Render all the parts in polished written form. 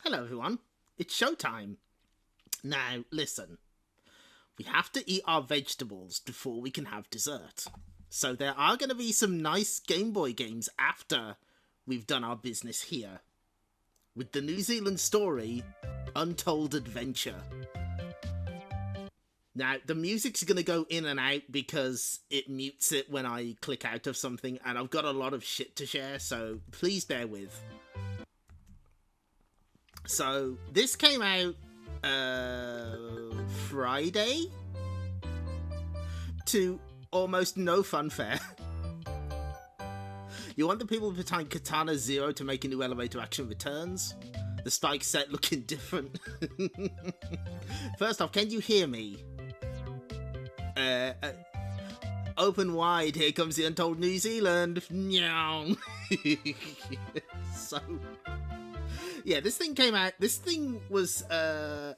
Hello everyone, it's showtime. Now listen, we have to eat our vegetables before we can have dessert. So there are going to be some nice Game Boy games after we've done our business here. With the New Zealand Story, Untold Adventure. Now, the music's going to go in and out because it mutes it when I click out of something, and I've got a lot of shit to share, so please bear with. So, this came out Friday to almost no funfare. You want the people behind Katana Zero to make a new elevator action returns? The spike set looking different. First off, can you hear me? Open wide, here comes the Untold New Zealand. Meow. So, yeah, this thing came out. This thing was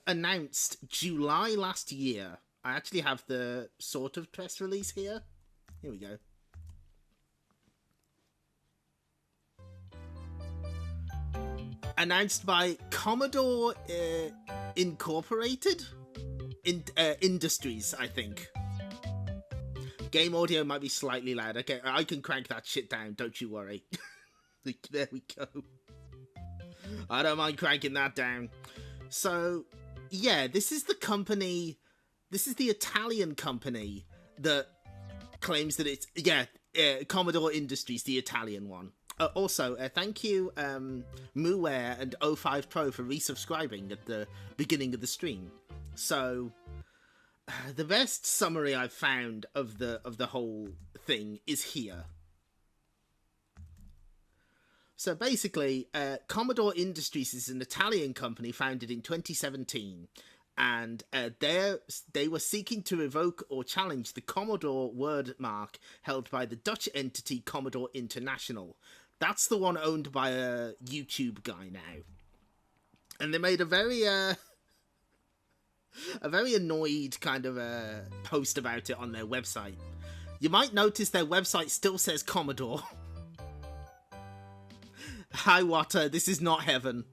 announced July last year. I actually have the sort of press release here. Here we go. Announced by Commodore Incorporated Industries, I think. Game audio might be slightly loud. Okay, I can crank that shit down. Don't you worry. There we go. I don't mind cranking that down. So, yeah, this is the company. This is the Italian company that claims that it's Commodore Industries, the Italian one. Also, thank you, Muware and O5 Pro for resubscribing at the beginning of the stream. So, the best summary I've found of the whole thing is here. So basically, Commodore Industries is an Italian company founded in 2017, and they were seeking to revoke or challenge the Commodore word mark held by the Dutch entity Commodore International. That's the one owned by a YouTube guy now. And they made a very annoyed kind of post about it on their website. You might notice their website still says Commodore. Hi, Water, this is not heaven.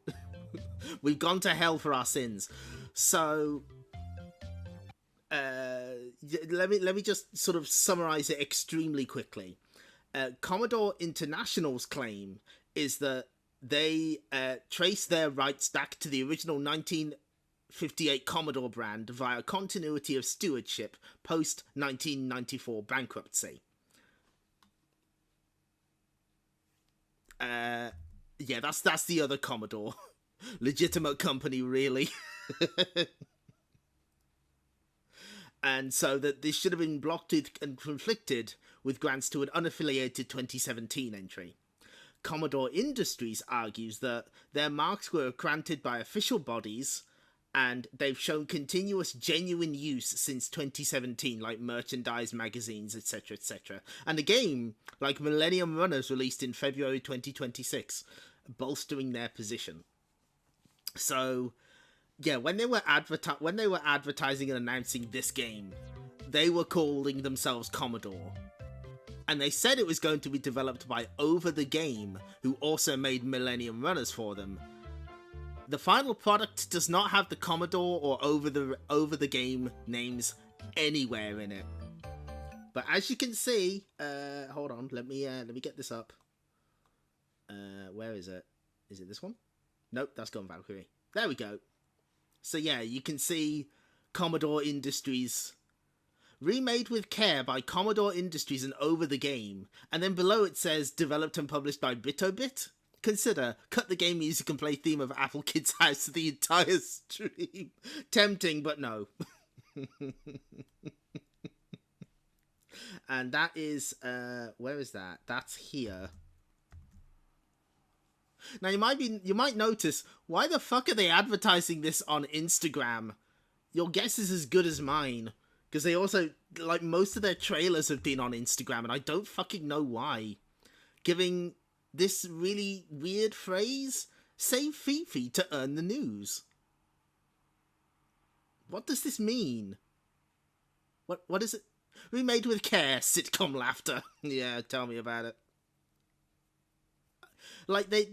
We've gone to hell for our sins. So, let me just sort of summarize it extremely quickly. Commodore International's claim is that they trace their rights back to the original 1958 Commodore brand via continuity of stewardship post 1994 bankruptcy. Yeah, that's the other Commodore. Legitimate company, really. And so that this should have been blocked and conflicted with grants to an unaffiliated 2017 entry. Commodore Industries argues that their marks were granted by official bodies and they've shown continuous genuine use since 2017, like merchandise, magazines, etc, etc. And a game like Millennium Runners released in February 2026, bolstering their position. So, yeah, when they were advertising and announcing this game, they were calling themselves Commodore. And they said it was going to be developed by Over the Game, who also made Millennium Runners for them. The final product does not have the Commodore or Over the Game names anywhere in it. But as you can see, hold on, let me get this up. Where is it? Is it this one? Nope, that's gone Valkyrie. There we go. So yeah, you can see Commodore Industries. Remade with care by Commodore Industries and Over the Game. And then below it says, developed and published by BitoBit. Consider, cut the game music and play theme of Apple Kid's House to the entire stream. Tempting, but no. And that is, where is that? That's here. Now you might notice, why the fuck are they advertising this on Instagram? Your guess is as good as mine. Because they also, like, most of their trailers have been on Instagram, and I don't fucking know why. Giving this really weird phrase, save Fifi to earn the news. What does this mean? What is it? Remade with care, sitcom laughter. Yeah, tell me about it. Like, they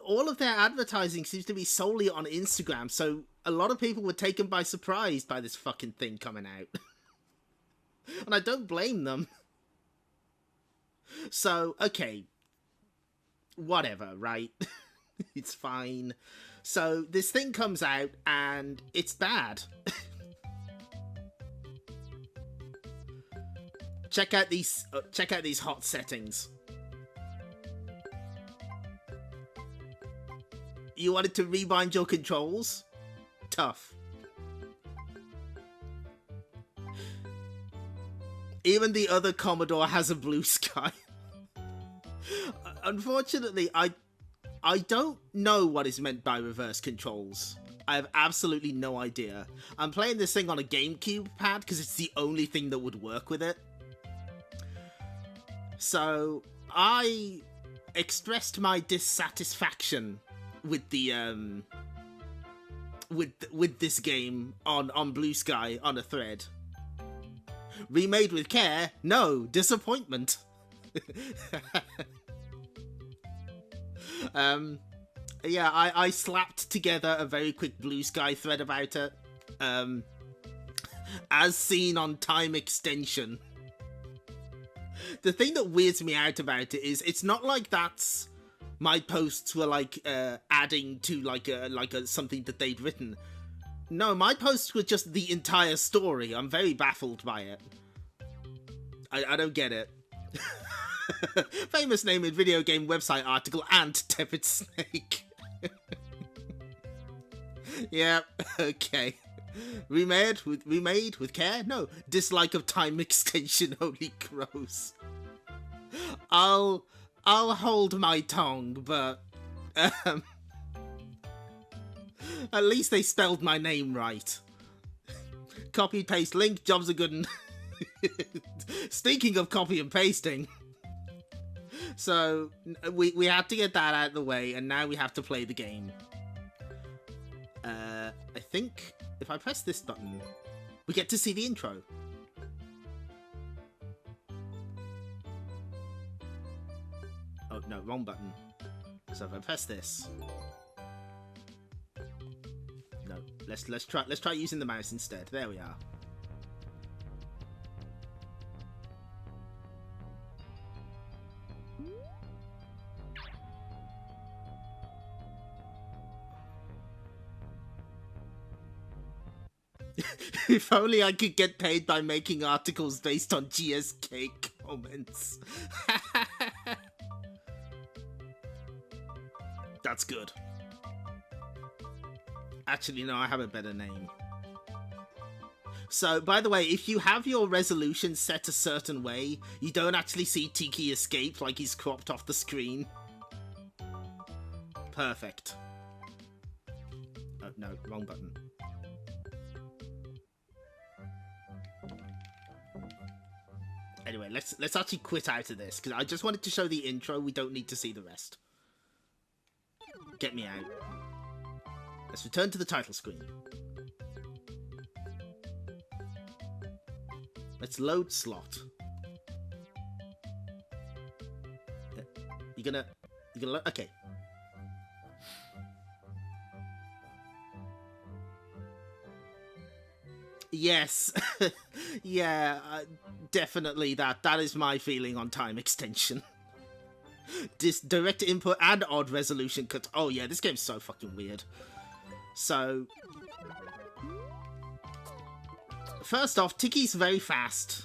all of their advertising seems to be solely on Instagram, so a lot of people were taken by surprise by this fucking thing coming out. And I don't blame them. So, okay. Whatever, right? It's fine. So, this thing comes out, and it's bad. check out these hot settings. You wanted to rebind your controls? Tough. Even the other Commodore has a blue sky. Unfortunately, I don't know what is meant by reverse controls. I have absolutely no idea. I'm playing this thing on a GameCube pad because it's the only thing that would work with it. So, I expressed my dissatisfaction with the with this game on Blue Sky on a thread. Remade with care? No, disappointment. Yeah, I slapped together a very quick Blue Sky thread about it. As seen on Time Extension. The thing that weirds me out about it is it's not like that's my posts were like adding to like a something that they'd written. No, my posts were just the entire story. I'm very baffled by it. I don't get it. Famous name in video game website article, Ant Tepid Snake. Yeah, okay. Remade with care? No. Dislike of Time Extension only grows. I'll hold my tongue, but at least they spelled my name right. Copy paste link, jobs are good and speaking of copy and pasting. So we had to get that out of the way, and now we have to play the game. I think if I press this button, we get to see the intro. Oh no, wrong button. So if I press this, no, let's try using the mouse instead. There we are. If only I could get paid by making articles based on GSK comments. That's good. Actually, no, I have a better name. So, by the way, if you have your resolution set a certain way, you don't actually see Tiki escape like he's cropped off the screen. Perfect. Oh, no, wrong button. Anyway, let's actually quit out of this, because I just wanted to show the intro. We don't need to see the rest. Get me out. Let's return to the title screen. Let's load slot. You're gonna load? Okay. Yes. Yeah, definitely that is my feeling on Time Extension. This direct input and odd resolution cut. Oh yeah, this game's so fucking weird. So, first off, Tiki's very fast.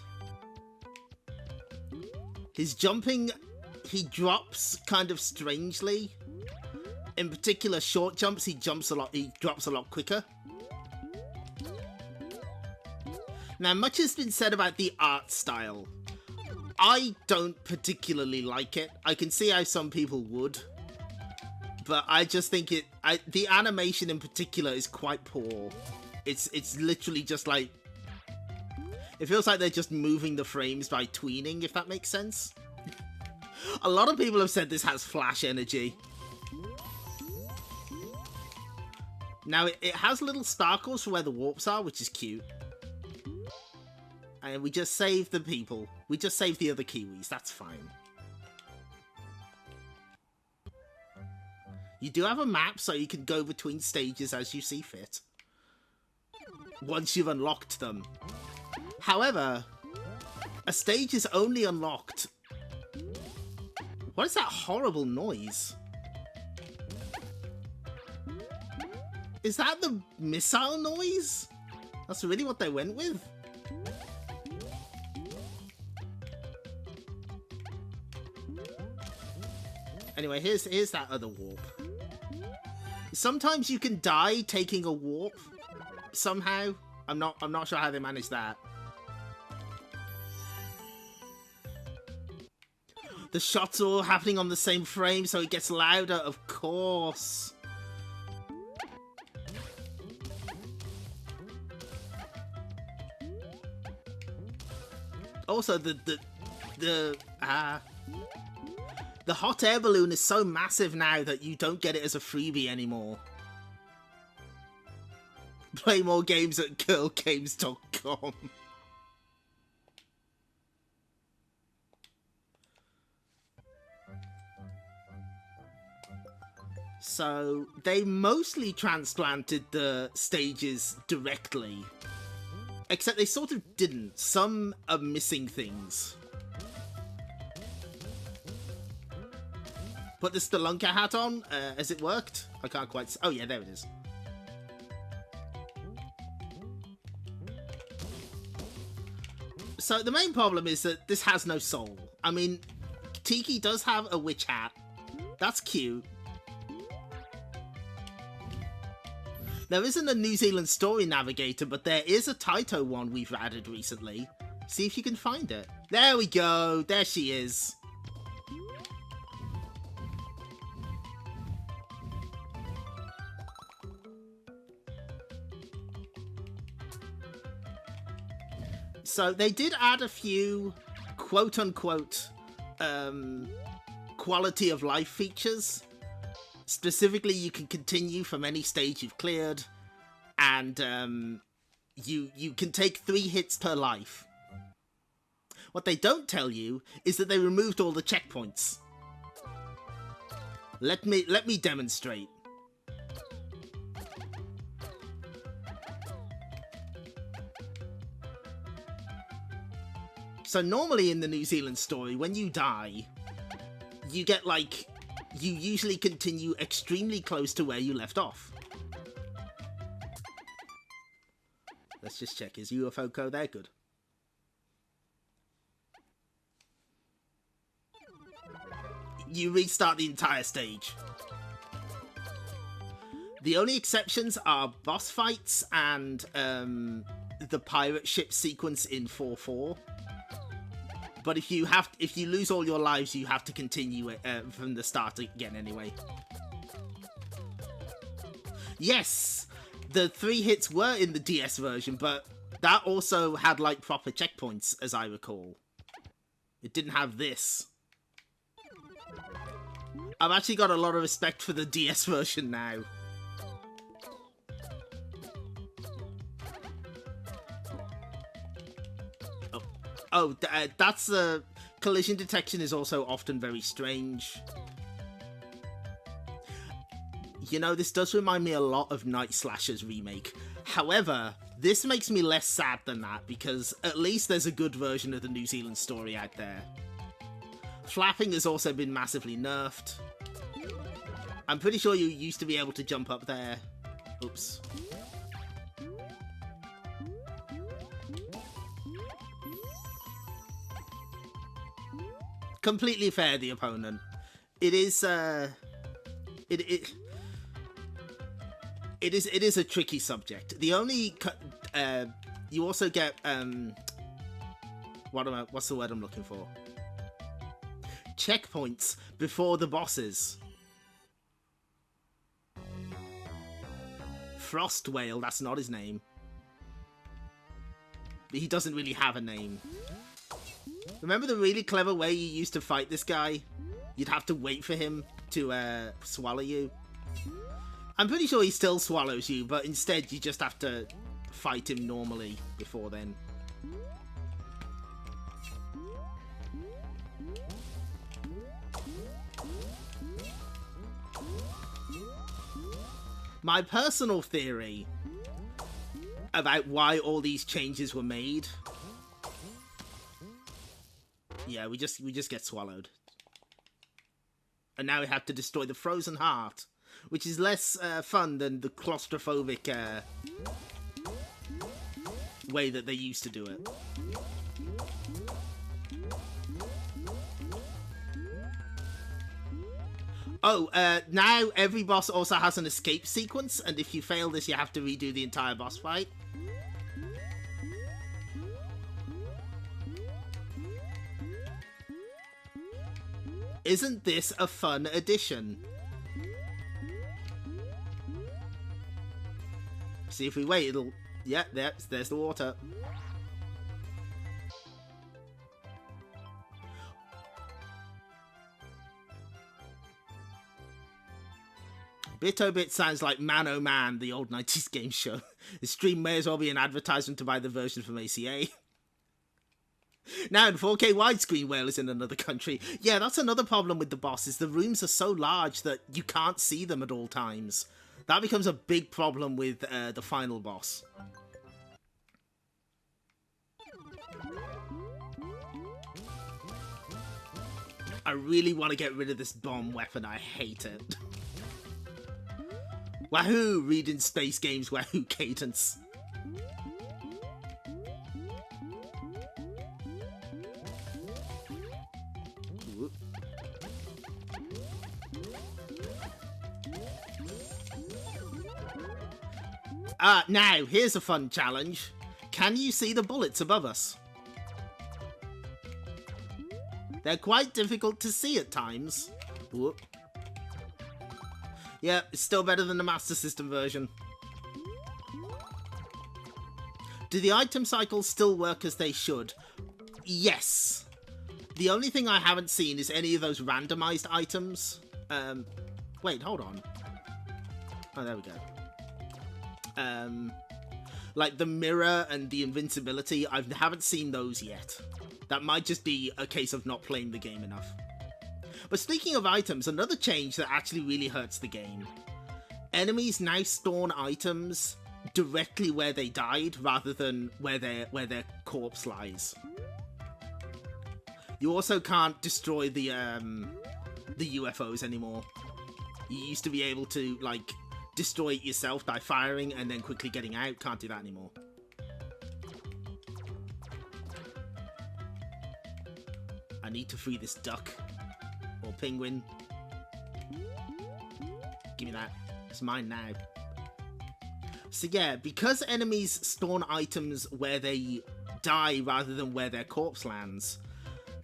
His jumping, he drops kind of strangely. In particular, short jumps, he drops a lot quicker. Now, much has been said about the art style. I don't particularly like it. I can see how some people would. But I just think the animation in particular is quite poor. It's literally just like... It feels like they're just moving the frames by tweening, if that makes sense. A lot of people have said this has flash energy. Now, it has little sparkles for where the warps are, which is cute. And we just save the people. We just save the other Kiwis. That's fine. You do have a map, so you can go between stages as you see fit, once you've unlocked them. However, a stage is only unlocked... What is that horrible noise? Is that the missile noise? That's really what they went with? Anyway, here's that other warp. Sometimes you can die taking a warp somehow. I'm not sure how they manage that. The shots are all happening on the same frame, so it gets louder, of course. Also, the hot air balloon is so massive now that you don't get it as a freebie anymore. Play more games at girlgames.com. So, they mostly transplanted the stages directly. Except they sort of didn't. Some are missing things. Put the Spelunker hat on. Has it worked? I can't quite see. Oh yeah, there it is. So the main problem is that this has no soul. I mean, Tiki does have a witch hat. That's cute. There isn't a New Zealand Story navigator, but there is a Taito one we've added recently. See if you can find it. There we go. There she is. So they did add a few quote-unquote quality of life features. Specifically, you can continue from any stage you've cleared, and you can take 3 hits per life. What they don't tell you is that they removed all the checkpoints. Let me demonstrate. So normally in the New Zealand Story, when you die, you get like... You usually continue extremely close to where you left off. Let's just check. Is UFO code there? Good. You restart the entire stage. The only exceptions are boss fights and the pirate ship sequence in 4.4. But if you lose all your lives, you have to continue it from the start again anyway. Yes, the 3 hits were in the DS version, but that also had like proper checkpoints, as I recall. It didn't have this. I've actually got a lot of respect for the DS version now. Oh, that's the... collision detection is also often very strange. You know, this does remind me a lot of Night Slasher's remake. However, this makes me less sad than that, because at least there's a good version of the New Zealand Story out there. Flapping has also been massively nerfed. I'm pretty sure you used to be able to jump up there. Oops. Completely fair, the opponent. It is it is a tricky subject. The only you also get what's the word I'm looking for? Checkpoints before the bosses. Frost Whale, that's not his name. He doesn't really have a name. Remember the really clever way you used to fight this guy? You'd have to wait for him to swallow you. I'm pretty sure he still swallows you, but instead you just have to fight him normally before then. My personal theory about why all these changes were made. Yeah, we just get swallowed. And now we have to destroy the frozen heart, which is less fun than the claustrophobic way that they used to do it. Oh, now every boss also has an escape sequence, and if you fail this, you have to redo the entire boss fight. Isn't this a fun addition? See, if we wait, it'll... Yeah, there's the water. Bit sounds like Man Oh Man, the old 90s game show. The stream may as well be an advertisement to buy the version from ACA. Now in 4K widescreen, Whale is in another country. Yeah, that's another problem with the bosses. The rooms are so large that you can't see them at all times. That becomes a big problem with the final boss. I really want to get rid of this bomb weapon. I hate it. Wahoo! Reading space games, wahoo cadence. Now, here's a fun challenge. Can you see the bullets above us? They're quite difficult to see at times. Whoop. Yeah, it's still better than the Master System version. Do the item cycles still work as they should? Yes. The only thing I haven't seen is any of those randomized items. Wait, hold on. Oh, there we go. Like the mirror and the invincibility, I haven't seen those yet. That might just be a case of not playing the game enough. But speaking of items, another change that actually really hurts the game. Enemies now spawn items directly where they died, rather than where their corpse lies. You also can't destroy the UFOs anymore. You used to be able to, like, destroy it yourself by firing and then quickly getting out. Can't do that anymore. I need to free this duck. Or penguin. Give me that. It's mine now. So yeah, because enemies spawn items where they die rather than where their corpse lands,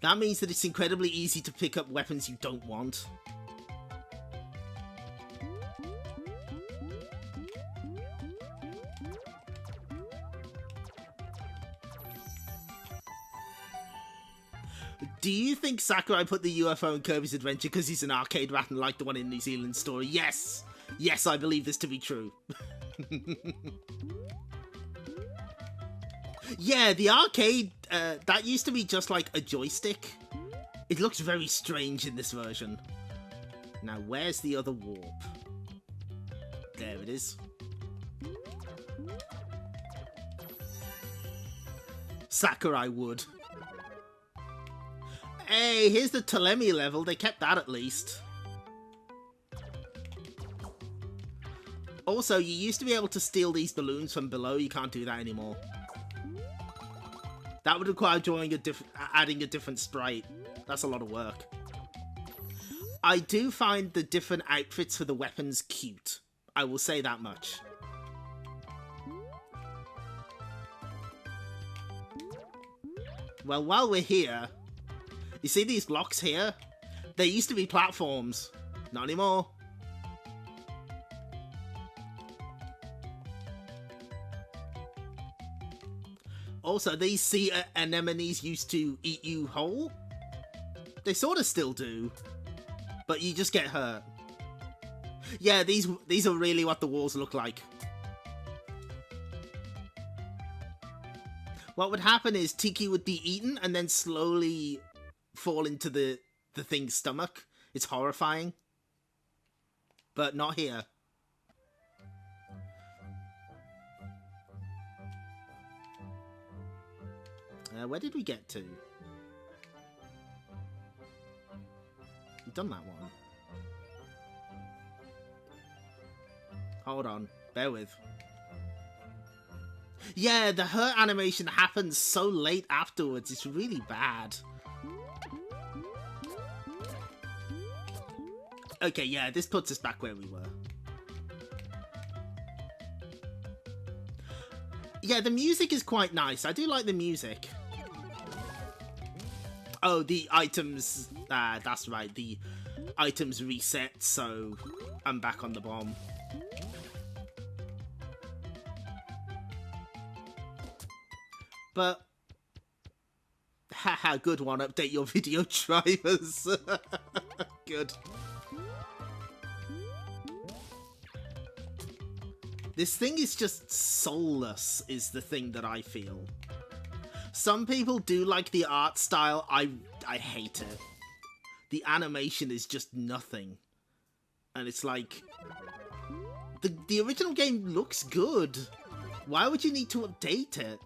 that means that it's incredibly easy to pick up weapons you don't want. Do you think Sakurai put the UFO in Kirby's Adventure because he's an arcade rat and like the one in New Zealand Story? Yes! Yes, I believe this to be true. Yeah, the arcade, that used to be just like a joystick. It looks very strange in this version. Now, where's the other warp? There it is. Sakurai would. Hey, here's the Telemi level. They kept that at least. Also, you used to be able to steal these balloons from below. You can't do that anymore. That would require adding a different sprite. That's a lot of work. I do find the different outfits for the weapons cute. I will say that much. Well, while we're here, you see these blocks here? They used to be platforms. Not anymore. Also, these sea anemones used to eat you whole. They sort of still do, but you just get hurt. Yeah, these are really what the walls look like. What would happen is Tiki would be eaten and then slowly fall into the thing's stomach. It's horrifying. But not here. Where did we get to? We've done that one. Hold on. Bear with. Yeah, the hurt animation happens so late afterwards. It's really bad. Okay, yeah, this puts us back where we were. Yeah, the music is quite nice. I do like the music. Oh, the items... that's right. The items reset, so I'm back on the bomb. But... haha, good one. Update your video drivers. Good. This thing is just soulless, is the thing that I feel. Some people do like the art style. I hate it. The animation is just nothing. And it's like... The original game looks good. Why would you need to update it?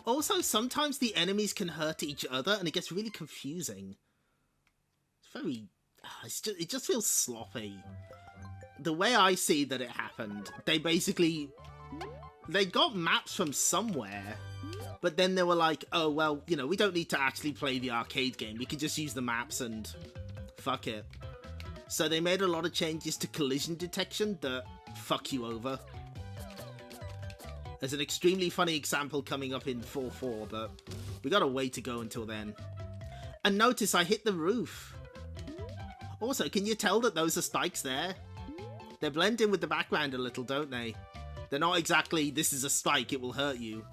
Also, sometimes the enemies can hurt each other, and it gets really confusing. It's very... it just feels sloppy. The way I see that it happened, they basically... they got maps from somewhere, but then they were like, oh, well, you know, we don't need to actually play the arcade game. We can just use the maps and fuck it. So they made a lot of changes to collision detection that fuck you over. There's an extremely funny example coming up in 4.4, but we got a way to go until then. And notice I hit the roof. Also, can you tell that those are spikes there? They blend in with the background a little, don't they? They're not exactly, this is a spike, it will hurt you.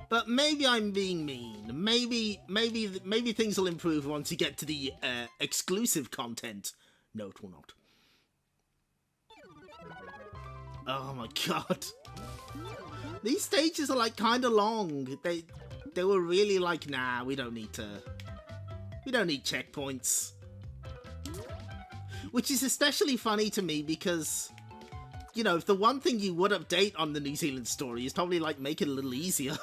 But maybe I'm being mean. Maybe things will improve once you get to the exclusive content. No, it will not. Oh my god. These stages are like kind of long. They were really like, nah, we don't need checkpoints. Which is especially funny to me because, you know, if the one thing you would update on the New Zealand story is probably like make it a little easier.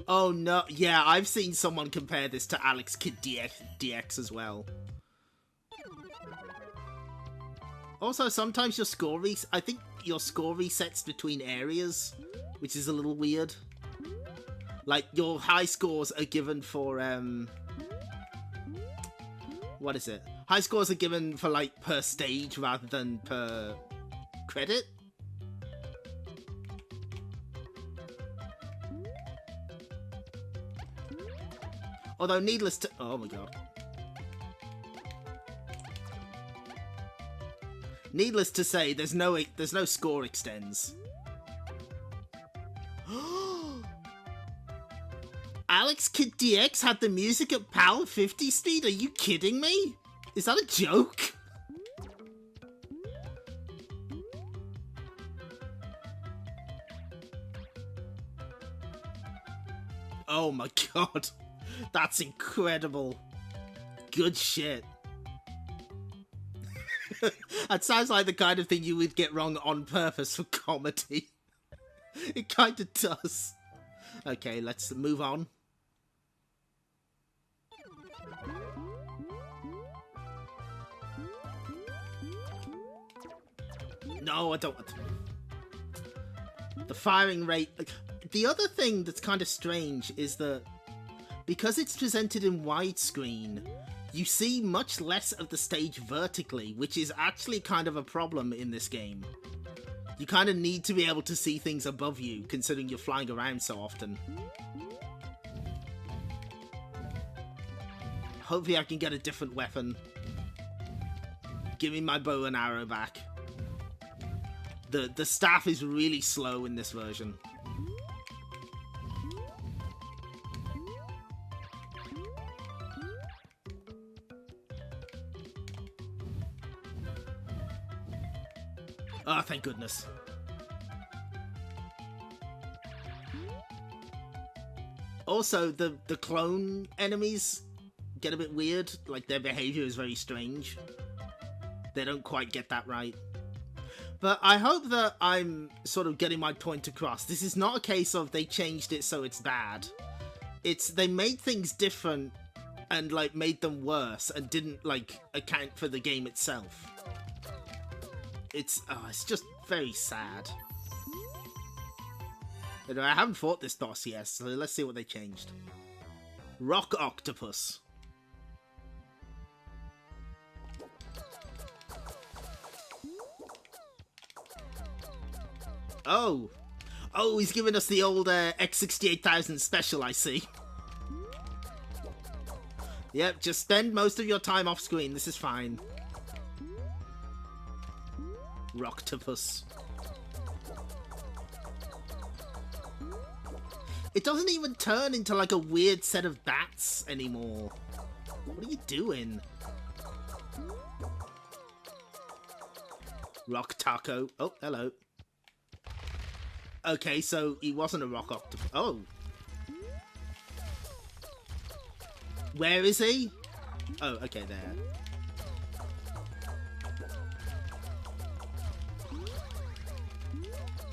Oh no, yeah, I've seen someone compare this to Alex Kidd DX as well. Also, sometimes your score I think your score resets between areas, which is a little weird. Like, your high scores are given for, what is it? High scores are given for, like, per stage rather than per credit? Although, needless to... oh my god. Needless to say, there's no score extends. Alex Kidd DX had the music at power 50 speed? Are you kidding me? Is that a joke? Oh my god. That's incredible. Good shit. That sounds like the kind of thing you would get wrong on purpose for comedy. It kind of does. Okay, let's move on. No, I don't want to. The firing rate... the other thing that's kind of strange is that because it's presented in widescreen, you see much less of the stage vertically, which is actually kind of a problem in this game. You kind of need to be able to see things above you, considering you're flying around so often. Hopefully I can get a different weapon. Give me my bow and arrow back. The staff is really slow in this version. Oh, thank goodness. Also, the clone enemies get a bit weird. Like, their behavior is very strange. They don't quite get that right. But I hope that I'm sort of getting my point across. This is not a case of they changed it so it's bad. It's they made things different and, like, made them worse and didn't, like, account for the game itself. It's just very sad. Anyway, I haven't fought this boss yet, so let's see what they changed. Rock Octopus. Oh, he's giving us the old X68000 special, I see. Yep, just spend most of your time off screen, this is fine. Rocktopus. It doesn't even turn into like a weird set of bats anymore. What are you doing? Rock Taco. Oh, hello. Okay, so he wasn't a rock octopus. Oh. Where is he? Oh, okay, there.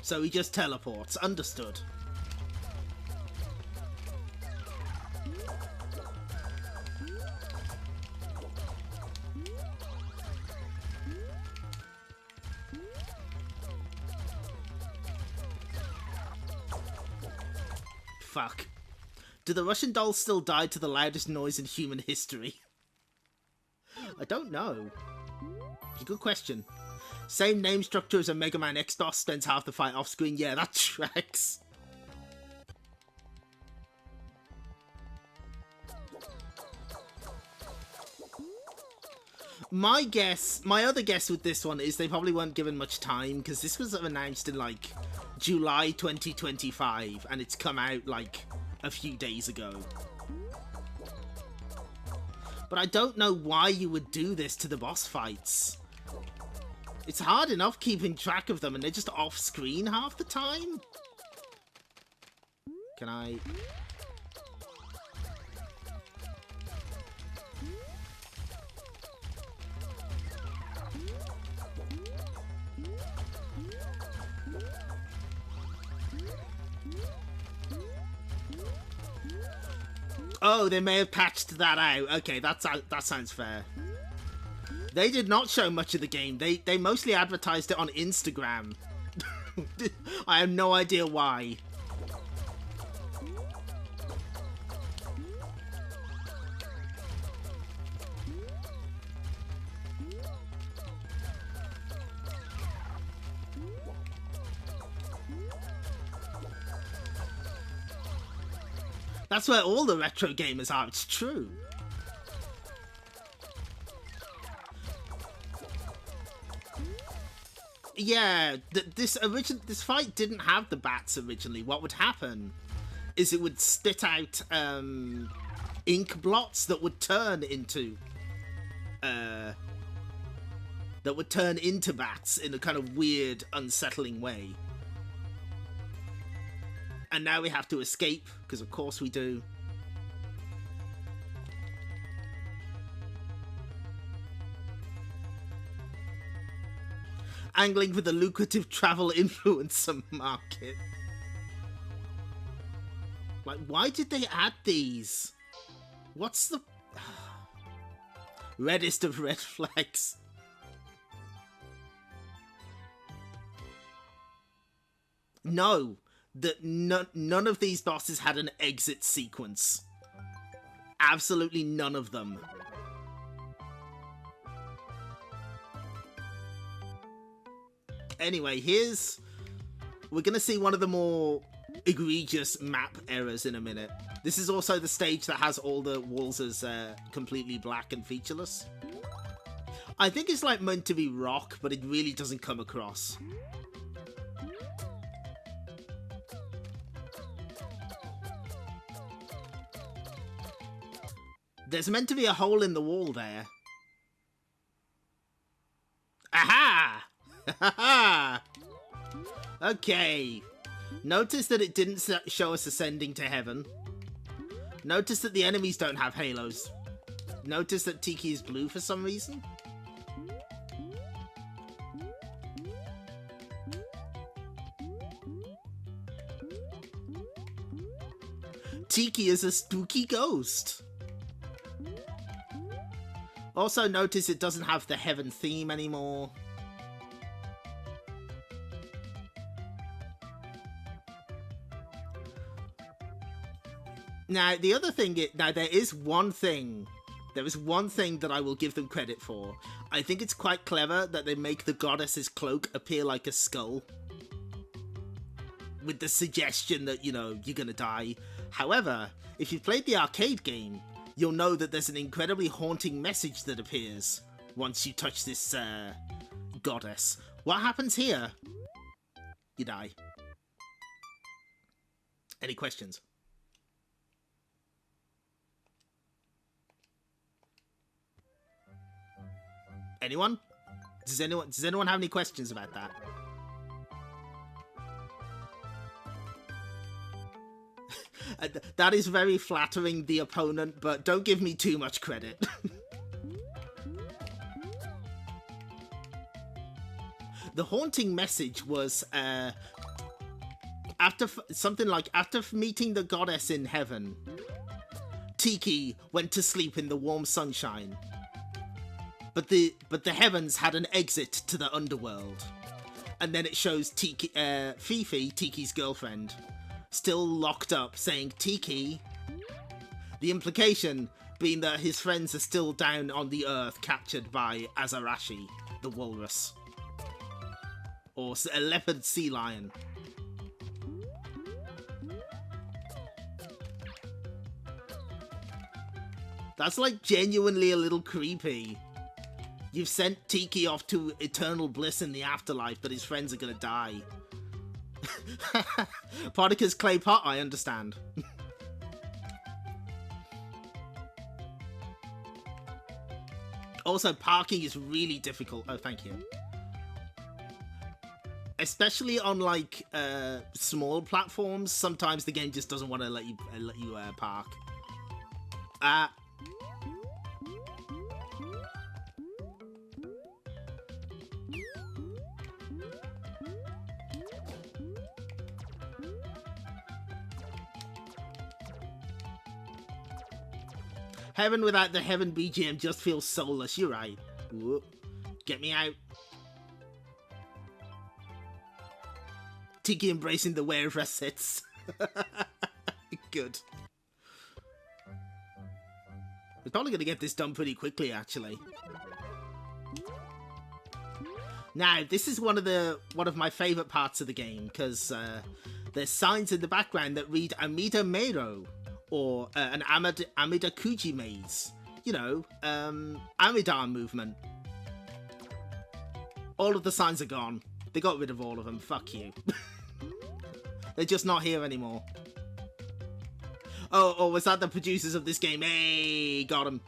So he just teleports. Understood. Fuck. Do the Russian dolls still die to the loudest noise in human history? I don't know. It's a good question. Same name structure as a Mega Man X-DOS, spends half the fight off screen. Yeah, that tracks. My other guess with this one is they probably weren't given much time, because this was announced in, like, July 2025, and it's come out, like, a few days ago. But I don't know why you would do this to the boss fights. It's hard enough keeping track of them, and they're just off-screen half the time. Can I... Oh, they may have patched that out. Okay, that sounds fair. They did not show much of the game. They mostly advertised it on Instagram. I have no idea why. That's where all the retro gamers are, it's true. Yeah, this fight didn't have the bats originally. What would happen is it would spit out ink blots that would turn into bats in a kind of weird, unsettling way. And now we have to escape, because of course we do. Angling for the lucrative travel influencer market. Like, why did they add these? What's the... reddest of red flags? No. None of these bosses had an exit sequence. Absolutely none of them. Anyway, we're gonna see one of the more egregious map errors in a minute. This is also the stage that has all the walls as completely black and featureless. I think it's like meant to be rock, but it really doesn't come across. There's meant to be a hole in the wall there. Aha! Ha! Okay. Notice that it didn't show us ascending to heaven. Notice that the enemies don't have halos. Notice that Tiki is blue for some reason. Tiki is a spooky ghost. Also notice it doesn't have the heaven theme anymore. Now, the other thing, there is one thing that I will give them credit for. I think it's quite clever that they make the goddess's cloak appear like a skull. With the suggestion that, you know, you're gonna die. However, if you've played the arcade game, you'll know that there's an incredibly haunting message that appears once you touch this, goddess. What happens here? You die. Any questions? Anyone? Does anyone have any questions about that? That is very flattering, the opponent, but don't give me too much credit. The haunting message was, after meeting the goddess in heaven, Tiki went to sleep in the warm sunshine. But the heavens had an exit to the underworld. And then it shows Tiki, Fifi, Tiki's girlfriend, still locked up, saying, Tiki. The implication being that his friends are still down on the earth, captured by Azarashi, the walrus. Or a leopard sea lion. That's like genuinely a little creepy. You've sent Tiki off to eternal bliss in the afterlife, but his friends are gonna die. Podica's clay pot, I understand. Also, parking is really difficult. Oh, thank you. Especially on, like, small platforms, sometimes the game just doesn't want to let you park. Heaven without the Heaven BGM just feels soulless, you're right. Whoop. Get me out. Tiki embracing the wearer sits. Good. We're probably going to get this done pretty quickly, actually. Now, this is one of my favourite parts of the game, because there's signs in the background that read Amida Meiro, or an Amida Kuji maze. You know, Amidar movement. All of the signs are gone. They got rid of all of them. Fuck you. They're just not here anymore. Oh, was that the producers of this game? Hey, got them.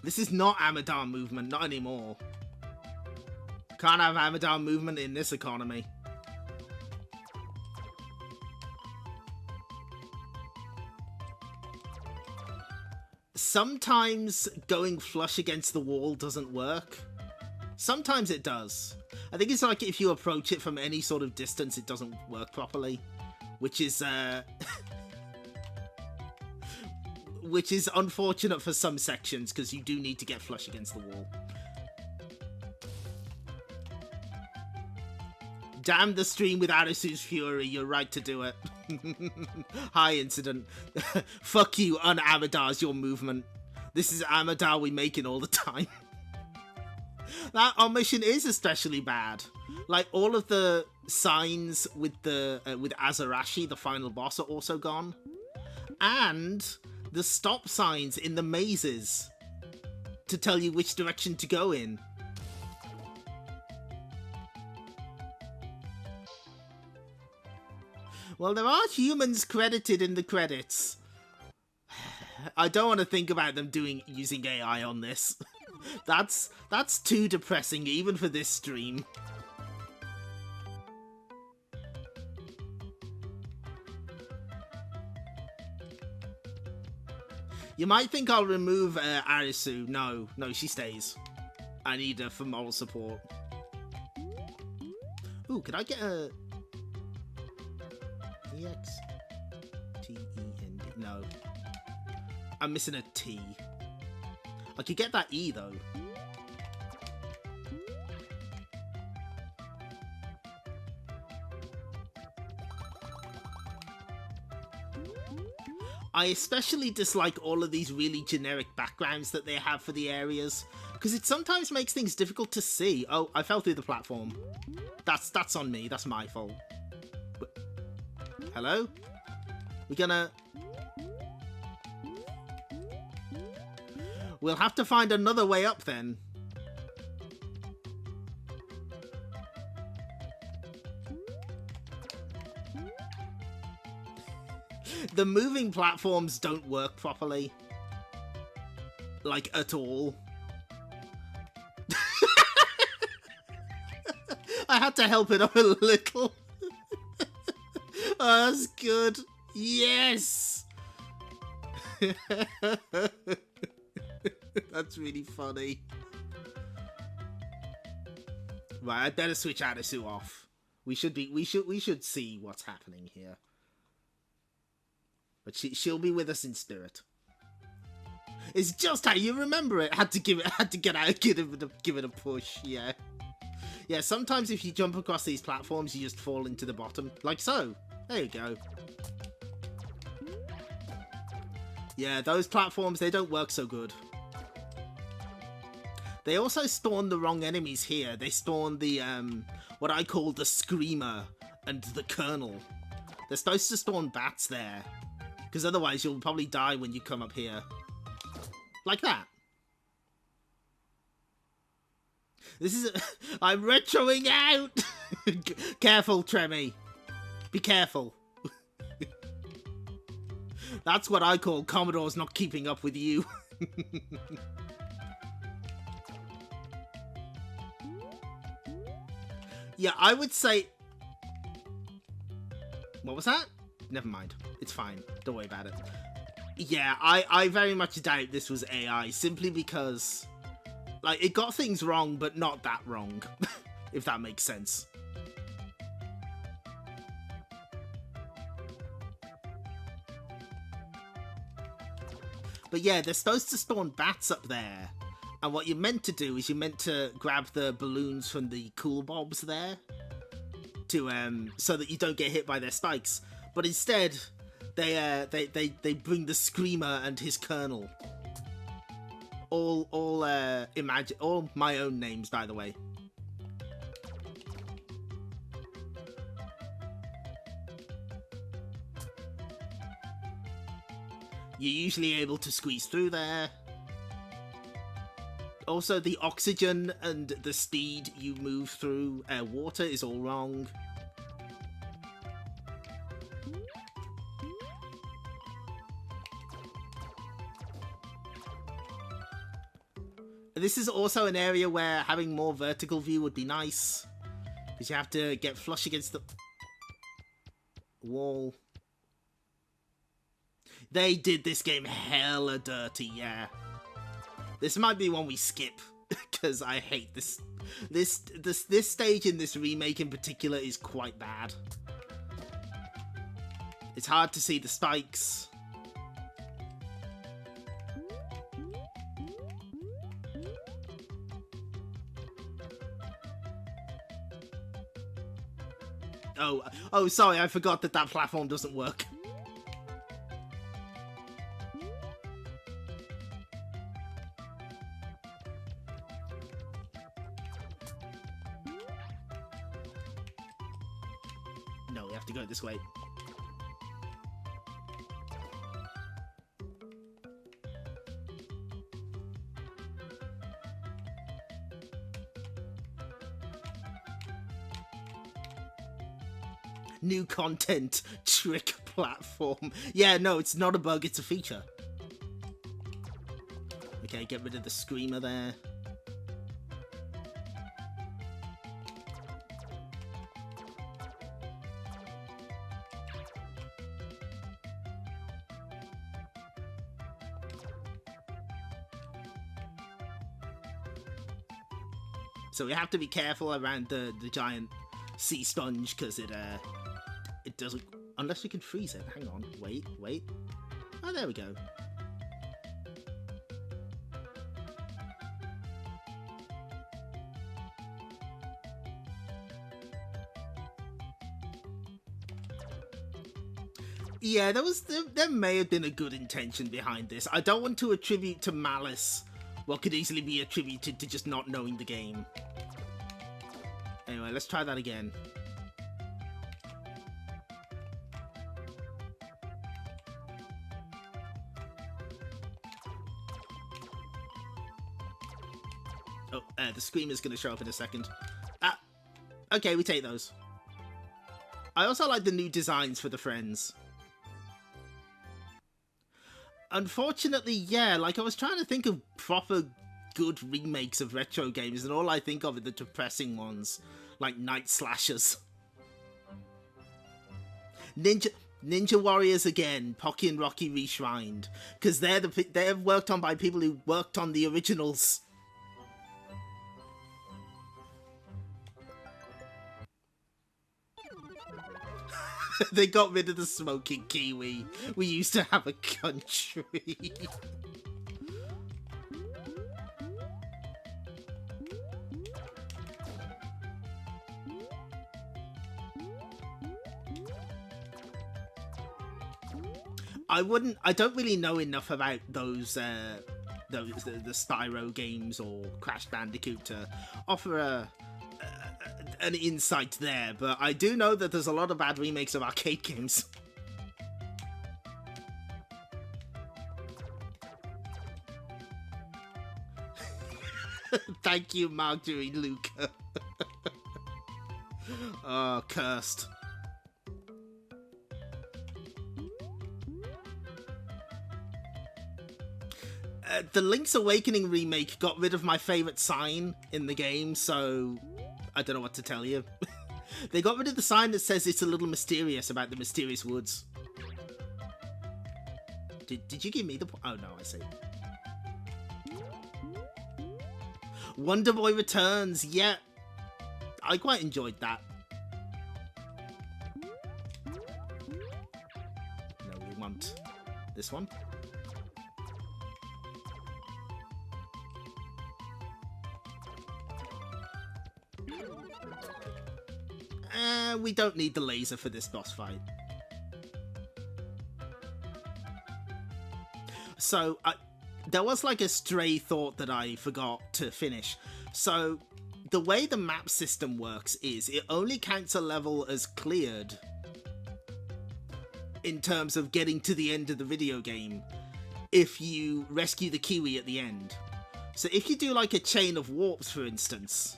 This is not Amidar movement, not anymore. Can't have Amidar movement in this economy. Sometimes going flush against the wall doesn't work. Sometimes it does. I think it's like if you approach it from any sort of distance, it doesn't work properly. Which is, which is unfortunate for some sections, because you do need to get flush against the wall. Damn the stream with Arisu's Fury, you're right to do it. Hi, Incident. Fuck you, un-Amidar's your movement. This is Amidar we make it all the time. That omission is especially bad. Like, all of the signs with the with Azarashi, the final boss, are also gone. And the stop signs in the mazes to tell you which direction to go in. Well, there are humans credited in the credits. I don't want to think about them using AI on this. That's too depressing, even for this stream. You might think I'll remove Arisu. No, she stays. I need her for moral support. Ooh, could I get a... E-X-T-E-N-D? No. I'm missing a T. I could get that E, though. I especially dislike all of these really generic backgrounds that they have for the areas, because it sometimes makes things difficult to see. Oh, I fell through the platform. That's on me. That's my fault. But, hello? We're gonna... We'll have to find another way up then. The moving platforms don't work properly. Like, at all. I had to help it up a little. Oh, that's good. Yes! That's really funny. Right, I'd better switch Arisu off. We should see what's happening here. But she'll be with us in spirit. It's just how you remember it. Had to give it a push. Yeah. Yeah, sometimes if you jump across these platforms, you just fall into the bottom. Like so. There you go. Yeah, those platforms, they don't work so good. They also spawn the wrong enemies here. They spawn the, what I call the Screamer and the Colonel. They're supposed to spawn bats there. Because otherwise you'll probably die when you come up here. Like that. This is... I'm retroing out! Careful, Tremmy. Be careful. That's what I call Commodore's not keeping up with you. Yeah, I would say... What was that? Never mind. It's fine. Don't worry about it. Yeah, I very much doubt this was AI, simply because... Like, it got things wrong, but not that wrong. If that makes sense. But yeah, they're supposed to spawn bats up there. And what you're meant to do is you're meant to grab the balloons from the cool bobs there. To, so that you don't get hit by their spikes. But instead, they bring the Screamer and his Colonel. All my own names, by the way. You're usually able to squeeze through there. Also, the oxygen and the speed you move through water is all wrong. This is also an area where having more vertical view would be nice. Because you have to get flush against the wall. They did this game hella dirty, yeah. This might be one we skip. Because I hate this. This stage in this remake in particular is quite bad. It's hard to see the spikes. Oh, sorry, I forgot that platform doesn't work. No, we have to go this way. New content, trick platform. Yeah, no, it's not a bug, it's a feature. Okay, get rid of the screamer there. So we have to be careful around the giant sea sponge, because it doesn't... Unless we can freeze it. Hang on. Wait. Oh, there we go. Yeah, there may have been a good intention behind this. I don't want to attribute to malice what could easily be attributed to just not knowing the game. Anyway, let's try that again. Oh, the screamer's gonna show up in a second. Okay, we take those. I also like the new designs for the friends. Unfortunately, yeah, like I was trying to think of proper good remakes of retro games, and all I think of are the depressing ones, like Night Slashers. Ninja Warriors again, Pocky and Rocky reshrined, because they're worked on by people who worked on the originals. They got rid of the smoking kiwi. We used to have a country. I don't really know enough about those the Spyro games or Crash Bandicoot to offer an insight there, but I do know that there's a lot of bad remakes of arcade games. Thank you, Marjorie Luca. Oh, cursed. The Link's Awakening remake got rid of my favourite sign in the game, so I don't know what to tell you. They got rid of the sign that says it's a little mysterious about the mysterious woods. Did you give me the... Oh, no, I see. Wonder Boy Returns, yeah. I quite enjoyed that. No, we want this one. We don't need the laser for this boss fight. So, there was like a stray thought that I forgot to finish. So, the way the map system works is it only counts a level as cleared in terms of getting to the end of the video game if you rescue the Kiwi at the end. So if you do like a chain of warps, for instance,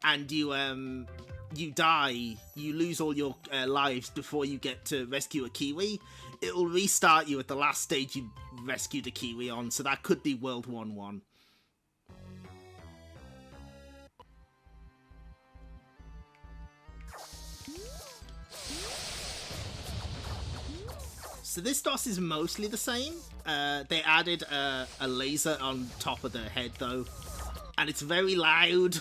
and you die, you lose all your lives before you get to rescue a Kiwi, it'll restart you at the last stage you rescued a Kiwi on, so that could be World 1-1. So this DOS is mostly the same. They added a laser on top of the head though, and it's very loud.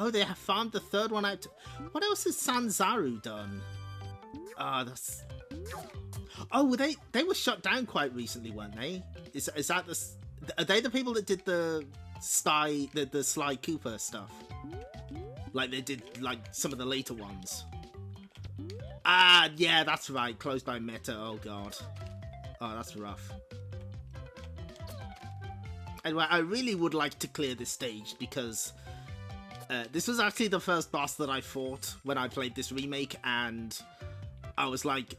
Oh, they have farmed the third one out. What else has Sanzaru done? That's... Oh, they were shut down quite recently, weren't they? Is that the... Are they the people that did the Sly Cooper stuff? Like they did like some of the later ones. Yeah, that's right. Closed by Meta. Oh god. Oh, that's rough. Anyway, I really would like to clear this stage because This was actually the first boss that I fought when I played this remake, and I was like,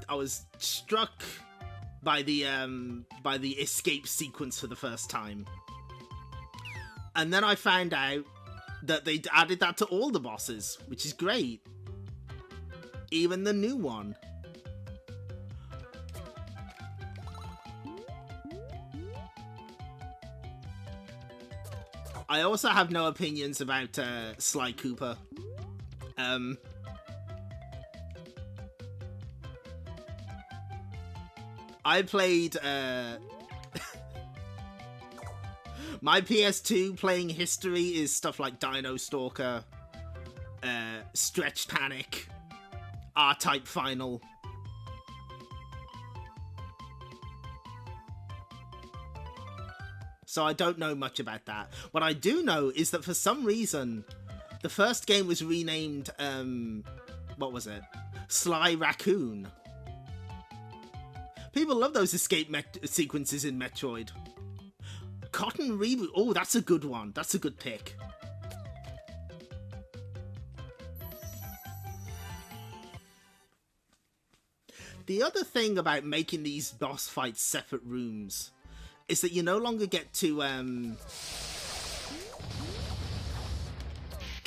I was struck by the escape sequence for the first time. And then I found out that they added that to all the bosses, which is great. Even the new one. I also have no opinions about Sly Cooper. I played my PS2 playing history is stuff like Dino Stalker, Stretched Panic, R-Type Final. So I don't know much about that. What I do know is that for some reason, the first game was renamed, what was it? Sly Raccoon. People love those escape sequences in Metroid. Cotton Reboot. Oh, that's a good one. That's a good pick. The other thing about making these boss fights separate rooms is that you no longer get to,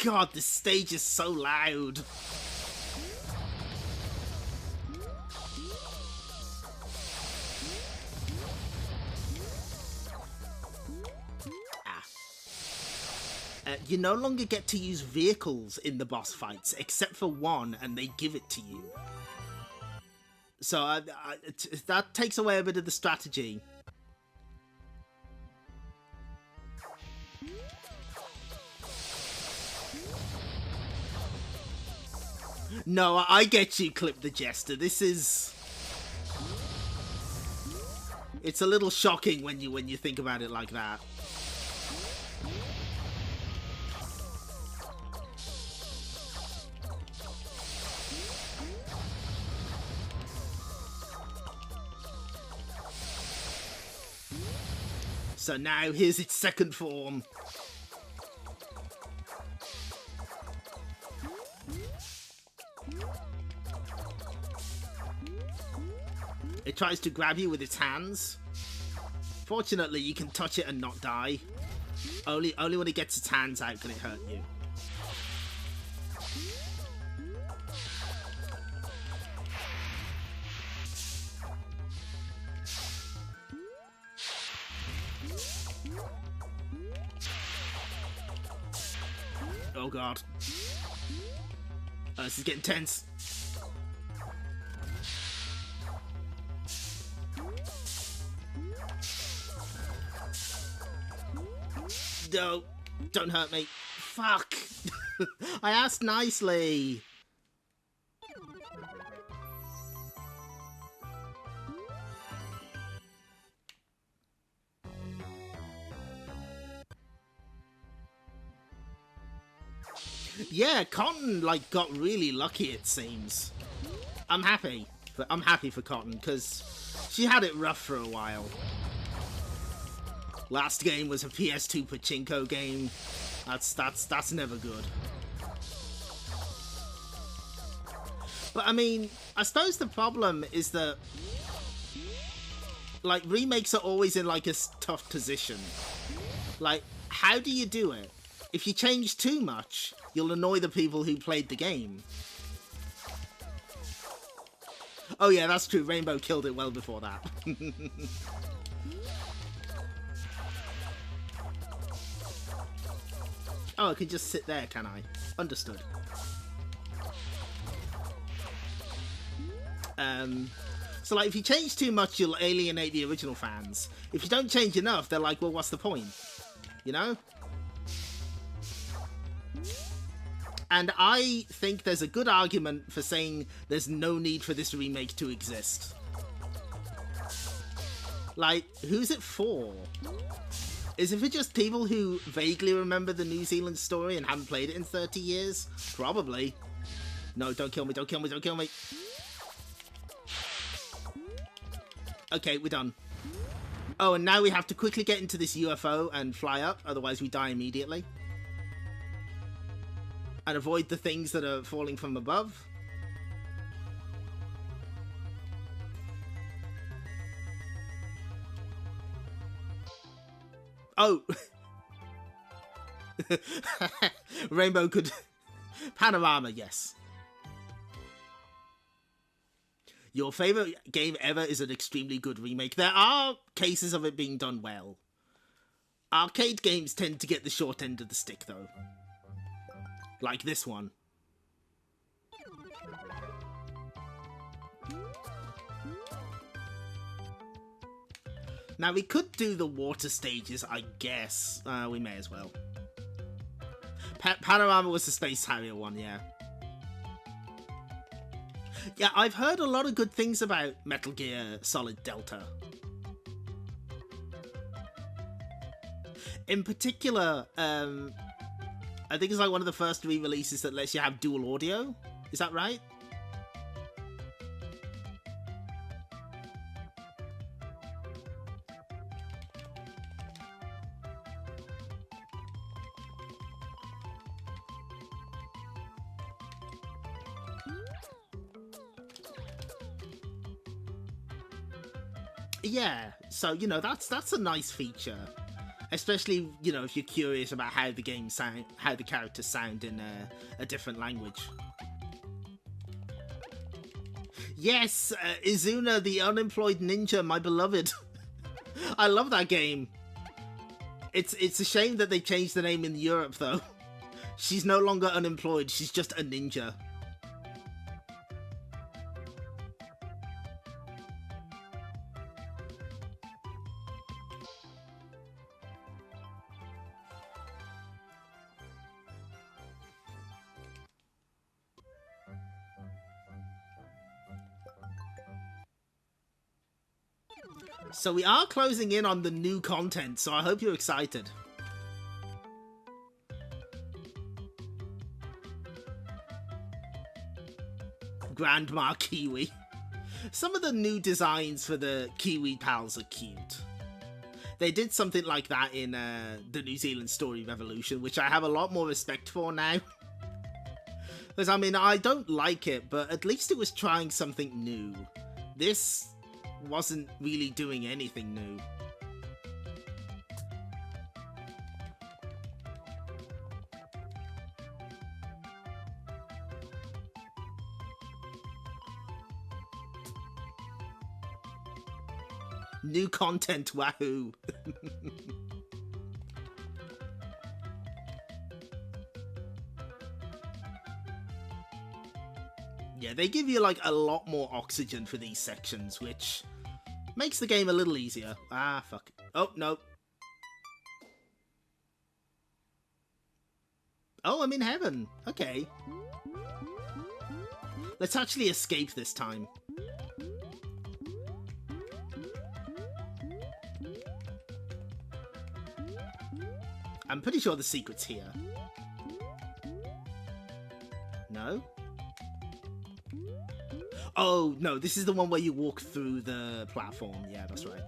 God, this stage is so loud. You no longer get to use vehicles in the boss fights, except for one, and they give it to you. So that takes away a bit of the strategy. No, I get you, Clip the Jester. This is... It's a little shocking when you think about it like that. So now here's its second form. It tries to grab you with its hands. Fortunately, you can touch it and not die. Only when it gets its hands out can it hurt you. Oh god. This is getting tense. No, don't hurt me. Fuck. I asked nicely. Yeah, Cotton, like, got really lucky, it seems. I'm happy for Cotton, because she had it rough for a while. Last game was a PS2 pachinko game. That's never good. But I mean, I suppose the problem is that, like, remakes are always in, like, a tough position. Like, how do you do it? If you change too much, you'll annoy the people who played the game. Oh yeah, that's true. Rainbow killed it well before that. Oh, I can just sit there, can I? Understood. So, like, if you change too much, you'll alienate the original fans. If you don't change enough, they're like, well, what's the point? You know? And I think there's a good argument for saying there's no need for this remake to exist. Like, who's it for? Is it for just people who vaguely remember the New Zealand story and haven't played it in 30 years? Probably. No, don't kill me, don't kill me, don't kill me. Okay, we're done. Oh, and now we have to quickly get into this UFO and fly up, otherwise we die immediately. and avoid the things that are falling from above. Oh! Rainbow could... Panorama, yes. Your favourite game ever is an extremely good remake. There are cases of it being done well. Arcade games tend to get the short end of the stick, though. Like this one. Now, we could do the water stages, I guess. We may as well. Panorama was the Space Harrier one, yeah. Yeah, I've heard a lot of good things about Metal Gear Solid Delta. In particular, I think it's like one of the first re-releases that lets you have dual audio. Is that right? Yeah, so, you know, that's a nice feature. Especially, you know, if you're curious about how the game sound, how the characters sound in a different language. Yes, Izuna, the unemployed ninja, my beloved. I love that game. It's a shame that they changed the name in Europe, though. She's no longer unemployed, she's just a ninja. So we are closing in on the new content, so I hope you're excited. Grandma Kiwi. Some of the new designs for the Kiwi pals are cute. They did something like that in the New Zealand Story Revolution, which I have a lot more respect for now. Because, I mean, I don't like it, but at least it was trying something new. This wasn't really doing anything new. New content, wahoo! Yeah, they give you like a lot more oxygen for these sections, which makes the game a little easier. Ah, fuck. Oh, no. Oh, I'm in heaven. Okay. Let's actually escape this time. I'm pretty sure the secret's here. No? Oh, no, this is the one where you walk through the platform. Yeah, that's right.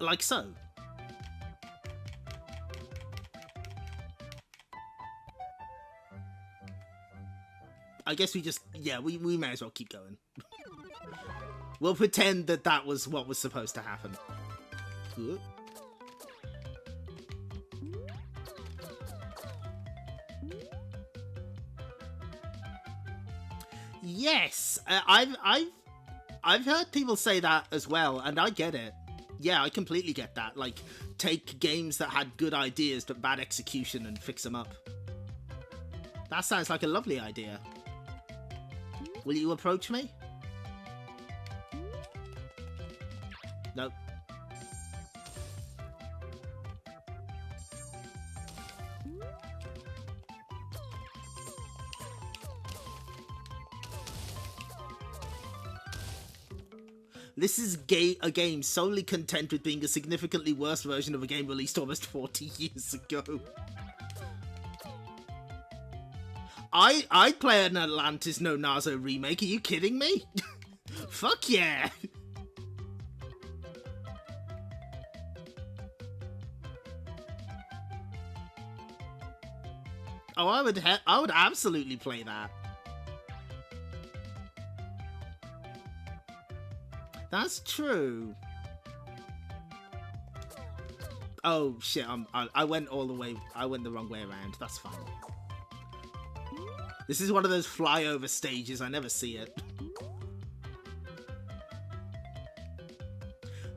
Like so. I guess we just... Yeah, we may as well keep going. We'll pretend that that was what was supposed to happen. Ooh. Yes, I've heard people say that as well, and I get it. Yeah, I completely get that. Like, take games that had good ideas but bad execution and fix them up. That sounds like a lovely idea. Will you approach me? Nope. This is a game solely content with being a significantly worse version of a game released almost 40 years ago. I'd play an Atlantis No Nazo remake, are you kidding me? Fuck yeah! Oh, I would absolutely play that. That's true. Oh shit! I went all the way. I went the wrong way around. That's fine. This is one of those flyover stages. I never see it.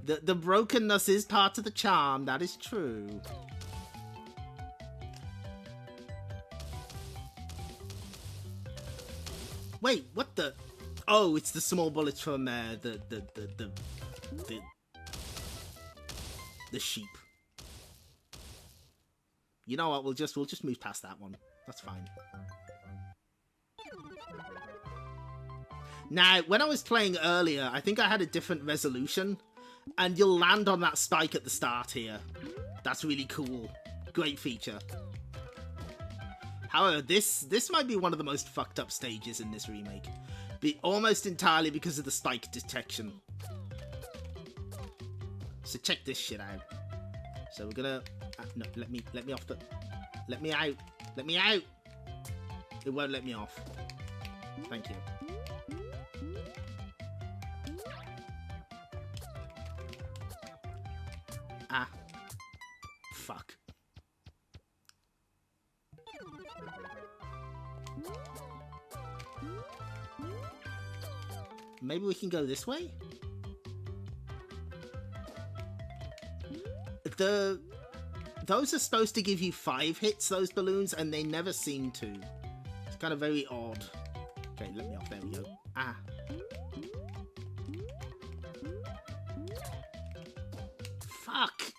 The brokenness is part of the charm. That is true. Wait, what the? Oh, it's the small bullets from the sheep. You know what? We'll just move past that one. That's fine. Now, when I was playing earlier, I think I had a different resolution, and you'll land on that spike at the start here. That's really cool. Great feature. However, this might be one of the most fucked up stages in this remake. Almost entirely because of the spike detection. So check this shit out. So we're gonna... no, let me off the... Let me out. Let me out. It won't let me off. Thank you. Ah. Fuck. Maybe we can go this way? Those are supposed to give you 5 hits, those balloons, and they never seem to. It's kind of very odd. Okay, let me off. There we go. Ah. Fuck.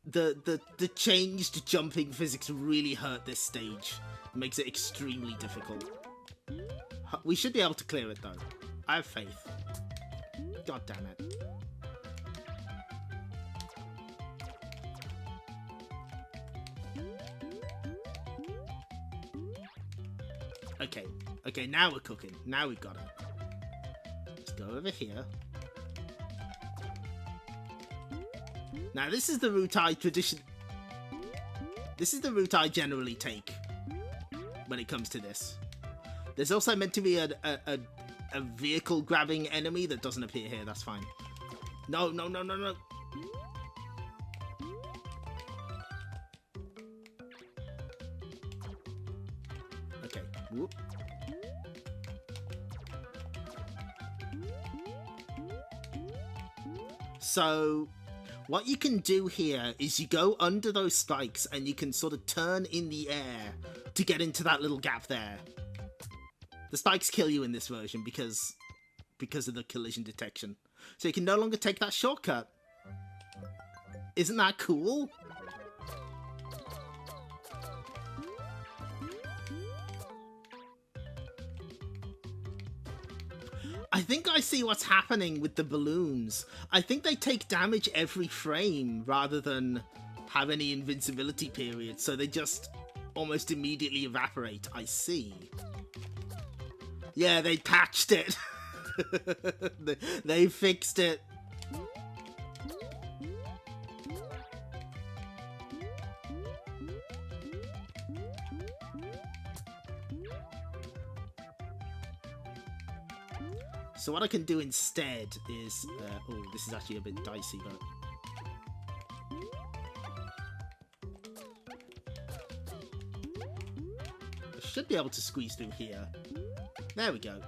The changed jumping physics really hurt this stage. It makes it extremely difficult. We should be able to clear it though. I have faith. God damn it. Okay. Okay, now we're cooking. Now we've got it. Let's go over here. Now this is the route I This is the route I generally take when it comes to this. There's also meant to be a vehicle grabbing enemy that doesn't appear here. That's fine. No, no, no, no, no. Okay. Whoop. So what you can do here is you go under those spikes and you can sort of turn in the air to get into that little gap there. The spikes kill you in this version because of the collision detection. So you can no longer take that shortcut. Isn't that cool? I think I see what's happening with the balloons. I think they take damage every frame rather than have any invincibility period, so they just almost immediately evaporate. I see. Yeah, they patched it. They fixed it. So what I can do instead is... oh, this is actually a bit dicey, but... I should be able to squeeze through here. There we go.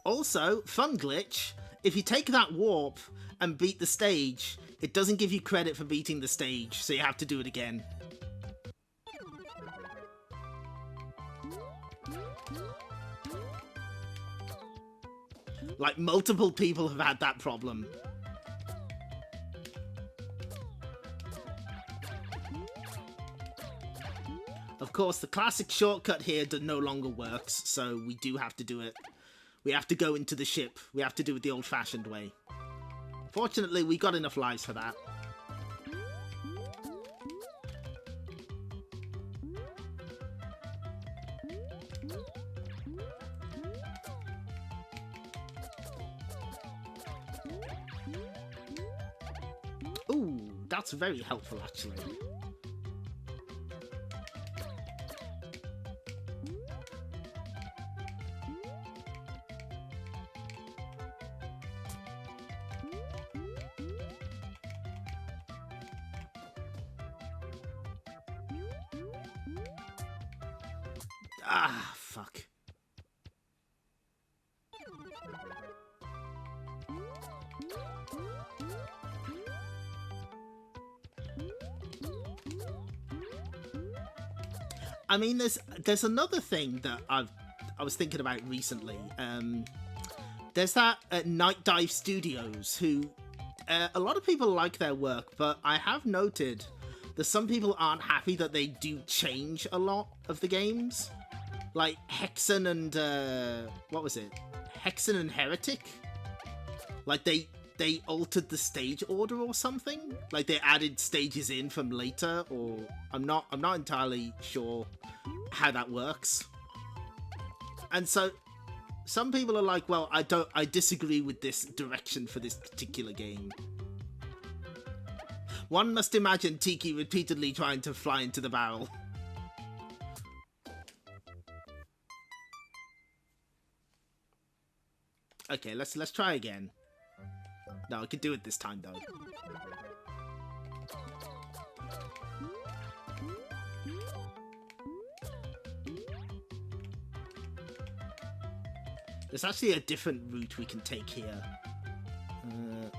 Also, fun glitch, if you take that warp and beat the stage, it doesn't give you credit for beating the stage, so you have to do it again. Like, multiple people have had that problem. Of course, the classic shortcut here no longer works, so we do have to do it. We have to go into the ship. We have to do it the old-fashioned way. Fortunately, we got enough lives for that. That's very helpful, actually. Ah, fuck. I mean, there's another thing that I was thinking about recently. There's that Night Dive Studios, who a lot of people like their work, but I have noted that some people aren't happy that they do change a lot of the games. Like Hexen and what was it? Hexen and Heretic. Like they altered the stage order or something. Like they added stages in from later, or I'm not entirely sure how that works. And so some people are like, well, I disagree with this direction for this particular game. One must imagine Tiki repeatedly trying to fly into the barrel. Okay, let's try again. No, I can do it this time though. There's actually a different route we can take here.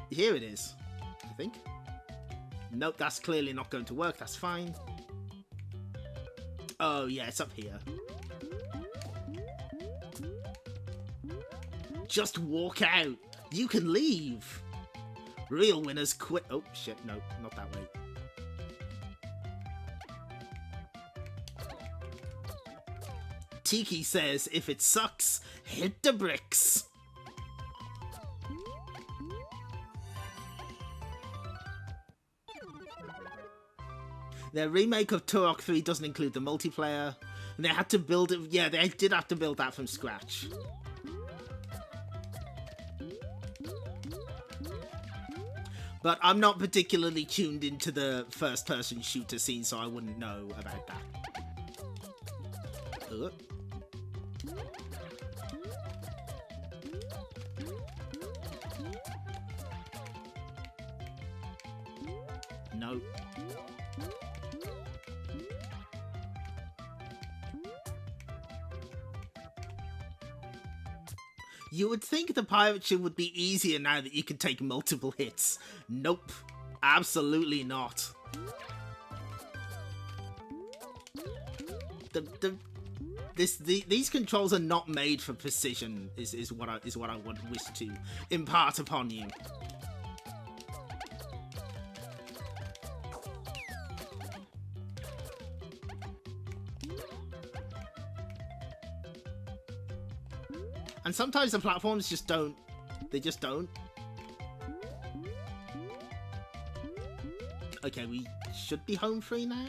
Here it is, I think. Nope, that's clearly not going to work. That's fine. Oh yeah, it's up here. Just walk out. You can leave. Real winners quit. Oh shit, no, not that way. Tiki says, if it sucks, hit the bricks. Their remake of Turok 3 doesn't include the multiplayer. And they had to build it. Yeah, they did have to build that from scratch. But I'm not particularly tuned into the first-person shooter scene, so I wouldn't know about that. No. You would think the pirate ship would be easier now that you can take multiple hits. Nope. Absolutely not. These controls are not made for precision, is what I wish to impart upon you. And sometimes the platforms just don't. They just don't. Okay, we should be home free now?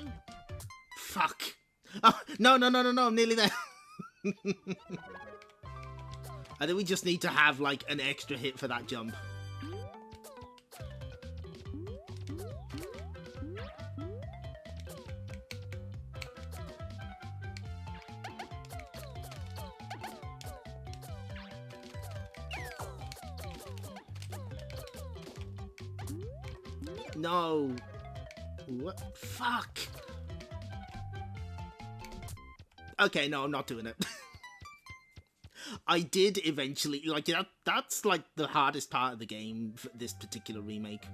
Fuck. Oh, no, I'm nearly there. I think we just need to have, like, an extra hit for that jump. No. What? Fuck. Okay, no, I'm not doing it. I did eventually, like, that's like the hardest part of the game for this particular remake.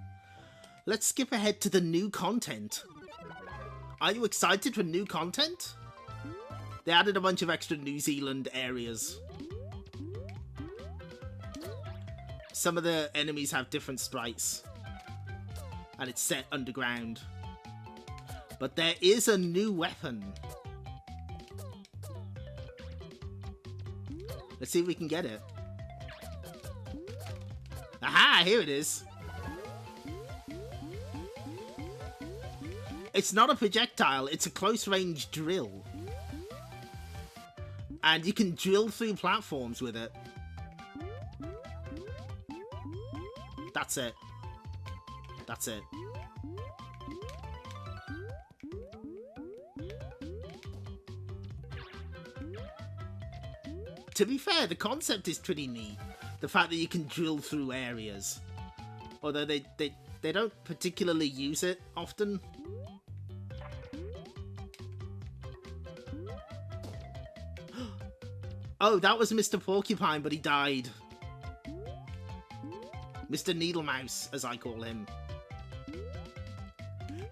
Let's skip ahead to the new content. Are you excited for new content? They added a bunch of extra New Zealand areas. Some of the enemies have different sprites. And it's set underground. But there is a new weapon. Let's see if we can get it. Aha, here it is. It's not a projectile, it's a close-range drill. And you can drill through platforms with it. That's it. That's it. to be fair, the concept is pretty neat. The fact that you can drill through areas. Although they don't particularly use it often. Oh, that was Mr. Porcupine, but he died. Mr. Needlemouse, as I call him.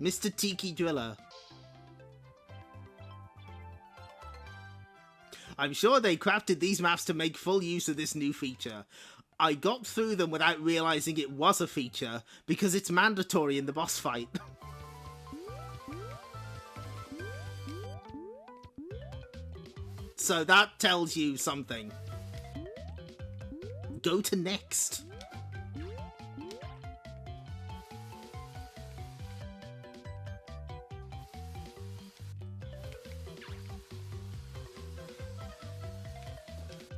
Mr. Tiki Driller. I'm sure they crafted these maps to make full use of this new feature. I got through them without realizing it was a feature, because it's mandatory in the boss fight. So that tells you something. Go to next.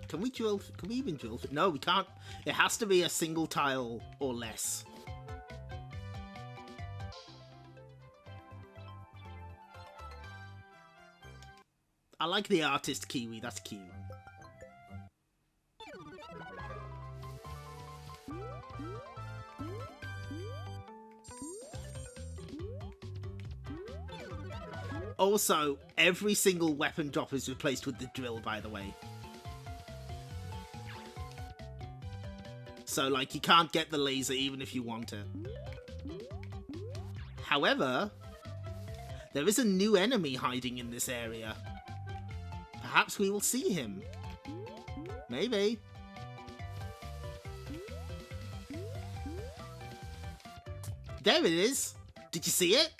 Can we drill? Can we even drill? No, we can't. It has to be a single tile or less. I like the artist Kiwi. That's cute. Also, every single weapon drop is replaced with the drill, by the way. So, like, you can't get the laser even if you want it. However, there is a new enemy hiding in this area. Perhaps we will see him. Maybe. There it is. Did you see it?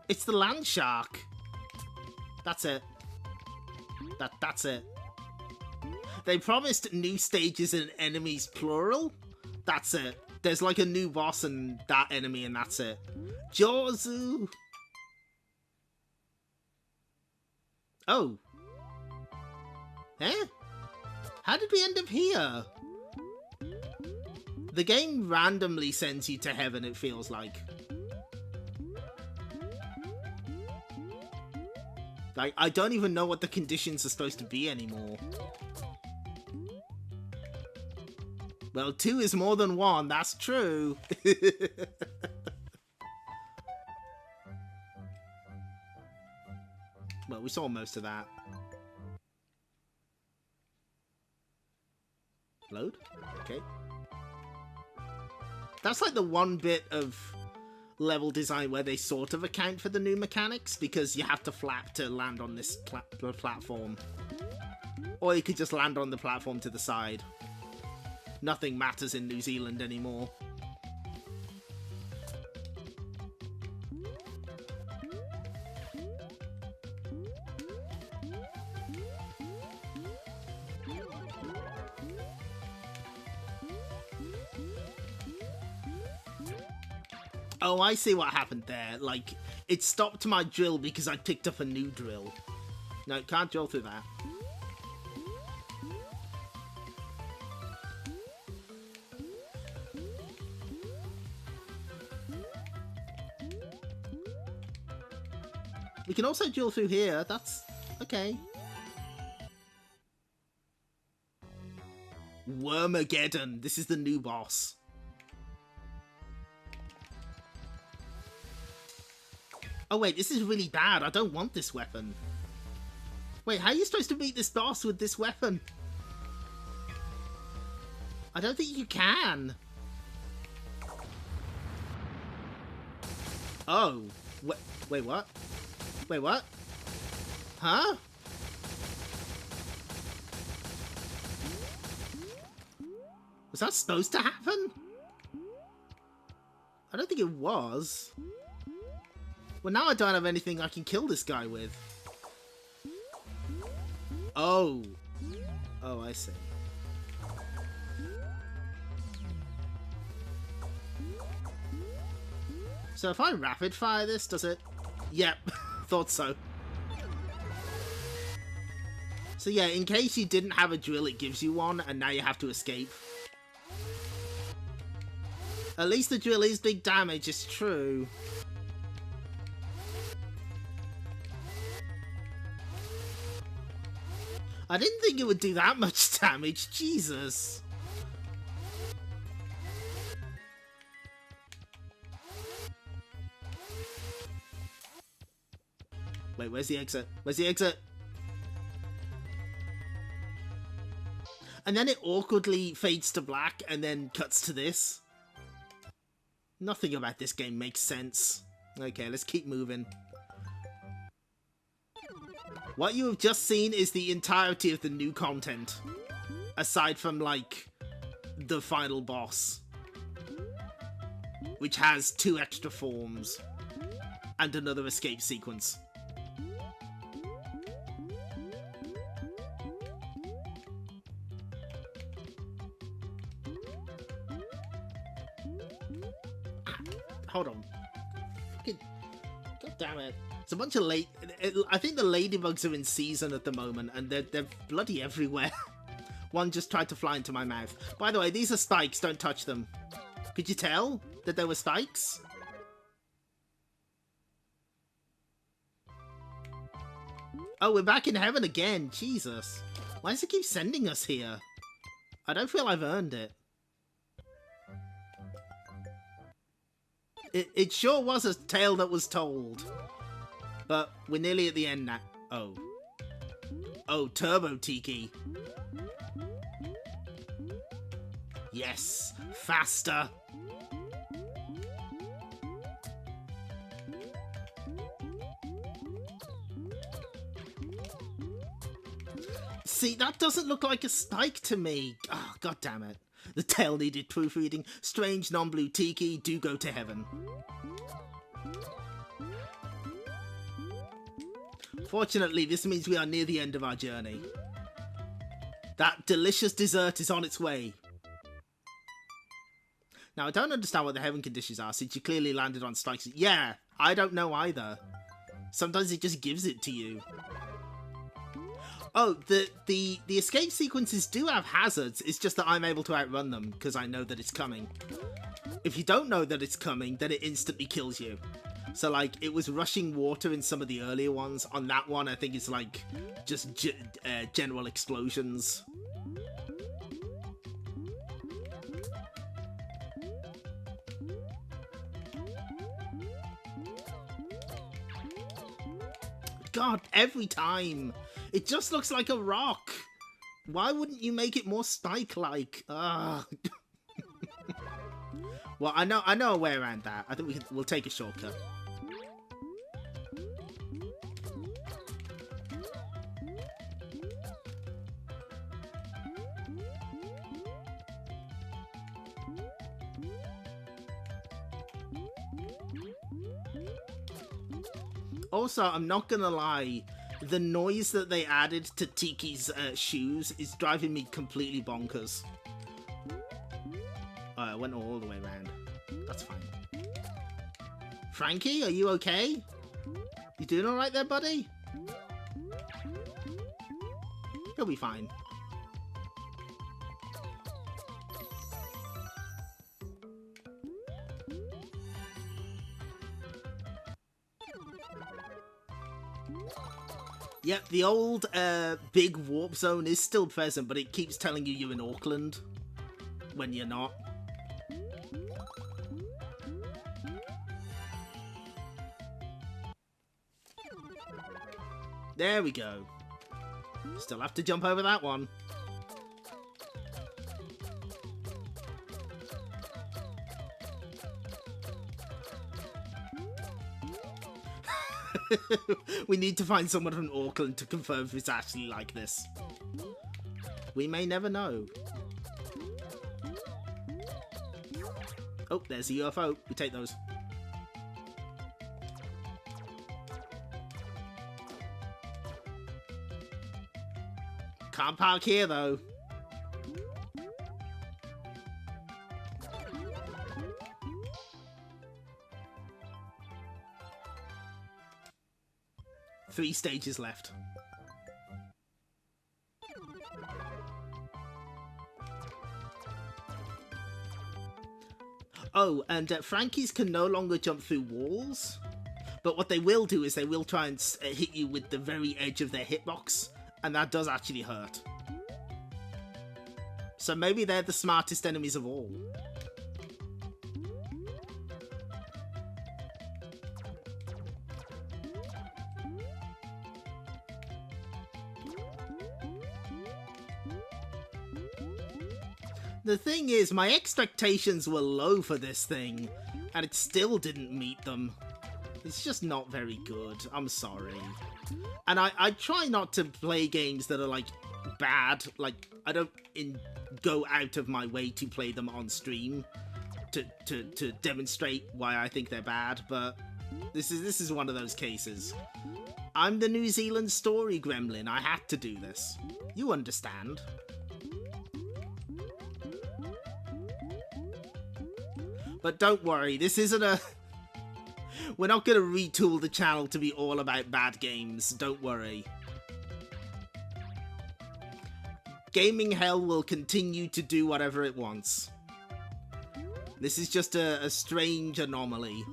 It's the land shark. That's it. That's it. They promised new stages and enemies plural. That's it. There's like a new boss and that enemy and that's it. Jozu. Oh. Eh? How did we end up here? The game randomly sends you to heaven, it feels like. Like, I don't even know what the conditions are supposed to be anymore. Well, 2 is more than 1, that's true. Well, we saw most of that. Load? Okay. That's like the one bit of level design where they sort of account for the new mechanics, because you have to flap to land on this platform. Or you could just land on the platform to the side. Nothing matters in New Zealand anymore. Oh, I see what happened there. Like, it stopped my drill because I picked up a new drill. No, it can't drill through that. We can also drill through here. That's okay. Wormageddon. This is the new boss. Oh wait, this is really bad. I don't want this weapon. Wait, how are you supposed to beat this boss with this weapon? I don't think you can. Oh. Wait, what? Wait, what? Huh? Was that supposed to happen? I don't think it was. Well, now I don't have anything I can kill this guy with. Oh. Oh, I see. So if I rapid fire this, does it? Yep, thought so. So yeah, in case you didn't have a drill, it gives you one, and now you have to escape. At least the drill is big damage, it's true. I didn't think it would do that much damage. Jesus. Wait, where's the exit? Where's the exit? And then it awkwardly fades to black and then cuts to this. Nothing about this game makes sense. Okay, let's keep moving. What you have just seen is the entirety of the new content. Aside from, like, the final boss. Which has 2 extra forms. And another escape sequence. Hold on. God damn it. It's a bunch of I think the ladybugs are in season at the moment, and they're bloody everywhere. One just tried to fly into my mouth. By the way, these are spikes, don't touch them. Could you tell that there were spikes? Oh, we're back in heaven again. Jesus. Why does it keep sending us here? I don't feel I've earned it. It sure was a tale that was told. But we're nearly at the end now. Oh. Oh, Turbo Tiki. Yes. Faster. See, that doesn't look like a spike to me. Oh, god damn it. The tale needed proofreading. Strange non-blue tiki, do go to heaven. Fortunately, this means we are near the end of our journey. That delicious dessert is on its way. Now, I don't understand what the heaven conditions are, since you clearly landed on strikes. Yeah, I don't know either. Sometimes it just gives it to you. Oh, the escape sequences do have hazards, it's just that I'm able to outrun them, because I know that it's coming. If you don't know that it's coming, then it instantly kills you. So, like, it was rushing water in some of the earlier ones. On that one, I think it's, like, just general explosions. God, every time. It just looks like a rock. Why wouldn't you make it more spike-like? Well, I know a way around that. I think we'll take a shortcut. Also, I'm not gonna lie, the noise that they added to Tiki's shoes is driving me completely bonkers. Oh, I went all the way around. That's fine. Frankie, are you okay? You doing alright there, buddy? He'll be fine. Yep, the old big warp zone is still present, but it keeps telling you you're in Auckland when you're not. There we go. Still have to jump over that one. We need to find someone from Auckland to confirm if it's actually like this. We may never know. Oh, there's a UFO. We take those. Can't park here, though. Three stages left. Oh, and Frankies can no longer jump through walls, but what they will do is they will try and hit you with the very edge of their hitbox And that does actually hurt. So maybe they're the smartest enemies of all. The thing is, my expectations were low for this thing, and it still didn't meet them. It's just not very good. I'm sorry. And I try not to play games that are, like, bad. Like, I don't go out of my way to play them on stream to demonstrate why I think they're bad, but this is one of those cases. I'm the New Zealand Story gremlin. I had to do this. You understand. But don't worry, this isn't a... We're not going to retool the channel to be all about bad games, don't worry. Gaming Hell will continue to do whatever it wants. This is just a strange anomaly.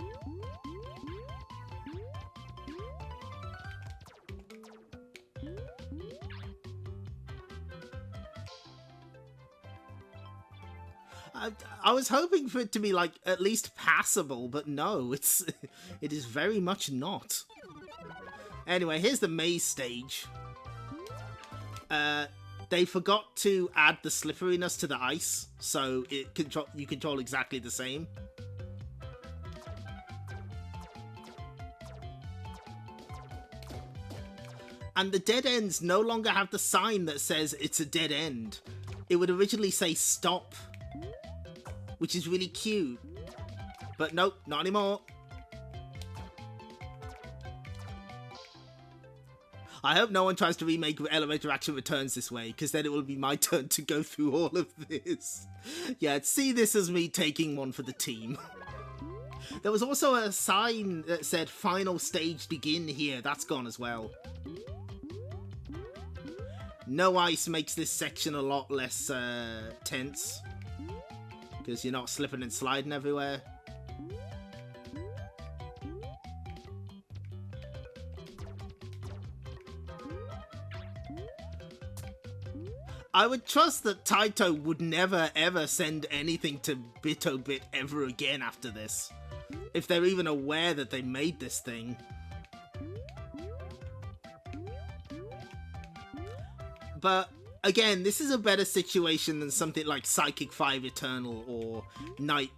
I was hoping for it to be, like, at least passable, but no, it is very much not. Anyway, here's the maze stage. They forgot to add the slipperiness to the ice, so you control exactly the same. And the dead ends no longer have the sign that says it's a dead end. It would originally say stop, which is really cute. But nope, not anymore. I hope no one tries to remake Elevator Action Returns this way, because then it will be my turn to go through all of this. Yeah, see this as me taking one for the team. There was also a sign that said final stage begin here. That's gone as well. No ice makes this section a lot less tense, because you're not slipping and sliding everywhere. I would trust that Taito would never ever send anything to Bit-O-Bit ever again after this, if they're even aware that they made this thing. But again, this is a better situation than something like Psychic 5 Eternal or Night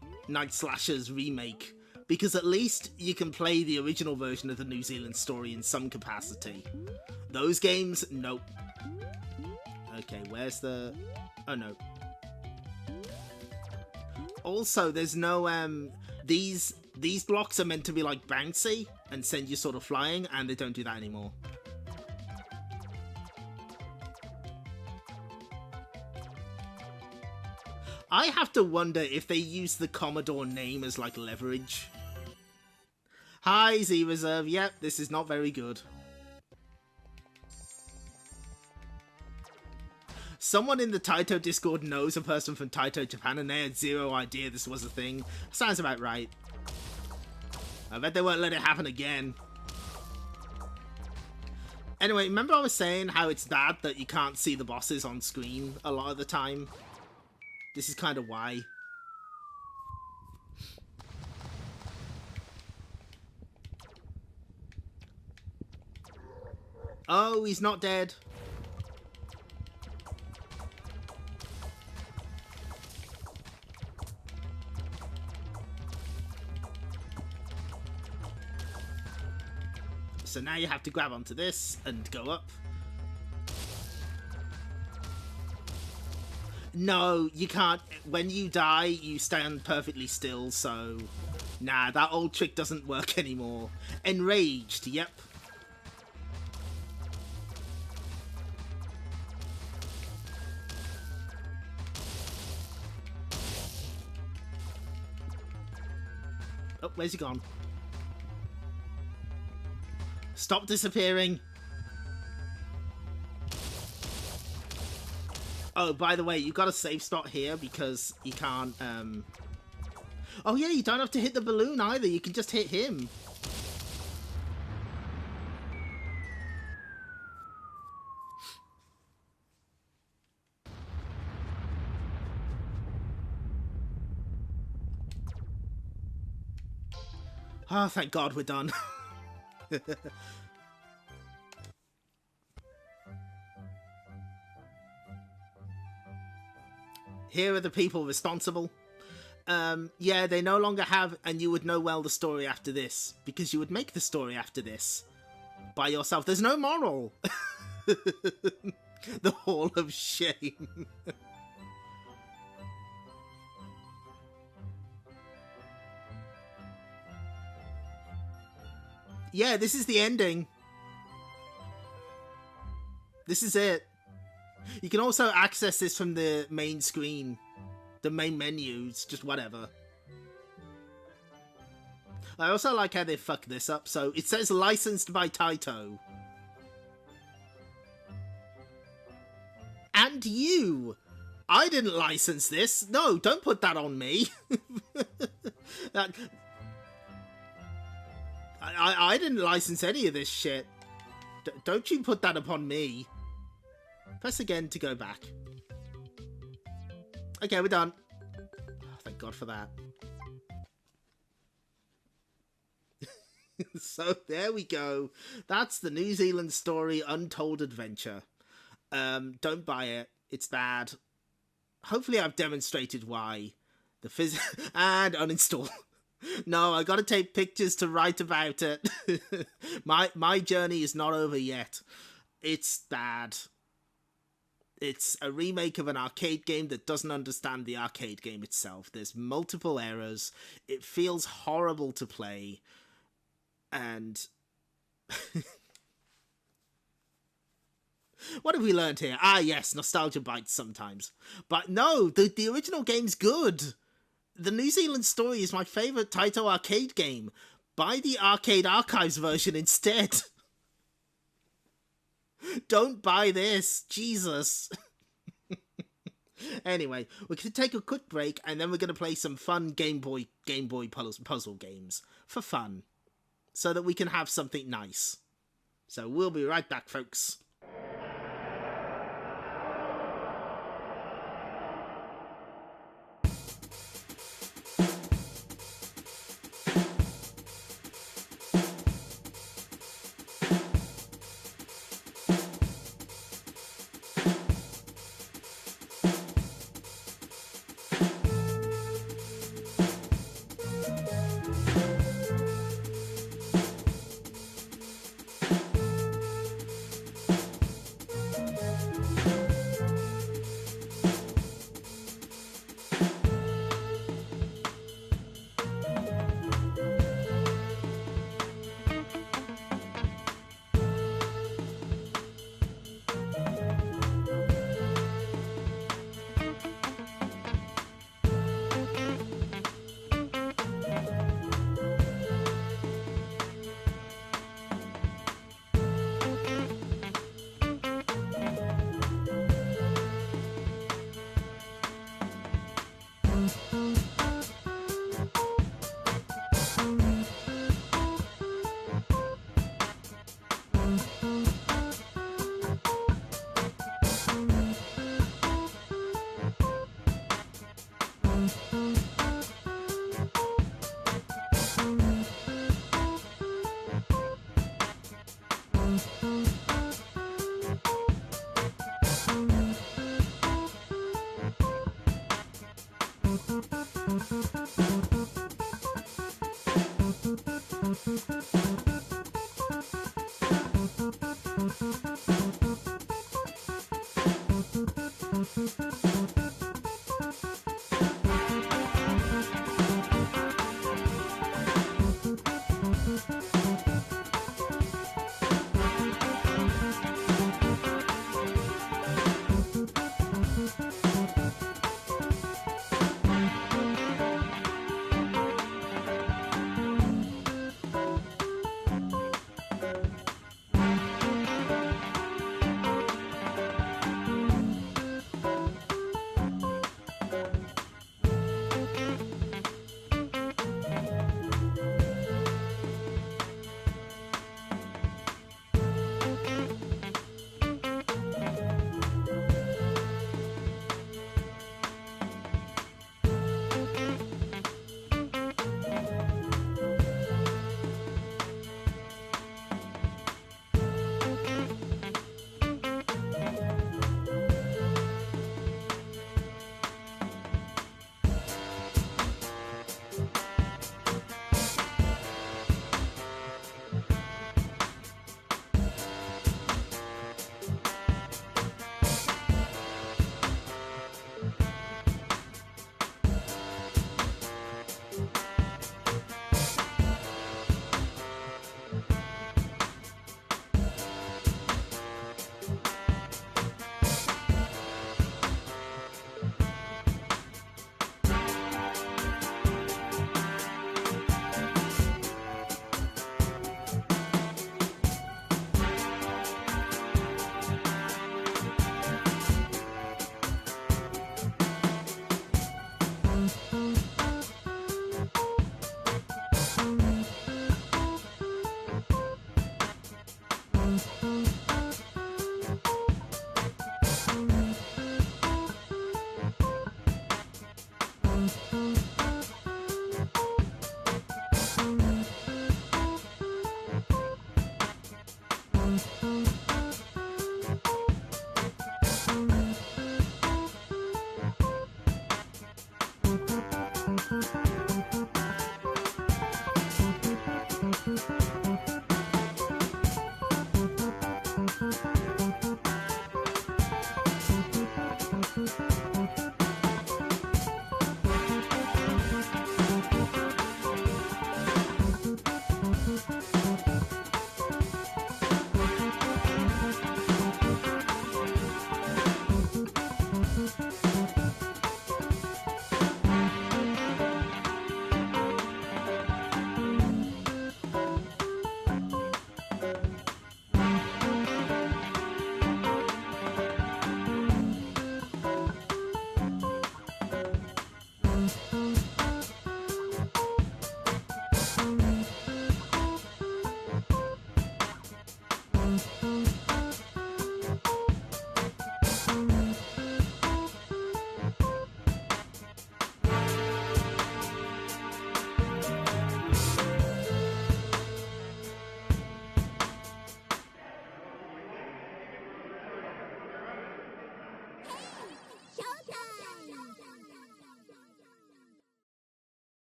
Slasher's remake, because at least you can play the original version of the New Zealand Story in some capacity. Those games, nope. Okay, where's the... Oh, no. Also, there's no... These blocks are meant to be, like, bouncy and send you sort of flying, and they don't do that anymore. I have to wonder if they use the Commodore name as, like, leverage. Hi, Z-Reserve. Yep, this is not very good. Someone in the Taito Discord knows a person from Taito Japan, and they had zero idea this was a thing. Sounds about right. I bet they won't let it happen again. Anyway, remember I was saying how it's bad that you can't see the bosses on screen a lot of the time? This is kind of why. Oh, he's not dead. So now you have to grab onto this and go up. No, you can't. When you die, you stand perfectly still, so... Nah, that old trick doesn't work anymore. Enraged, yep. Oh, where's he gone? Stop disappearing! Oh, by the way, you've got a safe spot here because you can't, Oh yeah, you don't have to hit the balloon either, you can just hit him. Oh, thank God we're done. Here are the people responsible. Yeah, they no longer have, and you would know well the story after this, because you would make the story after this by yourself. There's no moral. The Hall of Shame. Yeah, this is the ending. This is it. You can also access this from the main screen. The main menus, just whatever. I also like how they fuck this up. So it says licensed by Taito. And you! I didn't license this. No, don't put that on me. I didn't license any of this shit. Don't you put that upon me. Press again to go back. Okay, we're done. Oh, thank God for that. So there we go. That's the New Zealand Story Untold Adventure. Don't buy it. It's bad. Hopefully I've demonstrated why. And uninstall. No, I gotta take pictures to write about it. My journey is not over yet. It's bad. It's a remake of an arcade game that doesn't understand the arcade game itself. There's multiple errors. It feels horrible to play. And what have we learned here? Ah, yes, nostalgia bites sometimes. But no, the original game's good. The New Zealand Story is my favourite Taito arcade game. Buy the Arcade Archives version instead. Don't buy this. Jesus. Anyway, we're going to take a quick break and then we're going to play some fun Game Boy puzzle games for fun. So that we can have something nice. So we'll be right back, folks.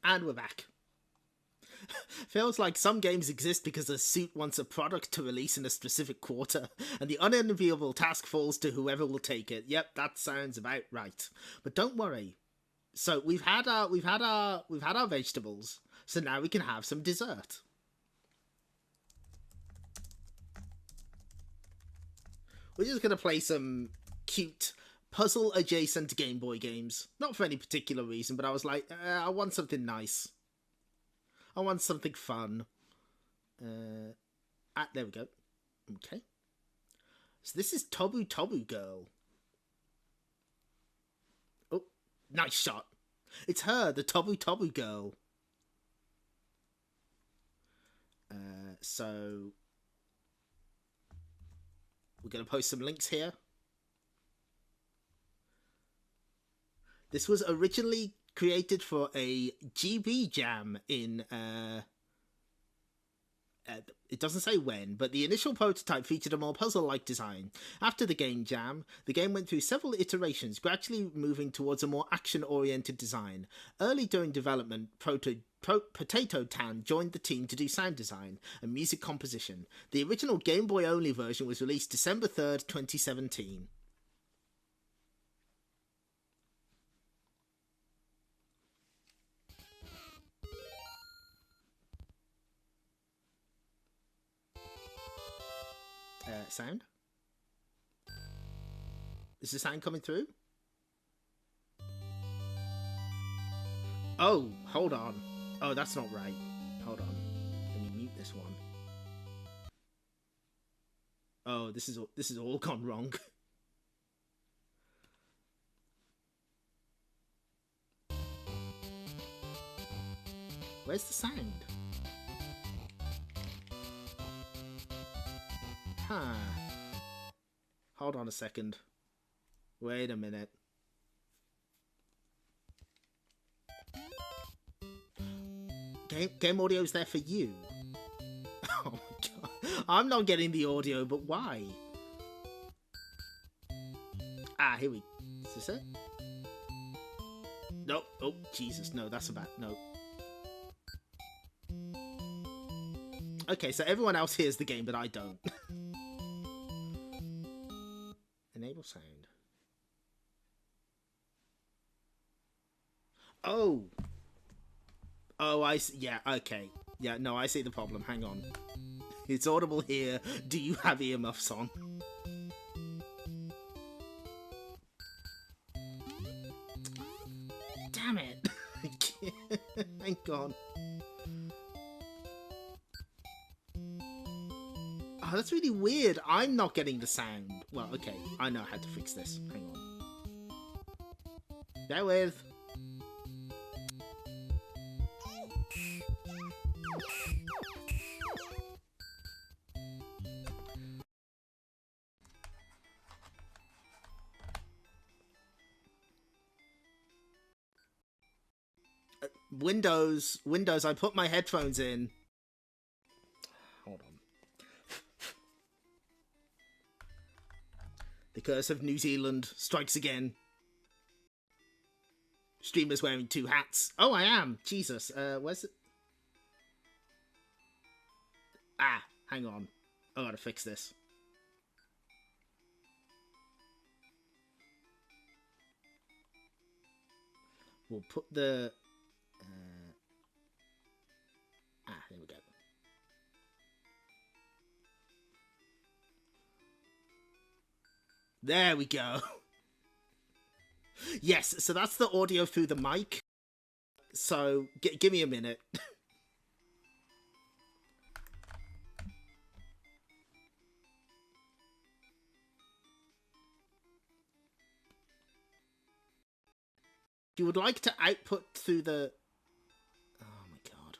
And we're back. Feels like some games exist because a suit wants a product to release in a specific quarter, and the unenviable task falls to whoever will take it. Yep, that sounds about right. But don't worry. So we've had our vegetables. So now we can have some dessert. We're just gonna play some cute puzzle adjacent Game Boy games. Not for any particular reason, but I was like, I want something nice. I want something fun. There we go. Okay. So this is Tobu Tobu Girl. Oh, nice shot. It's her, the Tobu Tobu Girl. So we're going to post some links here. This was originally created for a GB Jam in, it doesn't say when, but the initial prototype featured a more puzzle-like design. After the game Jam, the game went through several iterations, gradually moving towards a more action-oriented design. Early during development, Potato Tan joined the team to do sound design and music composition. The original Game Boy only version was released December 3rd, 2017. Sound? Is the sound coming through? Oh, hold on. Oh, that's not right. Hold on. Let me mute this one. Oh, this is all gone wrong. Where's the sound? Huh. Hold on a second. Wait a minute. Game audio's there for you. Oh my god. I'm not getting the audio, but why? Ah, here we... Is this it? Nope. Oh, Jesus. No, that's a bad... No. Okay, so everyone else hears the game, but I don't. Enable sound. Oh. Oh, I see. Yeah, okay. Yeah, no, I see the problem. Hang on. It's audible here. Do you have earmuffs on? Damn it. Hang on. Oh, that's really weird. I'm not getting the sound. Well, okay. I know how to fix this. Hang on. Bear with. Windows, I put my headphones in. Hold on. The curse of New Zealand strikes again. Streamer's wearing 2 hats. Oh, I am. Jesus. Where's it? Ah, hang on. I gotta fix this. We'll put the... here we go. There we go. Yes, so that's the audio through the mic. So, give me a minute. If you would like to output through the... Oh my god.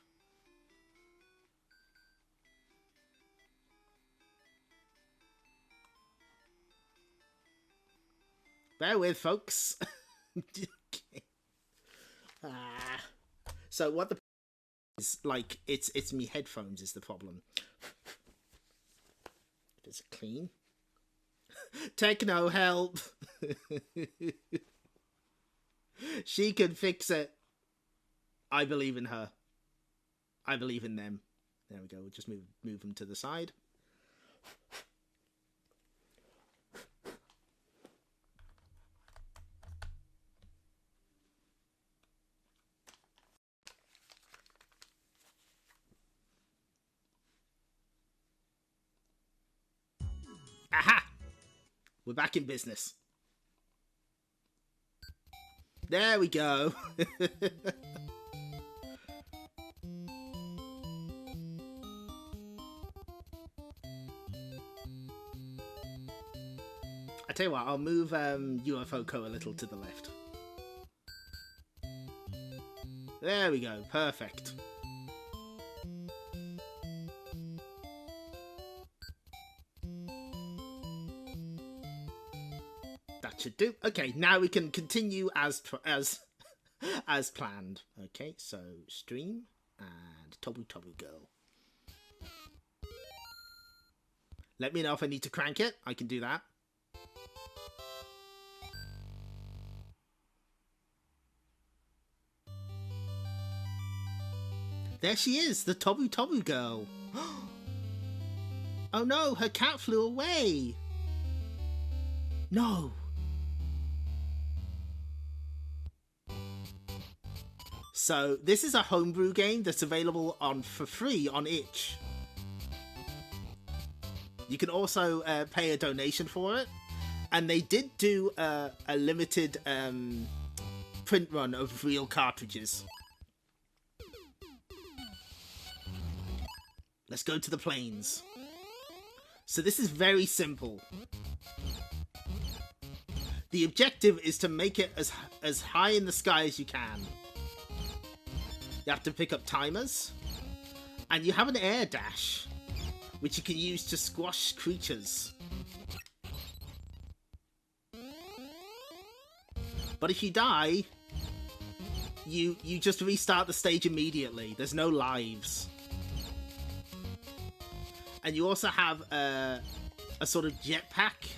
Bear with, folks. So what the is like? It's me headphones is the problem. Is it clean? Techno help. She can fix it. I believe in her. I believe in them. There we go. We'll just move them to the side. Aha! We're back in business. There we go. I tell you what, I'll move UFO Co a little to the left. There we go, perfect. That should do. Okay, now we can continue as planned. Okay, so stream and Tobu Tobu Girl. Let me know if I need to crank it. I can do that. There she is, the Tobu Tobu Girl. Oh no, her cat flew away. No. So this is a homebrew game that's available for free on itch. You can also pay a donation for it, and they did do a limited print run of real cartridges. Let's go to the plains. So this is very simple. The objective is to make it as high in the sky as you can. You have to pick up timers, and you have an air dash, which you can use to squash creatures. But if you die, you just restart the stage immediately. There's no lives. And you also have a sort of jetpack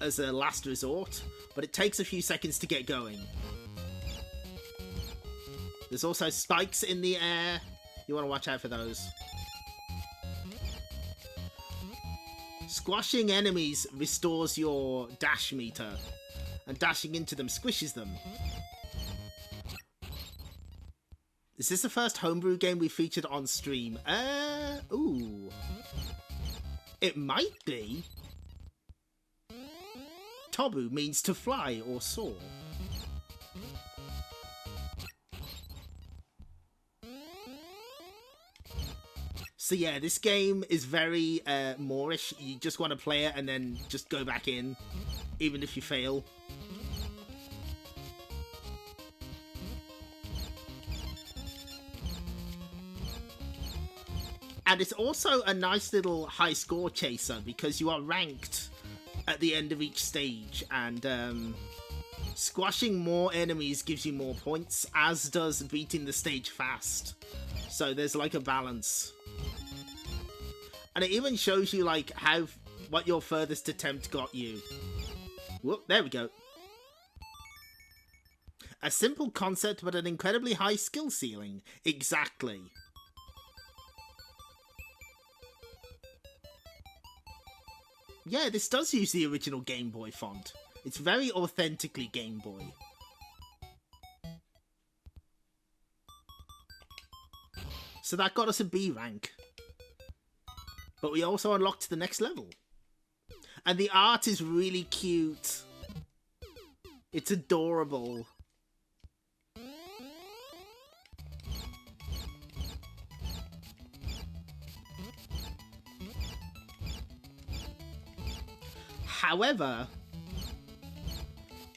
as a last resort, but it takes a few seconds to get going. There's also spikes in the air. You want to watch out for those. Squashing enemies restores your dash meter, and dashing into them squishes them. Is this the first homebrew game we featured on stream? Ooh. It might be. Tobu means to fly or soar. So yeah, this game is very Moorish. You just want to play it and then just go back in, even if you fail. And it's also a nice little high score chaser because you are ranked at the end of each stage, and squashing more enemies gives you more points, as does beating the stage fast. So there's like a balance. And it even shows you like what your furthest attempt got you. Whoop, there we go. A simple concept but an incredibly high skill ceiling. Exactly. Yeah, this does use the original Game Boy font. It's very authentically Game Boy. So that got us a B rank. But we also unlocked the next level. And the art is really cute. It's adorable. However,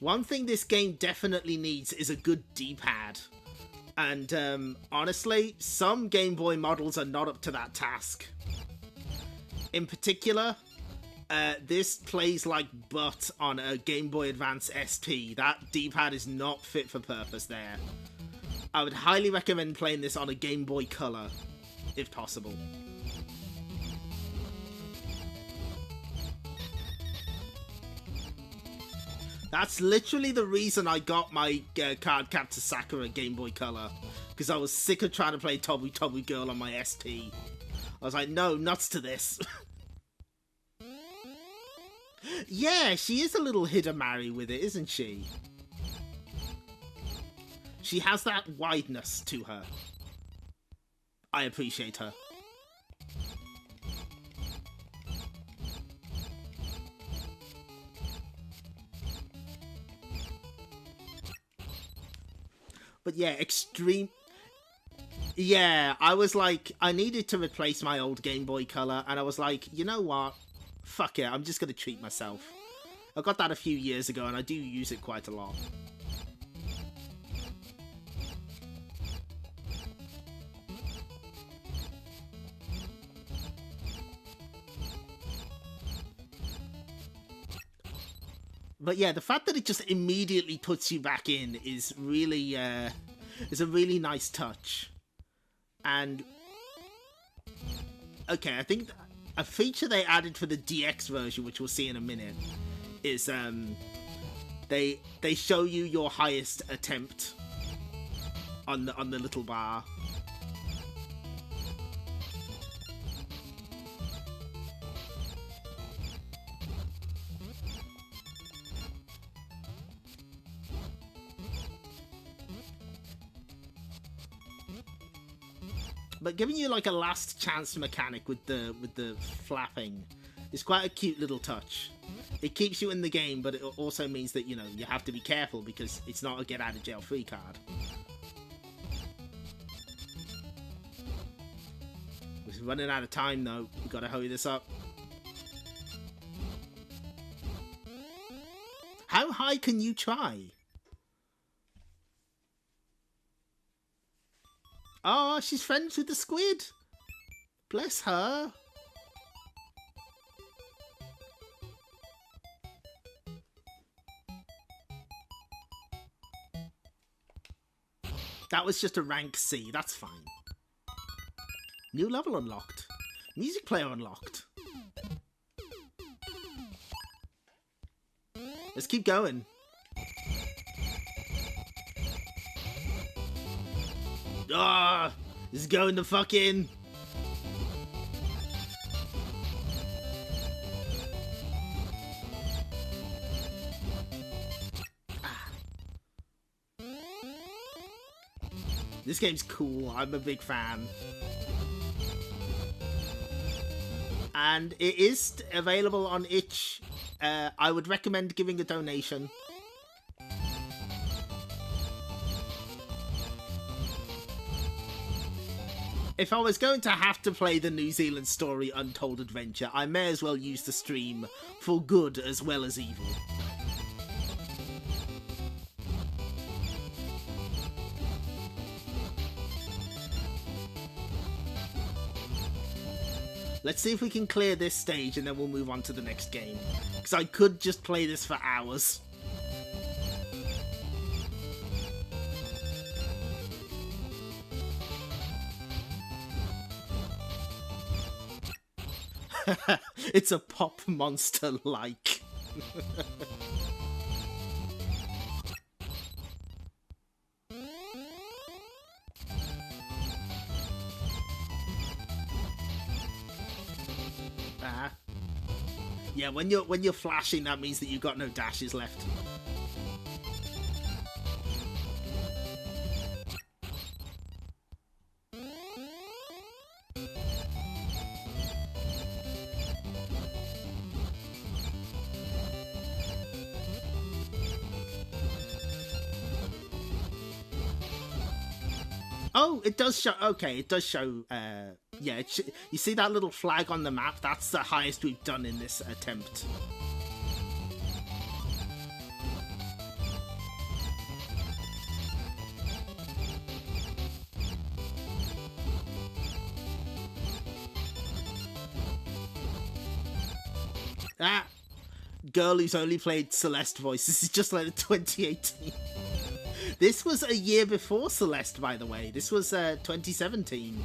one thing this game definitely needs is a good D-pad. And honestly, some Game Boy models are not up to that task. In particular, this plays like butt on a Game Boy Advance SP. That D-pad is not fit for purpose there. I would highly recommend playing this on a Game Boy Color, if possible. That's literally the reason I got my Card Captor Sakura Game Boy Color. Because I was sick of trying to play Tobu Tobu Girl on my SP. I was like, no, nuts to this. Yeah, she is a little Hidamari with it, isn't she? She has that wideness to her. I appreciate her. But yeah, extreme... Yeah, I was like, I needed to replace my old Game Boy Color, and I was like, you know what? Fuck it, I'm just gonna treat myself. I got that a few years ago, and I do use it quite a lot. But yeah, the fact that it just immediately puts you back in is really, is a really nice touch. And, okay, I think a feature they added for the DX version, which we'll see in a minute, is, they show you your highest attempt on the little bar. But giving you like a last chance mechanic with the flapping is quite a cute little touch. It keeps you in the game, but it also means that, you know, you have to be careful because it's not a get out of jail free card. We're running out of time though. We've got to hurry this up. How high can you try? Oh, she's friends with the squid. Bless her. That was just a rank C. That's fine. New level unlocked. Music player unlocked. Let's keep going. Ah, this is going to fucking... This game's cool. I'm a big fan. And it is available on itch. I would recommend giving a donation. If I was going to have to play the New Zealand Story Untold Adventure, I may as well use the stream for good as well as evil. Let's see if we can clear this stage and then we'll move on to the next game. Because I could just play this for hours. It's a pop monster like. Yeah, when you're flashing, that means that you've got no dashes left. Oh, it does show. Okay, it does show. Yeah, you see that little flag on the map? That's the highest we've done in this attempt. Ah, girl who's only played Celeste voice. This is just like 2018. This was a year before Celeste, by the way. This was 2017.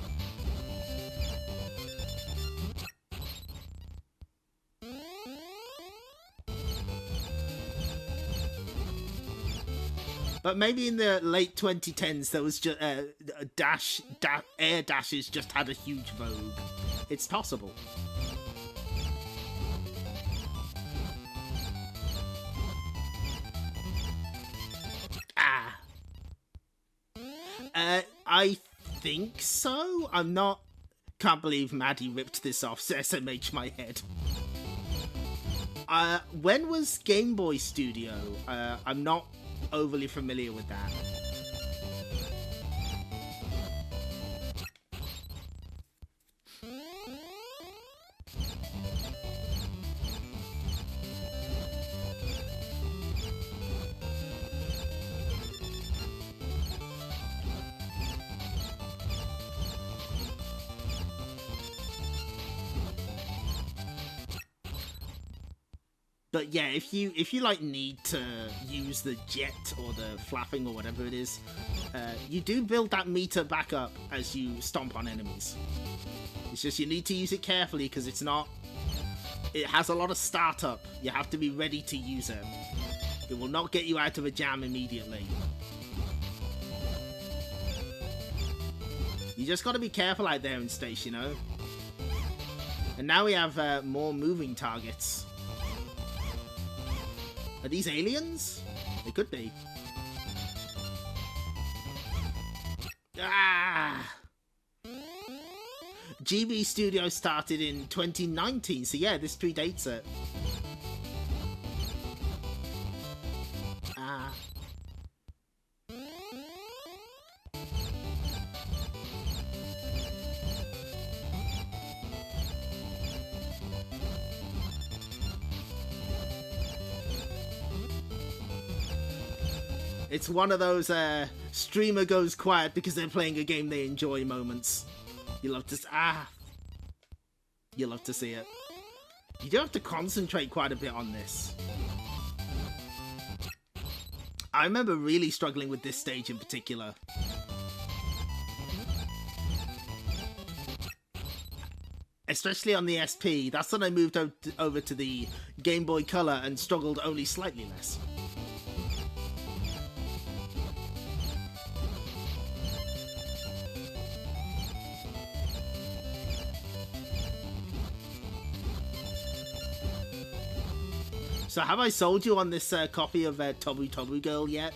But maybe in the late 2010s, there was just air dashes just had a huge vogue. It's possible. I think so. I'm not. Can't believe Maddie ripped this off. SMH my head. When was Game Boy Studio? I'm not overly familiar with that. But yeah, if you like need to use the jet or the flapping or whatever it is, you do build that meter back up as you stomp on enemies. It's just you need to use it carefully because it's not. It has a lot of startup. You have to be ready to use it. It will not get you out of a jam immediately. You just got to be careful out there in space, you know. And now we have more moving targets. Are these aliens? They could be. Ah! GB Studio started in 2019, so yeah, this predates it. Ah. It's one of those streamer goes quiet because they're playing a game they enjoy moments. You love to you love to see it. You do have to concentrate quite a bit on this. I remember really struggling with this stage in particular. Especially on the SP. That's when I moved over to the Game Boy Color and struggled only slightly less. So have I sold you on this copy of Tobu Tobu Girl yet?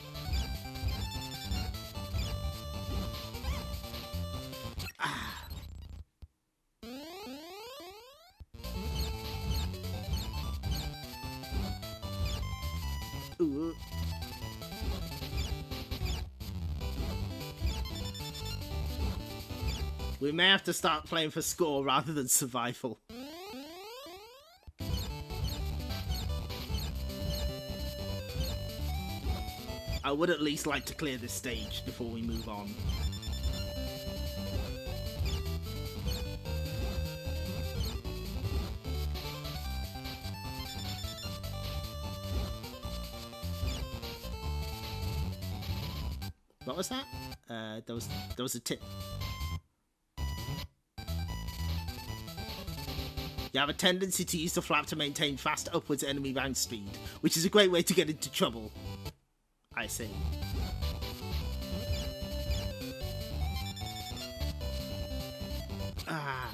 We may have to start playing for score rather than survival. I would at least like to clear this stage before we move on. What was that? There was a tip. You have a tendency to use the flap to maintain fast upwards enemy bounce speed, which is a great way to get into trouble. I see. Ah.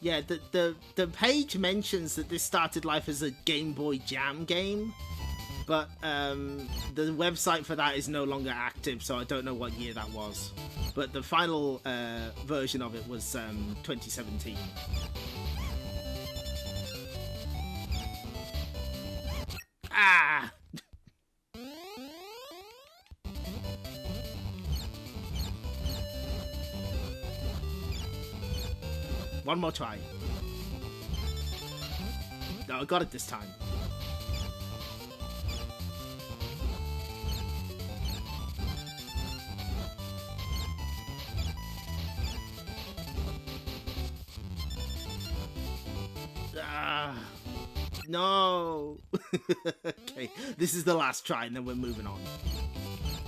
Yeah, the page mentions that this started life as a Game Boy Jam game, but the website for that is no longer active, so I don't know what year that was. But the final version of it was 2017. Ah! One more try. No, I got it this time. Ah, no. Okay, this is the last try and then we're moving on.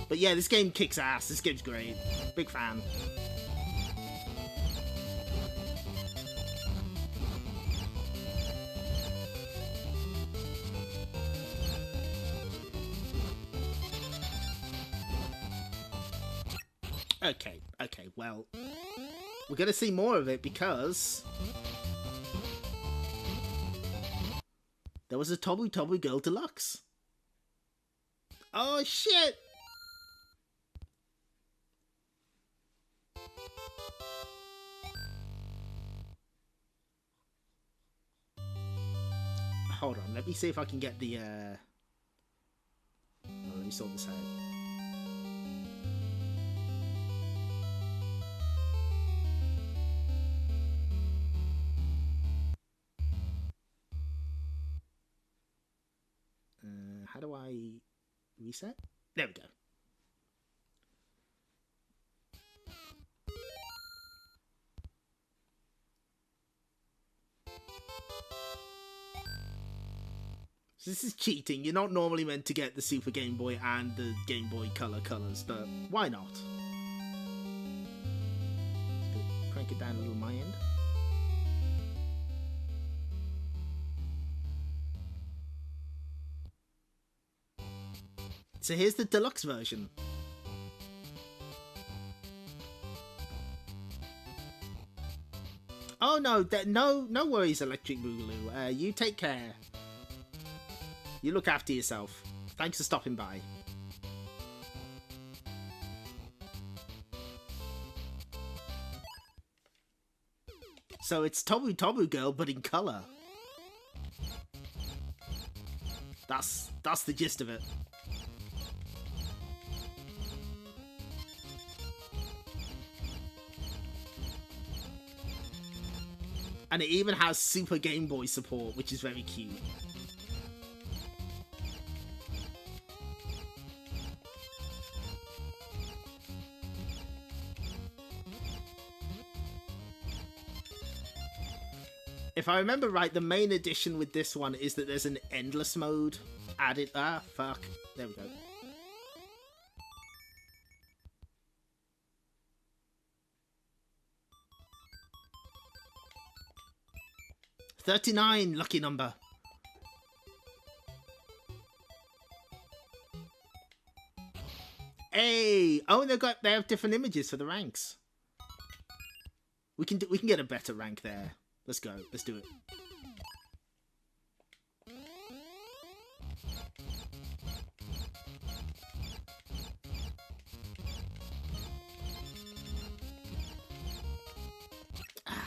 But yeah, this game kicks ass. This game's great. Big fan. Okay, well, we're gonna see more of it because there was a Tobu Tobu Girl Deluxe. Oh shit! Hold on, let me see if I can get the oh, let me sort this out. How do I reset? There we go. So this is cheating. You're not normally meant to get the Super Game Boy and the Game Boy Color colors, but why not? Let's crank it down a little on my end. So here's the deluxe version. Oh no, no worries, Electric Boogaloo. You take care. You look after yourself. Thanks for stopping by. So it's Tobu Tobu Girl, but in color. That's the gist of it. And it even has Super Game Boy support, which is very cute. If I remember right, the main addition with this one is that there's an endless mode added. Ah, fuck. There we go. $39, lucky number. Hey! Oh, they have different images for the ranks. We can get a better rank there. Let's go. Let's do it. Ah.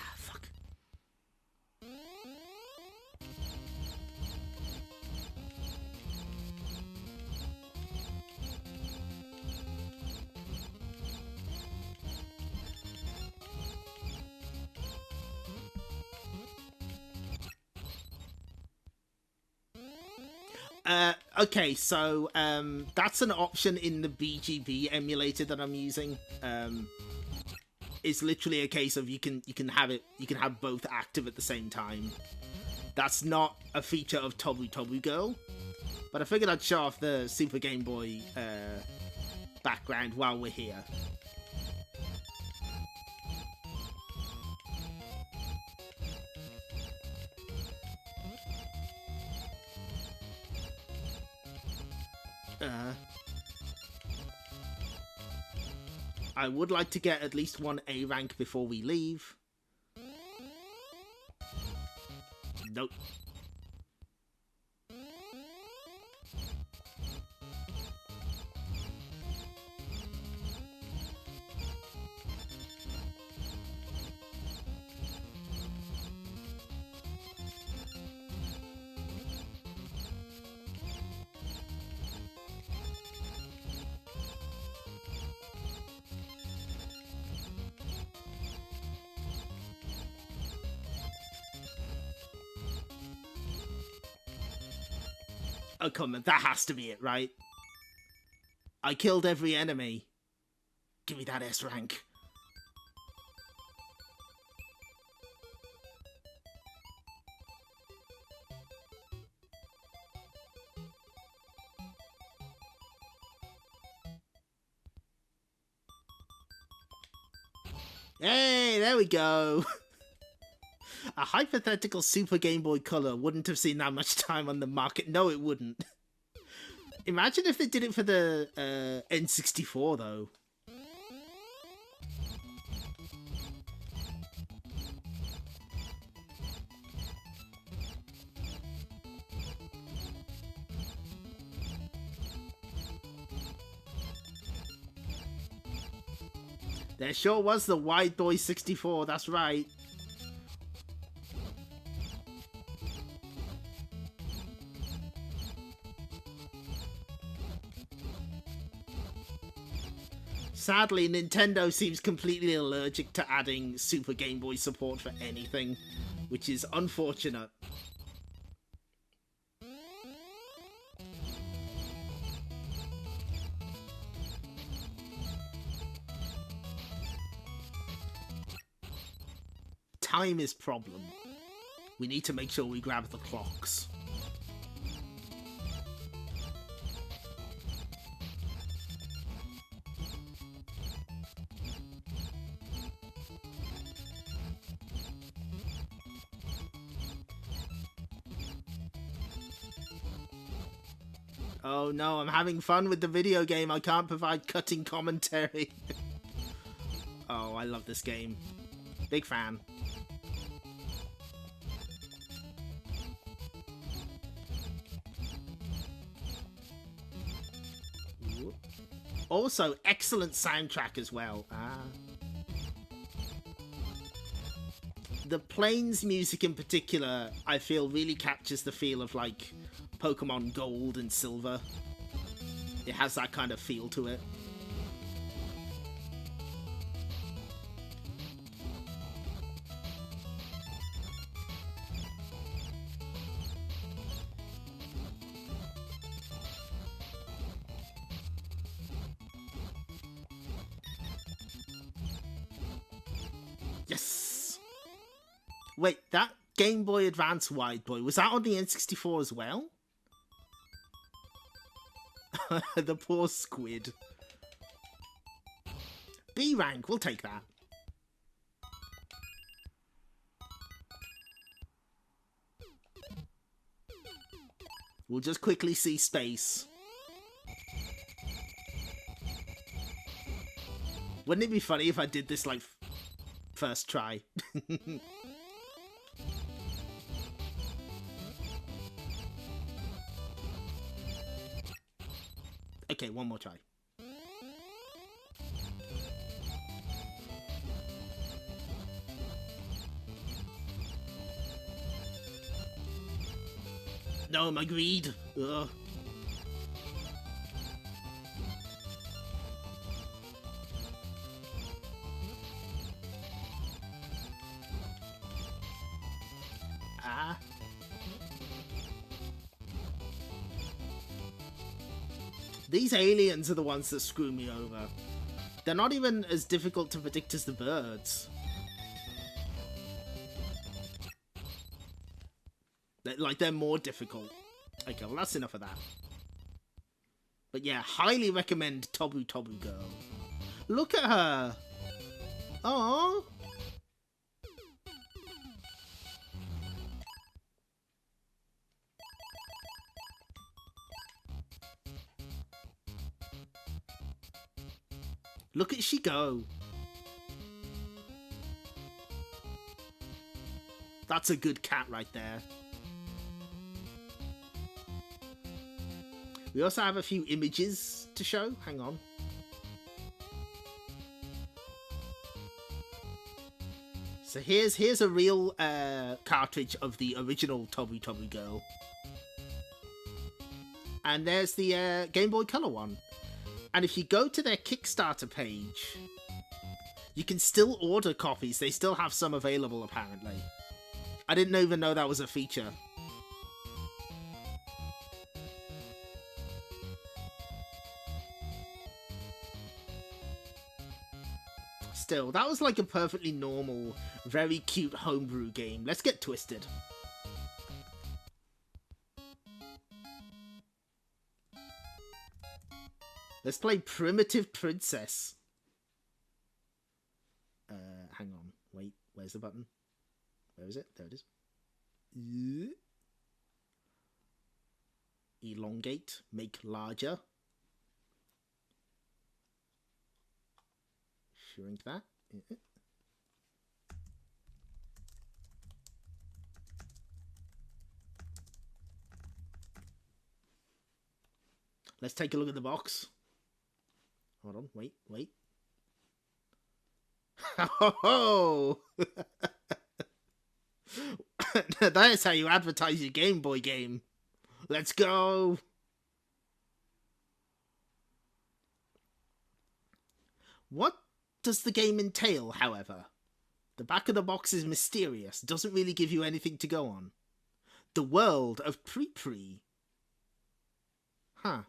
Okay, so that's an option in the BGB emulator that I'm using. It's literally a case of you can have both active at the same time. That's not a feature of Tobu Tobu Girl, but I figured I'd show off the Super Game Boy background while we're here. I would like to get at least one A rank before we leave. Nope. Oh, come on, that has to be it, right? I killed every enemy. Give me that S rank. Hey, there we go. A hypothetical Super Game Boy Color wouldn't have seen that much time on the market. No, it wouldn't. Imagine if they did it for the N64, though. There sure was the Wide Boy 64, that's right. Sadly, Nintendo seems completely allergic to adding Super Game Boy support for anything, which is unfortunate. Time is problem. We need to make sure we grab the clocks. Oh no, I'm having fun with the video game. I can't provide cutting commentary. Oh, I love this game. Big fan. Also, excellent soundtrack as well. The Plains music in particular, I feel really captures the feel of like Pokemon Gold and Silver. It has that kind of feel to it. Yes! Wait, that Game Boy Advance Wide Boy, was that on the N64 as well? The poor squid. B rank, we'll take that. We'll just quickly see space. Wouldn't it be funny if I did this like first try? Okay, one more try. No, my greed. Ugh. These aliens are the ones that screw me over. They're not even as difficult to predict as the birds. They're more difficult. Okay, well, that's enough of that. But yeah, highly recommend Tobu Tobu Girl. Look at her! Aww! Look at she go. That's a good cat right there. We also have a few images to show. Hang on. So here's a real cartridge of the original Tobu Tobu Girl. And there's the Game Boy Color one. And if you go to their Kickstarter page, you can still order copies. They still have some available, apparently. I didn't even know that was a feature. Still, that was like a perfectly normal, very cute homebrew game. Let's get twisted. Let's play Primitive Princess. Hang on. Wait, where's the button? Where is it? There it is. Elongate. Make larger. Shrink that. Let's take a look at the box. Hold on, wait. Oh! That is how you advertise your Game Boy game. Let's go! What does the game entail, however? The back of the box is mysterious, doesn't really give you anything to go on. The world of Pre-Pre. Huh.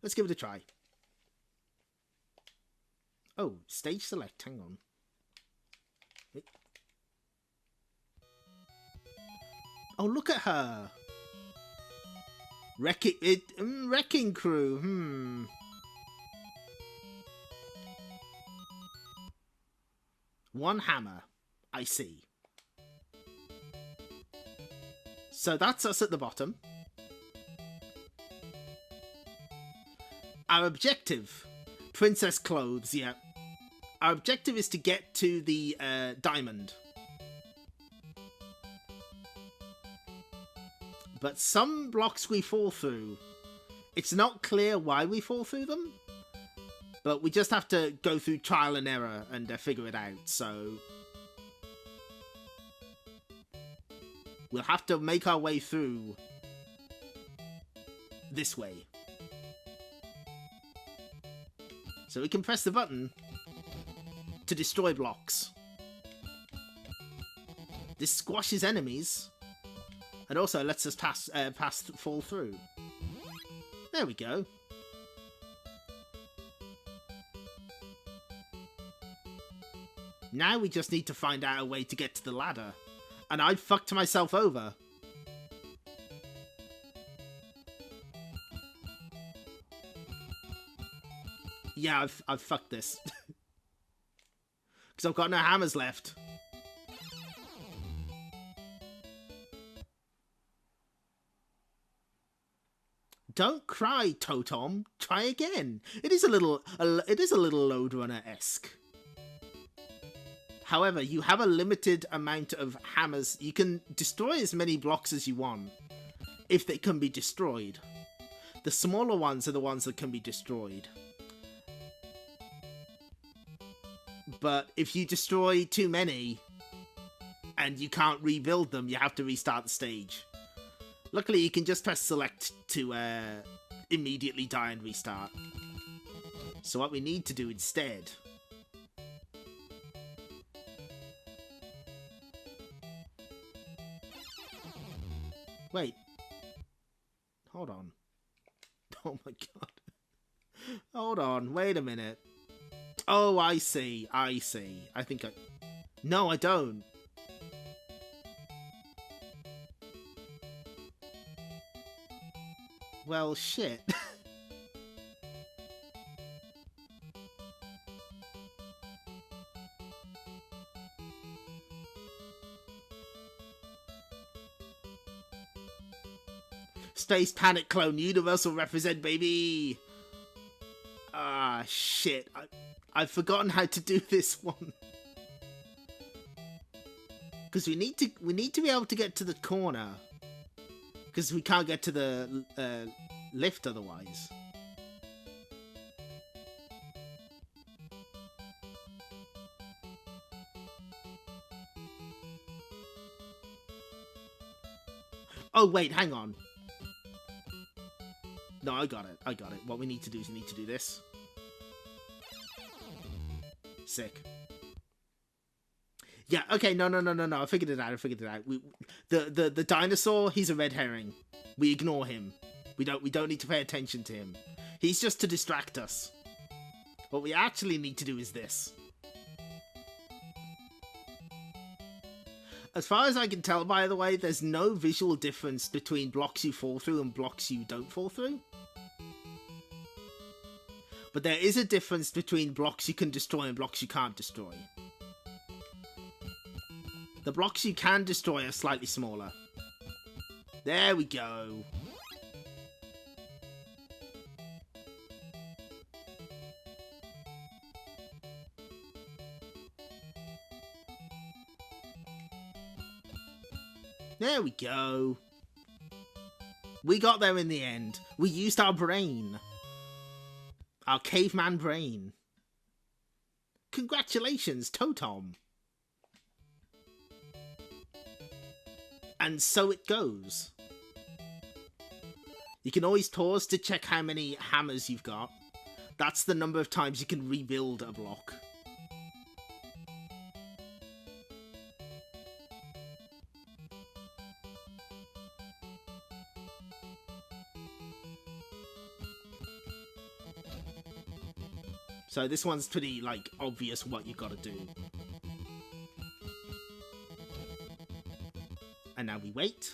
Let's give it a try. Oh, stage select, hang on. Wait. Oh, look at her! Wrecking Crew, One hammer, I see. So that's us at the bottom. Our objective, princess clothes, yeah. Our objective is to get to the diamond. But some blocks we fall through, it's not clear why we fall through them. But we just have to go through trial and error and figure it out, so... We'll have to make our way through this way. So we can press the button to destroy blocks. This squashes enemies, and also lets us fall through. There we go. Now we just need to find out a way to get to the ladder. And I fucked myself over. Yeah, I've fucked this. Because I've got no hammers left. Don't cry, Totom. Try again. It is a little Lode Runner-esque. However, you have a limited amount of hammers. You can destroy as many blocks as you want, if they can be destroyed. The smaller ones are the ones that can be destroyed. But if you destroy too many, and you can't rebuild them, you have to restart the stage. Luckily, you can just press select to immediately die and restart. So what we need to do instead... Wait. Hold on. Oh my god. Hold on, wait a minute. Oh, I see. I think I... No, I don't. Well, shit. Space Panic Clone, Universal represent, baby! Ah, shit. I've forgotten how to do this one. Because we need to be able to get to the corner. Because we can't get to the lift otherwise. Oh, wait, hang on. No, I got it. What we need to do is we need to do this. Sick. Yeah, okay, no. I figured it out. The dinosaur, he's a red herring. We ignore him. We don't need to pay attention to him. He's just to distract us. What we actually need to do is this. As far as I can tell, by the way, there's no visual difference between blocks you fall through and blocks you don't fall through. But there is a difference between blocks you can destroy and blocks you can't destroy. The blocks you can destroy are slightly smaller. There we go. There we go. We got there in the end. We used our brain. Our caveman brain. Congratulations, Totom. And so it goes. You can always pause to check how many hammers you've got. That's the number of times you can rebuild a block. So this one's pretty, like, obvious what you gotta do. And now we wait.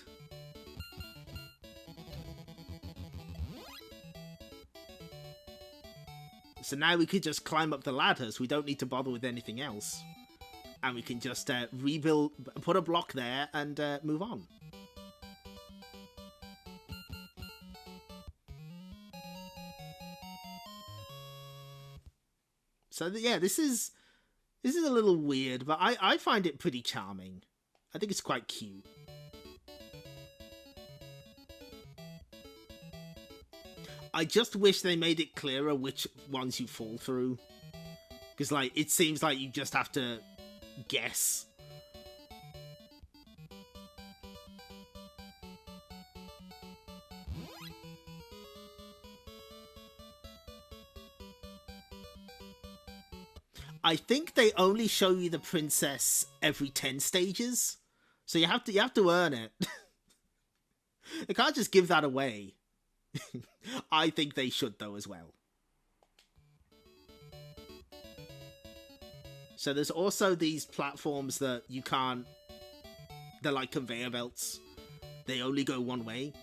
So now we could just climb up the ladders. We don't need to bother with anything else. And we can just rebuild, put a block there and move on. So yeah, this is a little weird, but I find it pretty charming. I think it's quite cute. I just wish they made it clearer which ones you fall through. Because, like, it seems like you just have to guess. I think they only show you the princess every 10 stages. So you have to earn it. They can't just give that away. I think they should, though, as well. So there's also these platforms that you can't... They're like conveyor belts. They only go one way.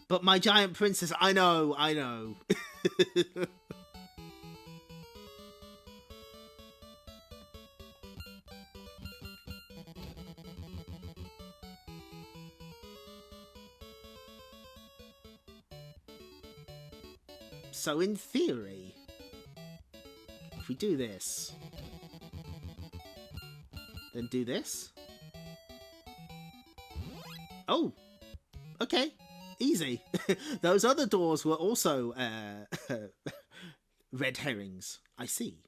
But my giant princess... I know. So in theory, if we do this, then do this. Oh, okay, easy. Those other doors were also red herrings. I see.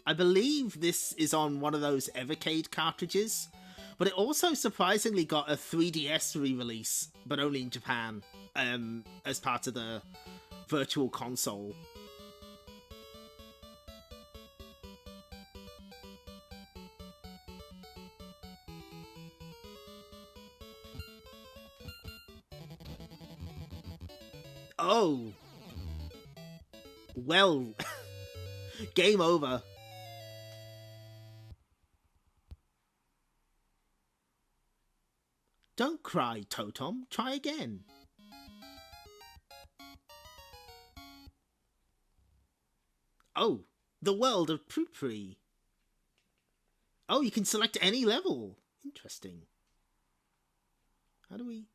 I believe this is on one of those Evercade cartridges, but it also surprisingly got a 3DS re-release, but only in Japan, as part of the virtual console. Oh. Well. Game over. Don't cry, Totom. Try again. Oh, the world of Poopree. Oh, you can select any level. Interesting. How do we...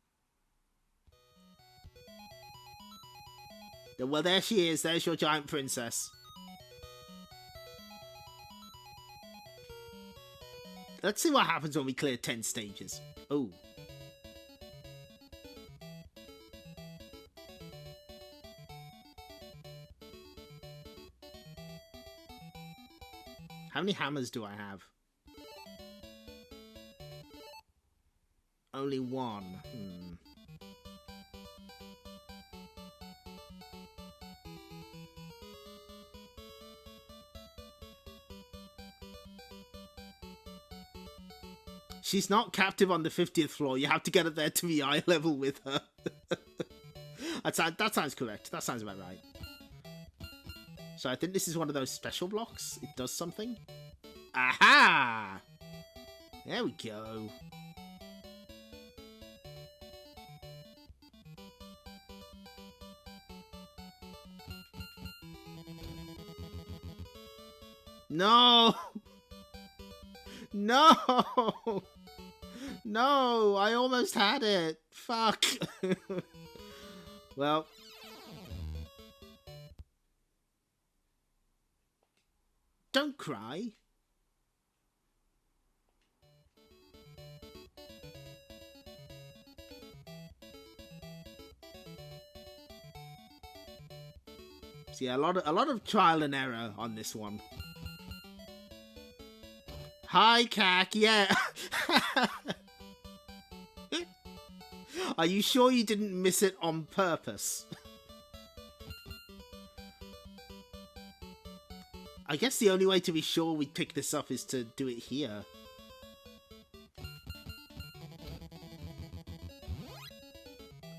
Well, there she is. There's your giant princess. Let's see what happens when we clear 10 stages. Oh. How many hammers do I have? Only one. She's not captive on the 50th floor. You have to get up there to the eye level with her. That sounds correct. That sounds about right. So I think this is one of those special blocks. It does something. Aha! There we go. No! No! No! I almost had it! Fuck! Well... Don't cry. So yeah, a lot of trial and error on this one. Hi, Cack. Yeah. Are you sure you didn't miss it on purpose? I guess the only way to be sure we pick this up is to do it here.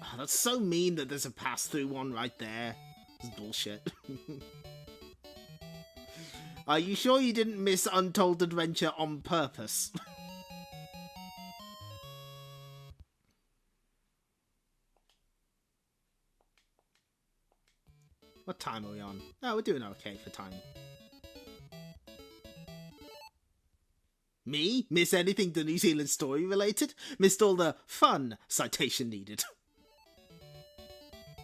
Oh, that's so mean that there's a pass-through one right there. It's bullshit. Are you sure you didn't miss Untold Adventure on purpose? What time are we on? Oh, we're doing okay for time. Me? Miss anything the New Zealand Story related? Missed all the fun citation needed.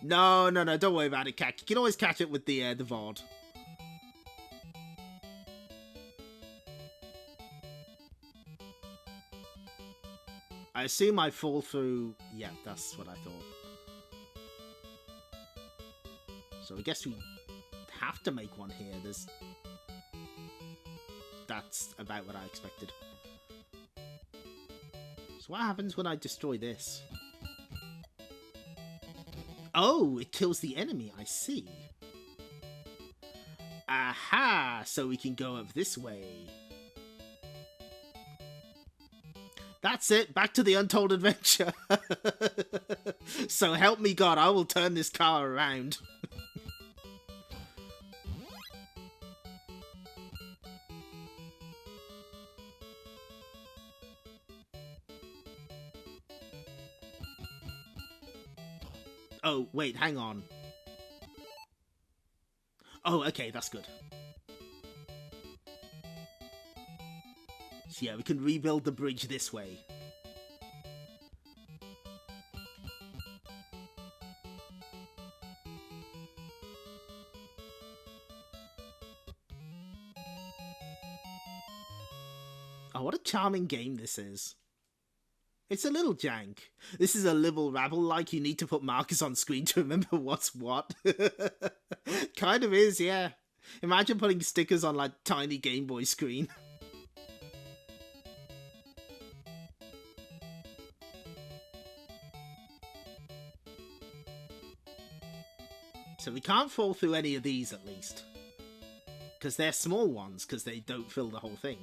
No, don't worry about it, Cat. You can always catch it with the VOD. I assume I fall through... Yeah, that's what I thought. So I guess we have to make one here. That's about what I expected. So what happens when I destroy this? Oh, it kills the enemy, I see. Aha! So we can go up this way. That's it, back to the Untold Adventure. So help me God, I will turn this car around. Oh, wait, hang on. Oh, okay, that's good. So yeah, we can rebuild the bridge this way. Oh, what a charming game this is. It's a little jank. This is a libble rabble like you need to put markers on screen to remember what's what. Kind of is, yeah. Imagine putting stickers on like tiny Game Boy screen. So we can't fall through any of these, at least. Because they're small ones, because they don't fill the whole thing.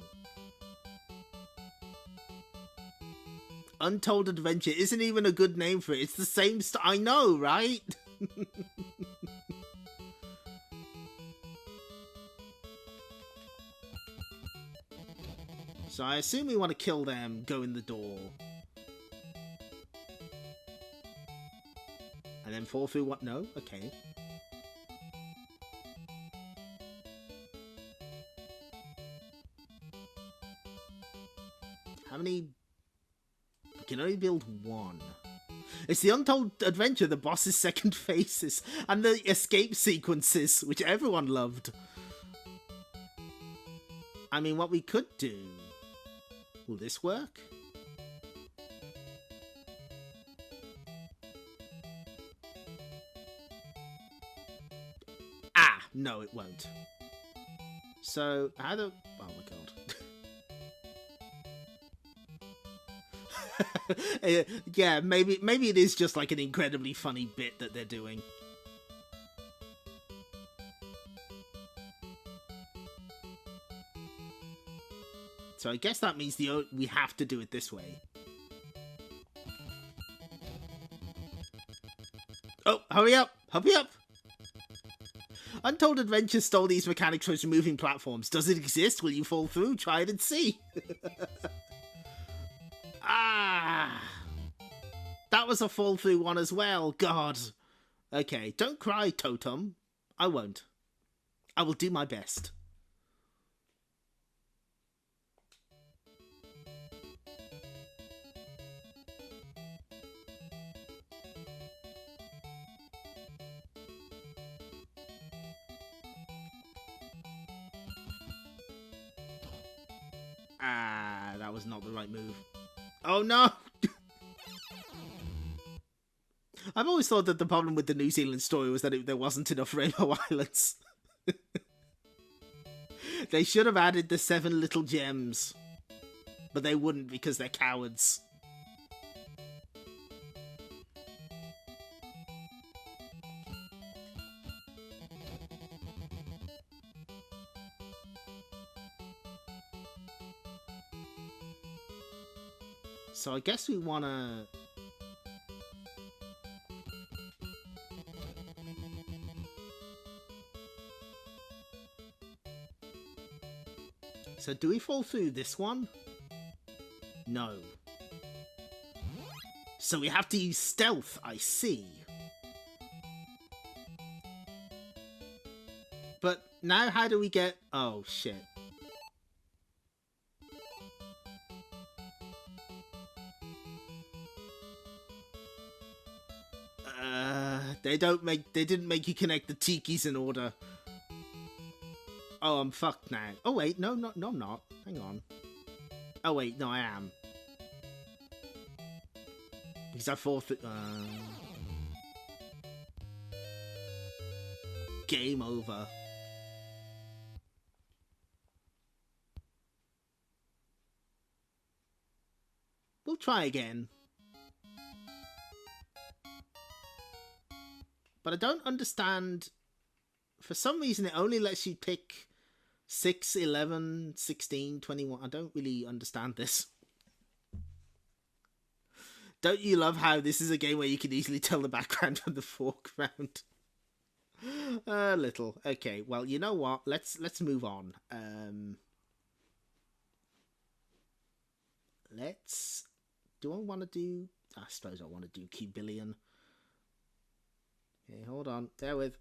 Untold Adventure isn't even a good name for it. It's the same I know, right? So I assume we want to kill them, go in the door. And then fall through what? No? Okay. How many? We can only build one. It's the Untold Adventure, the boss's second phases, and the escape sequences, which everyone loved. I mean, what we could do... Will this work? Ah! No, it won't. So, how the... Oh my god. Yeah, maybe it is just like an incredibly funny bit that they're doing. So I guess that means we have to do it this way. Oh, hurry up! Hurry up! Untold Adventure stole these mechanics from moving platforms. Does it exist? Will you fall through? Try it and see. Ah! That was a fall through one as well. God. Okay, don't cry, Totem. I won't. I will do my best. Ah, that was not the right move. Oh no! I've always thought that the problem with the New Zealand story was that there wasn't enough Rainbow Islands. They should have added the 7 little gems. But they wouldn't because they're cowards. So I guess we want to... So do we fall through this one? No. So we have to use stealth, I see. But now how do we get... Oh, shit. They didn't make you connect the tikis in order. Oh, I'm fucked now. Oh wait, no, I'm not. Hang on. Oh wait, no, I am. Because I forfeit. Game over. We'll try again. But I don't understand. For some reason, it only lets you pick 6, 11, 16, 21. I don't really understand this. Don't you love how this is a game where you can easily tell the background from the foreground? A little. Okay, well, you know what? Let's move on. Do I want to do... I suppose I want to do Cubillion. Okay, hold on. Bear with.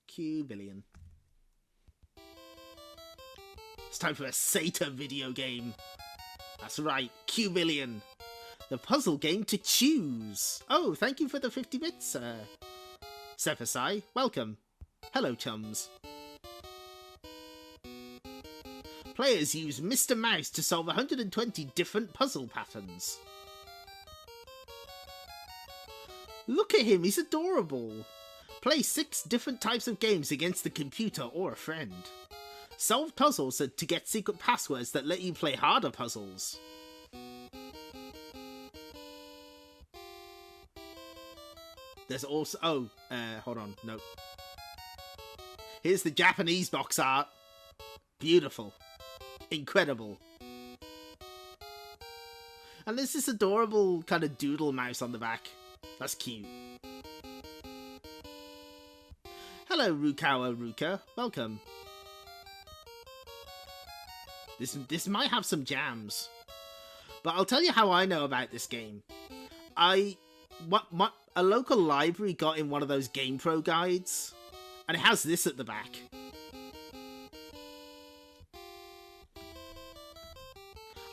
Cubillion. It's time for a Sata video game. That's right, Cubillion. The puzzle game to choose. Oh, thank you for the 50 bits, Sephasai. Welcome. Hello, chums. Players use Mr. Mouse to solve 120 different puzzle patterns. Look at him, he's adorable. Play 6 different types of games against the computer or a friend. Solve puzzles to get secret passwords that let you play harder puzzles. There's also... Oh, hold on. Nope. Here's the Japanese box art. Beautiful. Incredible. And there's this adorable kind of doodle mouse on the back. That's cute. Hello, Rukawa Ruka. Welcome. This might have some jams. But I'll tell you how I know about this game. A local library got in one of those GamePro guides, and it has this at the back.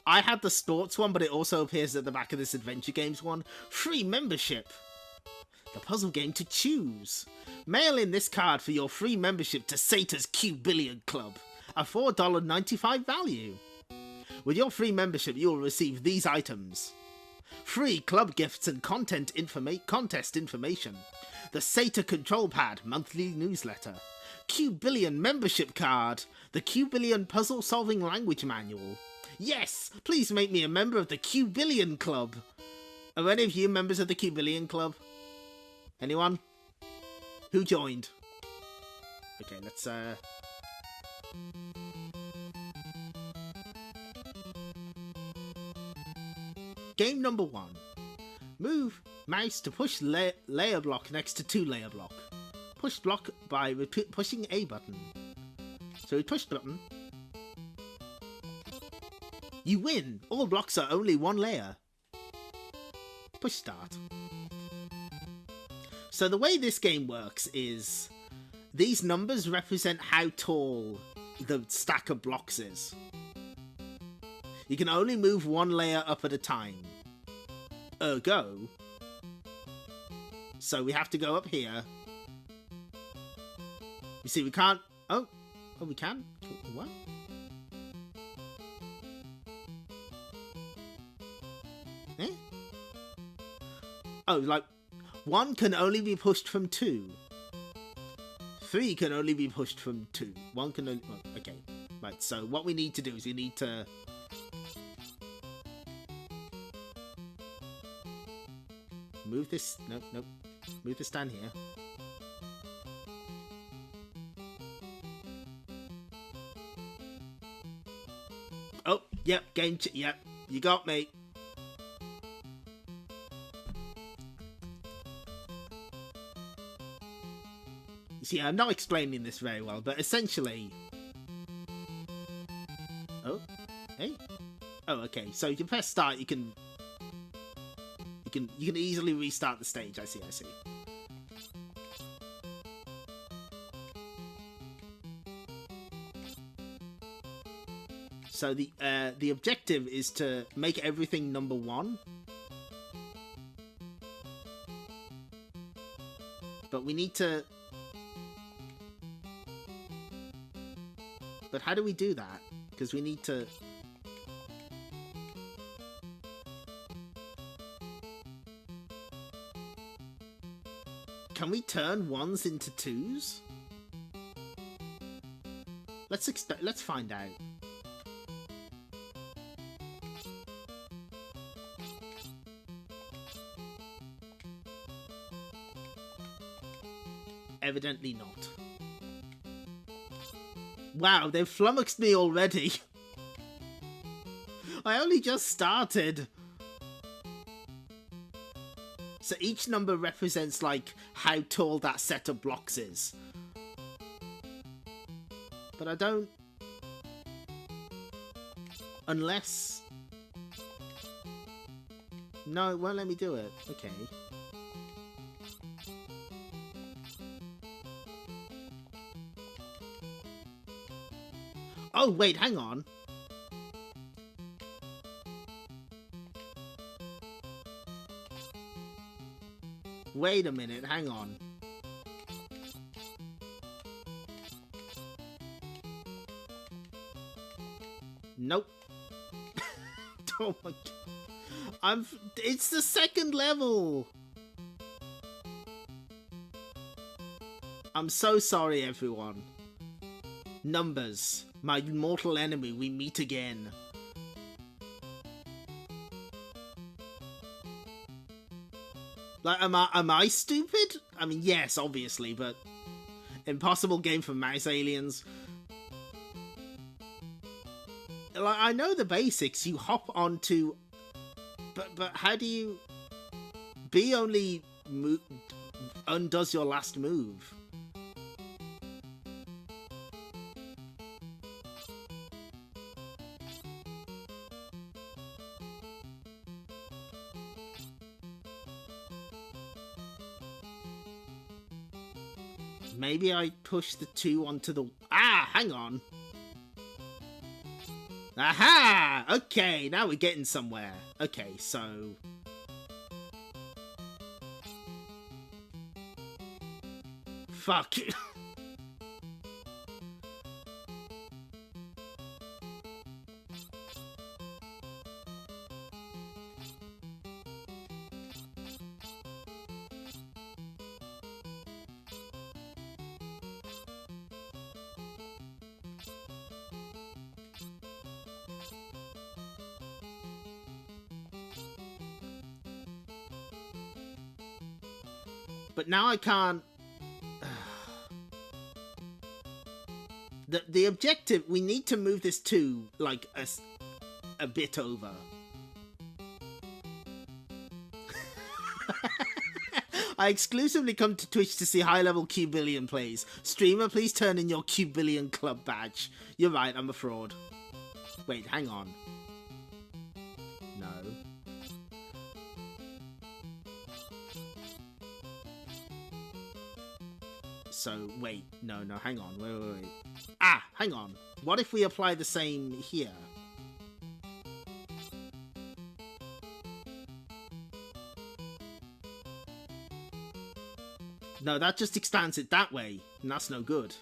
I had the sports one, but it also appears at the back of this Adventure Games one. Free membership. The puzzle game to choose. Mail in this card for your free membership to Sata's Q Billion Club. A $4.95 value. With your free membership, you will receive these items. Free club gifts and contest information. The Sata Control Pad monthly newsletter. Q Billion membership card. The Q Billion puzzle solving language manual. Yes, please make me a member of the Q Billion Club. Are any of you members of the Q Billion Club? Anyone? Who joined? Okay, let's Game number 1. Move mouse to push layer block next to 2 layer block. Push block by pushing A button. So we push button. You win! All blocks are only 1 layer. Push start. So the way this game works is these numbers represent how tall the stack of blocks is. You can only move 1 layer up at a time. Ergo. So we have to go up here. You see, we can't... Oh, we can? What? Eh? Oh, like, 1 can only be pushed from 2. 3 can only be pushed from 2. 1 can only... Oh, okay. Right, so what we need to do is we need to... Move this... Nope, nope. Move this down here. Oh, yep, yep. You got me. See, I'm not explaining this very well, but essentially... Oh, hey? Oh, okay. So if you press start, you can easily restart the stage. I see. So the objective is to make everything number 1. But we need to... But how do we do that? Because we need to... Can we turn 1s into 2s? Let's find out. Evidently not. Wow, they've flummoxed me already. I only just started. So each number represents, like, how tall that set of blocks is. But I don't... Unless... No, it won't let me do it. Okay. Oh, wait, hang on. Wait a minute, hang on. Nope. Oh my god. It's the second level! I'm so sorry, everyone. Numbers. My mortal enemy, we meet again. Like, am I stupid? I mean, yes, obviously, but impossible game for mouse aliens. Like, I know the basics. You hop onto, but how do you? B only undoes your last move. Maybe I push the 2 onto the... Ah, hang on. Aha! Okay, now we're getting somewhere. Okay, so... Fuck. But now I can't... The objective, we need to move this 2, like, a bit over. I exclusively come to Twitch to see high-level Cubillion plays. Streamer, please turn in your Cubillion Club badge. You're right, I'm a fraud. Wait, hang on. No. So, wait. No, hang on. Wait. Ah, hang on. What if we apply the same here? No, that just expands it that way, and that's no good.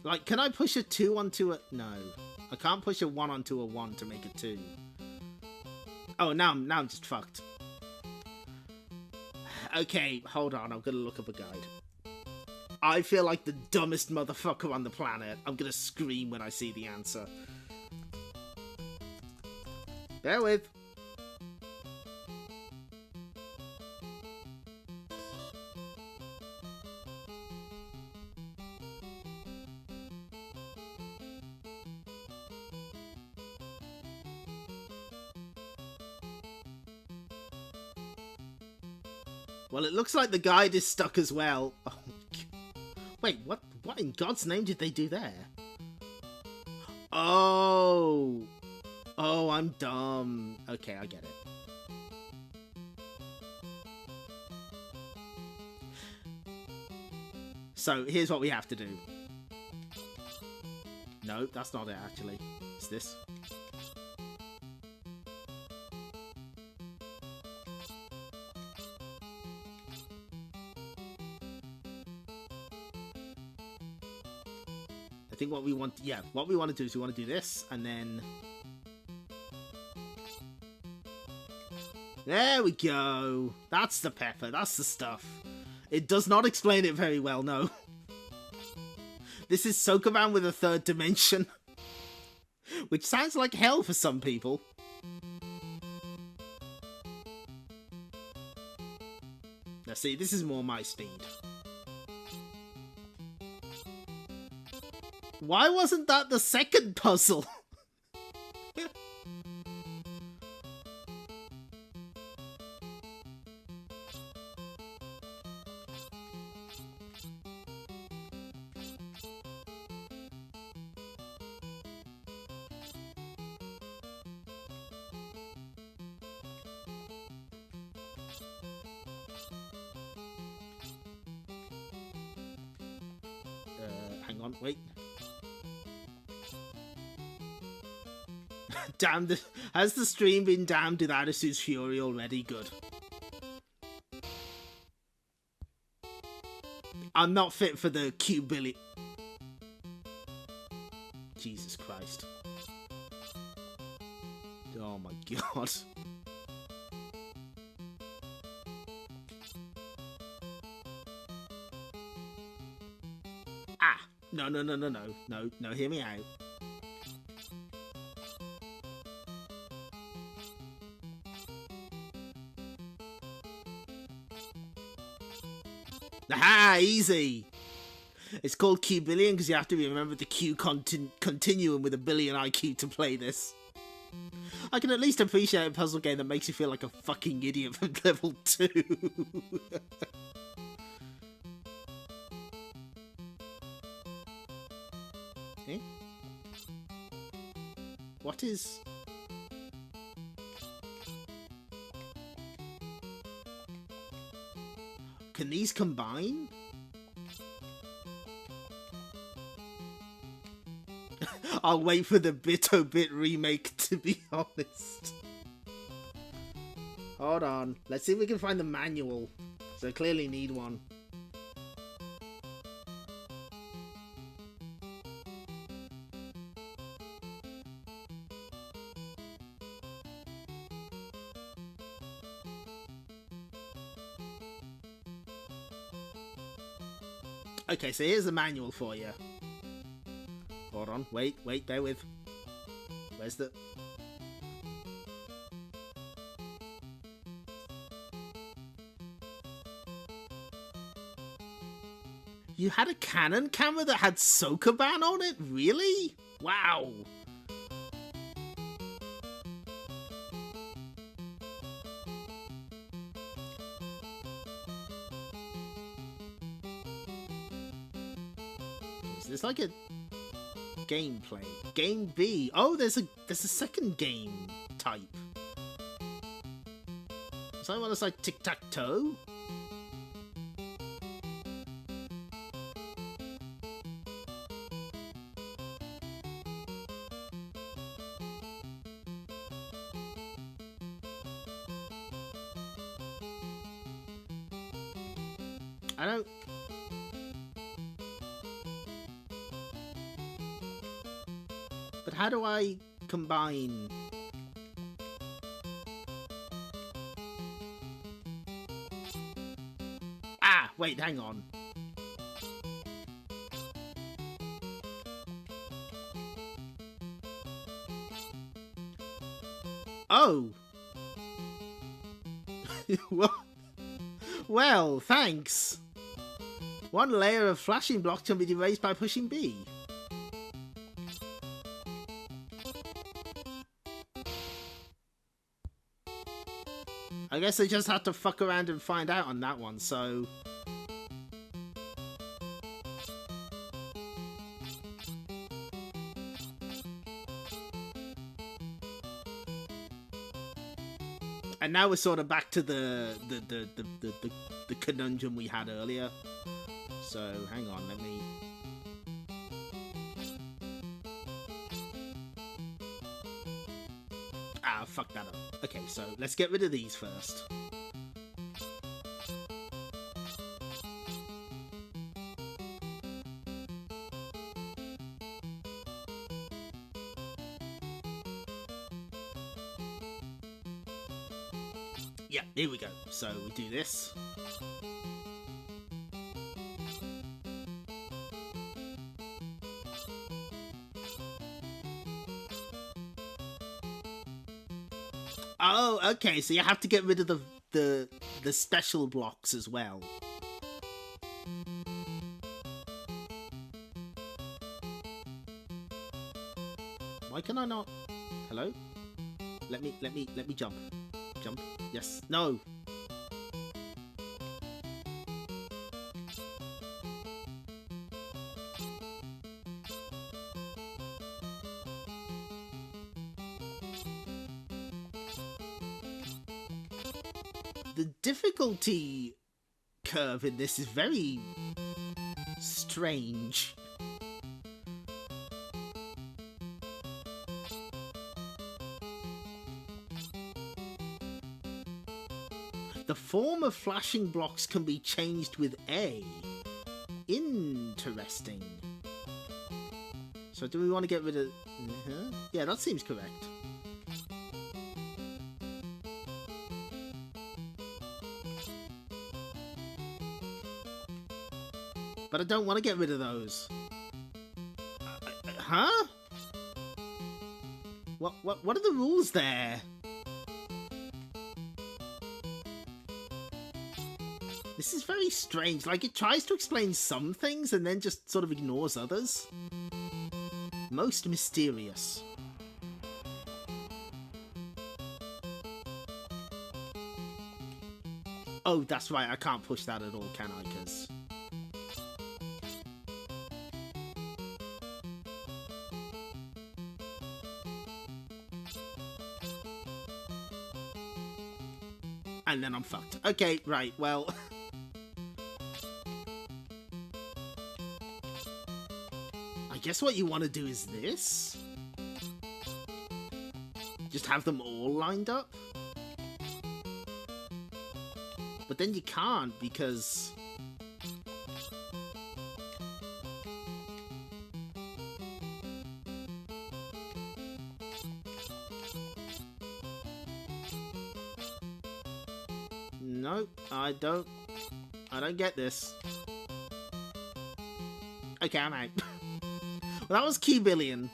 Like, can I push a 2 onto a... No. I can't push a 1 onto a 1 to make a 2. Oh, now I'm just fucked. Okay, hold on. I'm gonna look up a guide. I feel like the dumbest motherfucker on the planet. I'm gonna scream when I see the answer. Bear with. Well, it looks like the guide is stuck as well. Oh, wait, what in God's name did they do there? Oh, I'm dumb. Okay, I get it. So, here's what we have to do. No, that's not it, actually. It's this. I think what we want to do is we want to do this, and then... There we go! That's the pepper, that's the stuff. It does not explain it very well, no. This is Sokoban with a third dimension. Which sounds like hell for some people. Now see, this is more my speed. Why wasn't that the second puzzle? Hang on, wait. Damned, has the stream been damned with Adisu's fury already? Good. I'm not fit for the Cubillion. Jesus Christ. Oh my god. No, no, no, no, no, no, no, hear me out. Aha, easy! It's called Q Billion because you have to remember the Q continuum with a billion IQ to play this. I can at least appreciate a puzzle game that makes you feel like a fucking idiot from level 2. Eh? What is... Can these combine? I'll wait for the Bit-O-Bit remake, to be honest. Hold on. Let's see if we can find the manual. So I clearly need one. Okay, so here's the manual for you. Hold on, wait, bear with. Where's the... You had a Canon camera that had Sokoban on it? Really? Wow. Is this like a gameplay? Game B. Oh, there's a second game type. So one that's like tic-tac-toe? I don't... But how do I combine... Ah, wait, hang on. Oh! What? Well, thanks. One layer of flashing block can be erased by pushing B. I guess I just had to fuck around and find out on that one, so... And now we're sort of back to the conundrum we had earlier. So, hang on, let me... Ah, fuck that up. Okay, so let's get rid of these first. Yeah, here we go. So we do this. Oh, okay, so you have to get rid of the special blocks as well. Why can I not? Hello? Let me jump. Jump. Yes. No. The difficulty curve in this is very strange. The form of flashing blocks can be changed with A. Interesting. So do we want to get rid of... Yeah, that seems correct. But I don't want to get rid of those. Huh? What are the rules there? This is very strange. Like, it tries to explain some things and then just sort of ignores others. Most mysterious. Oh, that's right. I can't push that at all, can I? Because... and then I'm fucked. Okay, right, well... I guess what you want to do is this? Just have them all lined up? But then you can't, because... no, I don't get this. Okay, I'm out. Well, that was Keybillion.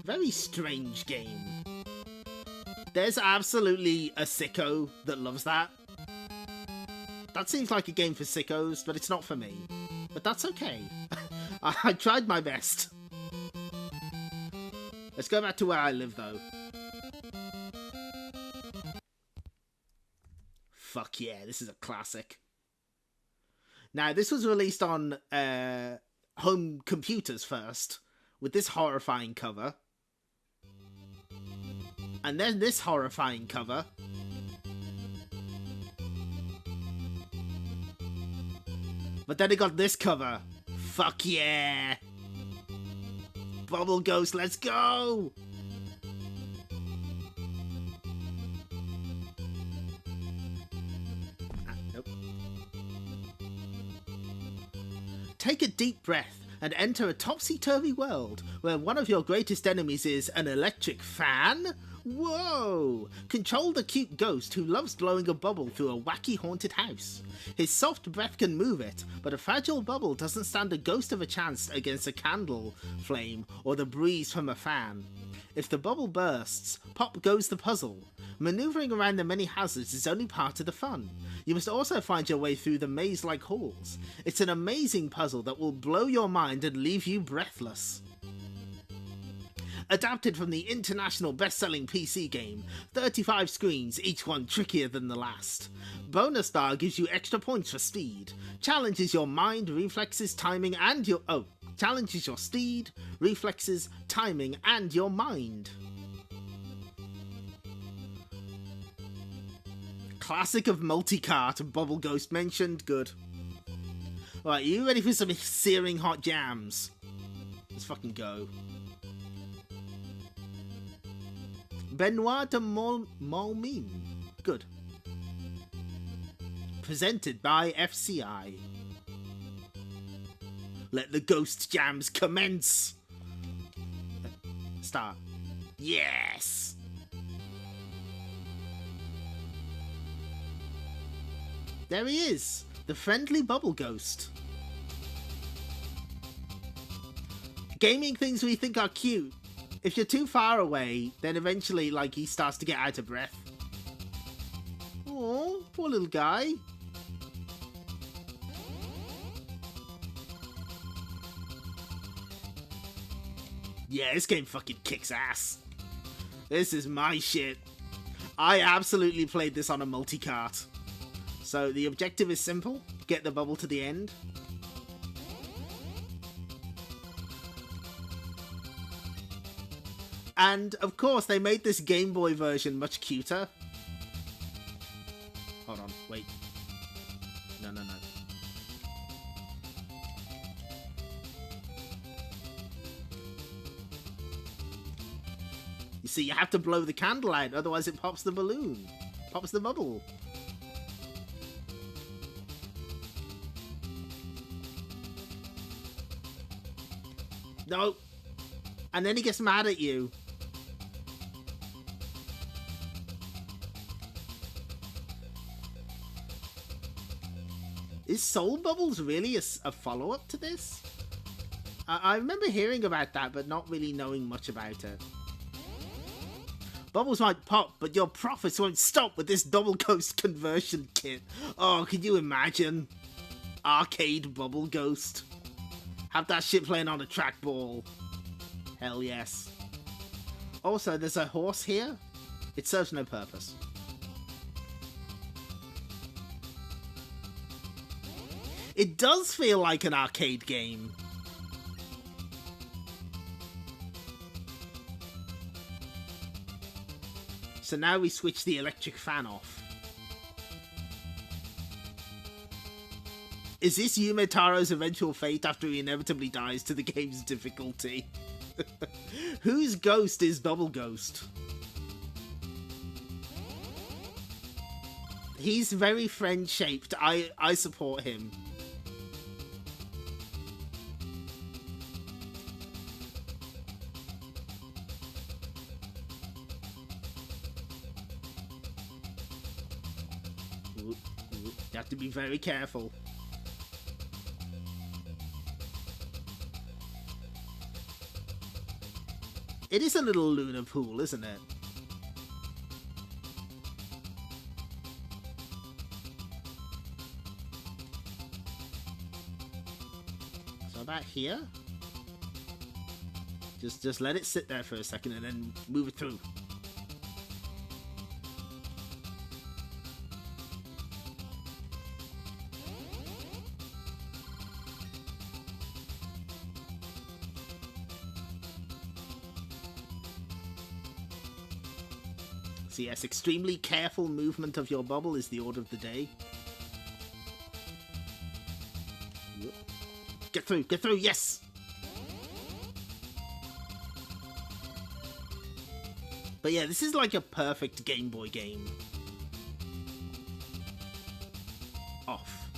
Very strange game. There's absolutely a sicko that loves that. That seems like a game for sickos, but it's not for me. But that's okay. I tried my best. Let's go back to where I live, though. Fuck yeah, this is a classic. Now, this was released on home computers first, with this horrifying cover. And then this horrifying cover. But then it got this cover. Fuck yeah! Bubble Ghost, let's go! Nope. Take a deep breath and enter a topsy-turvy world where one of your greatest enemies is an electric fan? Whoa! Control the cute ghost who loves blowing a bubble through a wacky haunted house. His soft breath can move it, but a fragile bubble doesn't stand a ghost of a chance against a candle flame or the breeze from a fan. If the bubble bursts, pop goes the puzzle. Maneuvering around the many hazards is only part of the fun. You must also find your way through the maze-like halls. It's an amazing puzzle that will blow your mind and leave you breathless. Adapted from the international best-selling PC game, 35 screens, each one trickier than the last. Bonus Star gives you extra points for speed. Challenges your mind, reflexes, timing, and your... oh, challenges your speed, reflexes, timing, and your mind. Classic of multicart, Bubble Ghost mentioned, good. Alright, are you ready for some searing hot jams? Let's fucking go. Benoit de Malmine. Good. Presented by FCI. Let the ghost jams commence. Start. Yes! There he is, the friendly bubble ghost. Gaming things we think are cute. If you're too far away, then eventually, like, he starts to get out of breath. Oh, poor little guy. Yeah, this game fucking kicks ass. This is my shit. I absolutely played this on a multi-cart. So the objective is simple. Get the bubble to the end. And, of course, they made this Game Boy version much cuter. Hold on, wait. No. You see, you have to blow the candle out, otherwise it pops the balloon. Pops the bubble. No. And then he gets mad at you. Is Soul Bubbles really a follow-up to this? I remember hearing about that, but not really knowing much about it. Bubbles might pop, but your profits won't stop with this double ghost conversion kit. Oh, can you imagine? Arcade bubble ghost. Have that shit playing on a trackball. Hell yes. Also, there's a horse here. It serves no purpose. It does feel like an arcade game. So now we switch the electric fan off. Is this Yume Taro's eventual fate after he inevitably dies to the game's difficulty? Whose ghost is Double Ghost? He's very friend-shaped. I support him. You have to be very careful. It is a little lunar pool, isn't it? So about here? Just let it sit there for a second and then move it through. So yes, extremely careful movement of your bubble is the order of the day. Get through, yes! But yeah, this is like a perfect Game Boy game. Off.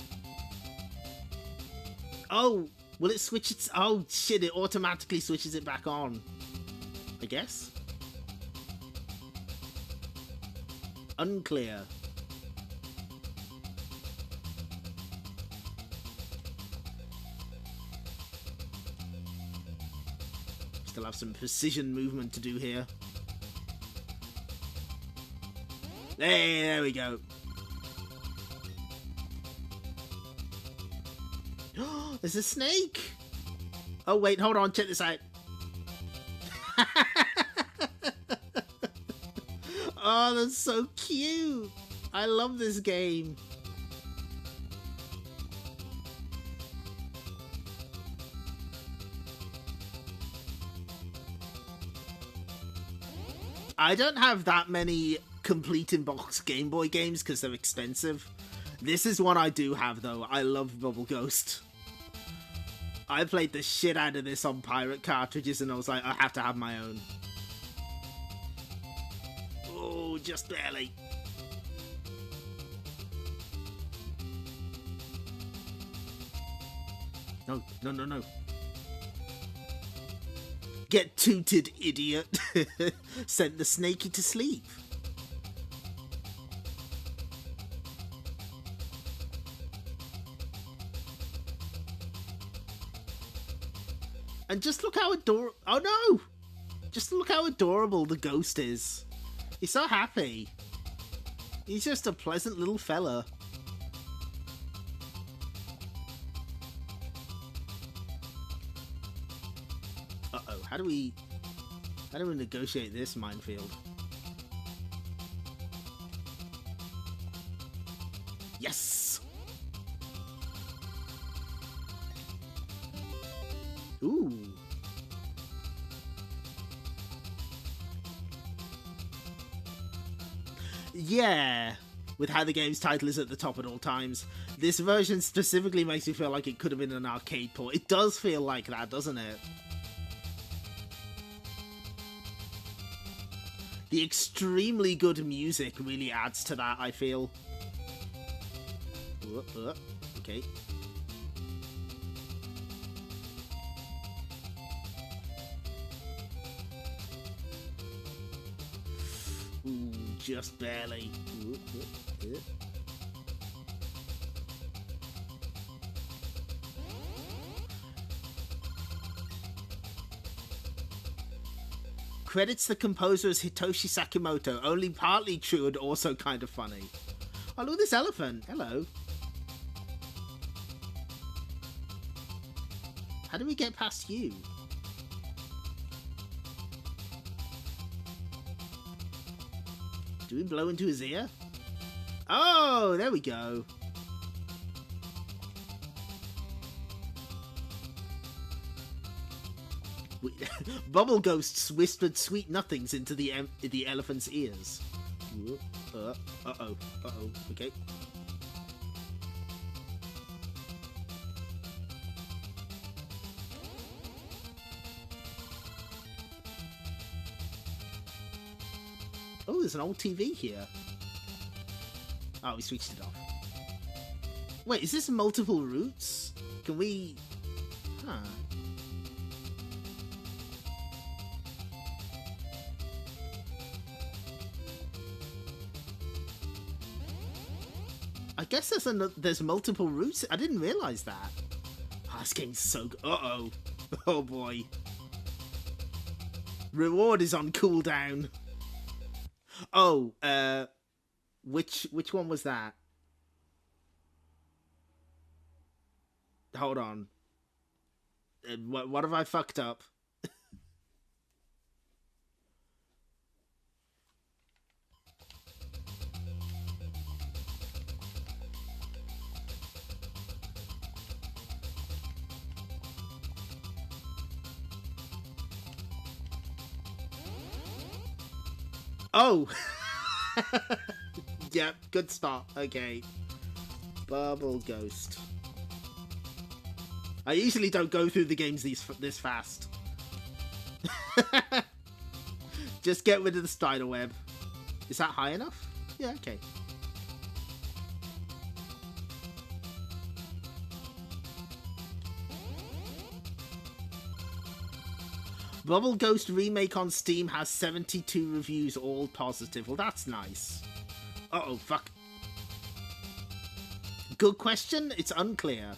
Oh, will it switch its... Oh shit, it automatically switches it back on. I guess? Unclear. Still have some precision movement to do here. Hey, there we go. There's a snake! Oh wait, hold on, check this out. Oh, that's so cute! I love this game. I don't have that many complete in-box Game Boy games because they're expensive. This is one I do have though. I love Bubble Ghost. I played the shit out of this on pirate cartridges and I was like, I have to have my own. Oh, just barely. No, no, no, no. Get tooted, idiot. Sent the snakey to sleep. And just look how adorable... Oh no! Just look how adorable the ghost is. He's so happy. He's just a pleasant little fella. Uh-oh, how do we negotiate this minefield? Yes! Ooh. Yeah, with how the game's title is at the top at all times. This version specifically makes me feel like it could have been an arcade port. It does feel like that, doesn't it? The extremely good music really adds to that, I feel. Okay. Ooh, just barely. Credits the composer as Hitoshi Sakimoto. Only partly true and also kind of funny. Oh, look at this elephant. Hello. How do we get past you? Do we blow into his ear? Oh, there we go. Bubble ghosts whispered sweet nothings into the elephant's ears. Uh-oh. Okay. Oh, there's an old TV here. Oh, we switched it off. Wait, is this multiple routes? Can we... Huh. I guess there's multiple routes. I didn't realize that. Oh, this game's so good. Uh-oh. Oh, boy. Reward is on cooldown. Oh, which one was that? Hold on. What have I fucked up? Oh! Yep, good start. Okay. Bubble Ghost. I usually don't go through the games this fast. Just get rid of the spider web. Is that high enough? Yeah, okay. Bubble Ghost Remake on Steam has 72 reviews, all positive. Well, that's nice. Uh-oh, fuck. Good question? It's unclear.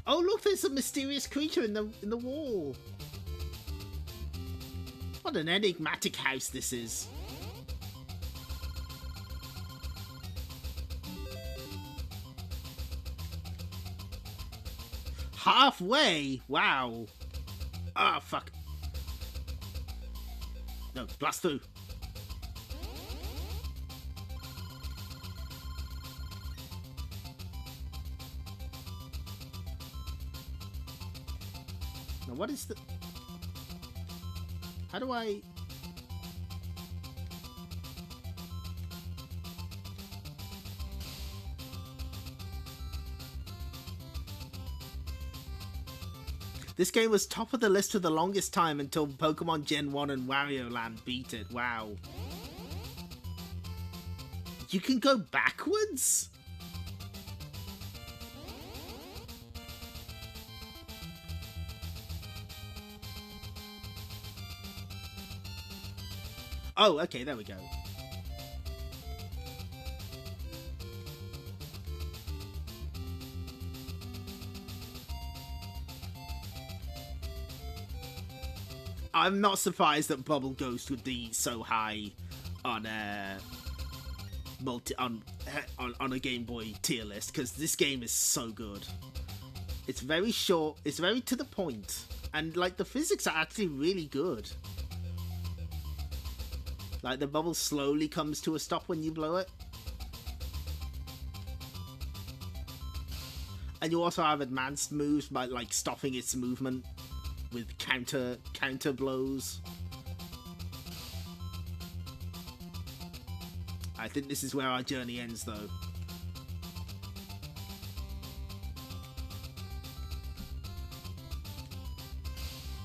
Oh, look, there's a mysterious creature in the wall. What an enigmatic house this is. Halfway? Wow. Ah, oh, fuck. No, blast through. Now, what is the... How do I... This game was top of the list for the longest time until Pokemon Gen 1 and Wario Land beat it. Wow. You can go backwards? Oh, okay, there we go. I'm not surprised that Bubble Ghost would be so high on a on a Game Boy tier list, because this game is so good. It's very short, it's very to the point, and like the physics are actually really good. Like the bubble slowly comes to a stop when you blow it. And you also have advanced moves by like stopping its movement with counter blows. I think this is where our journey ends though.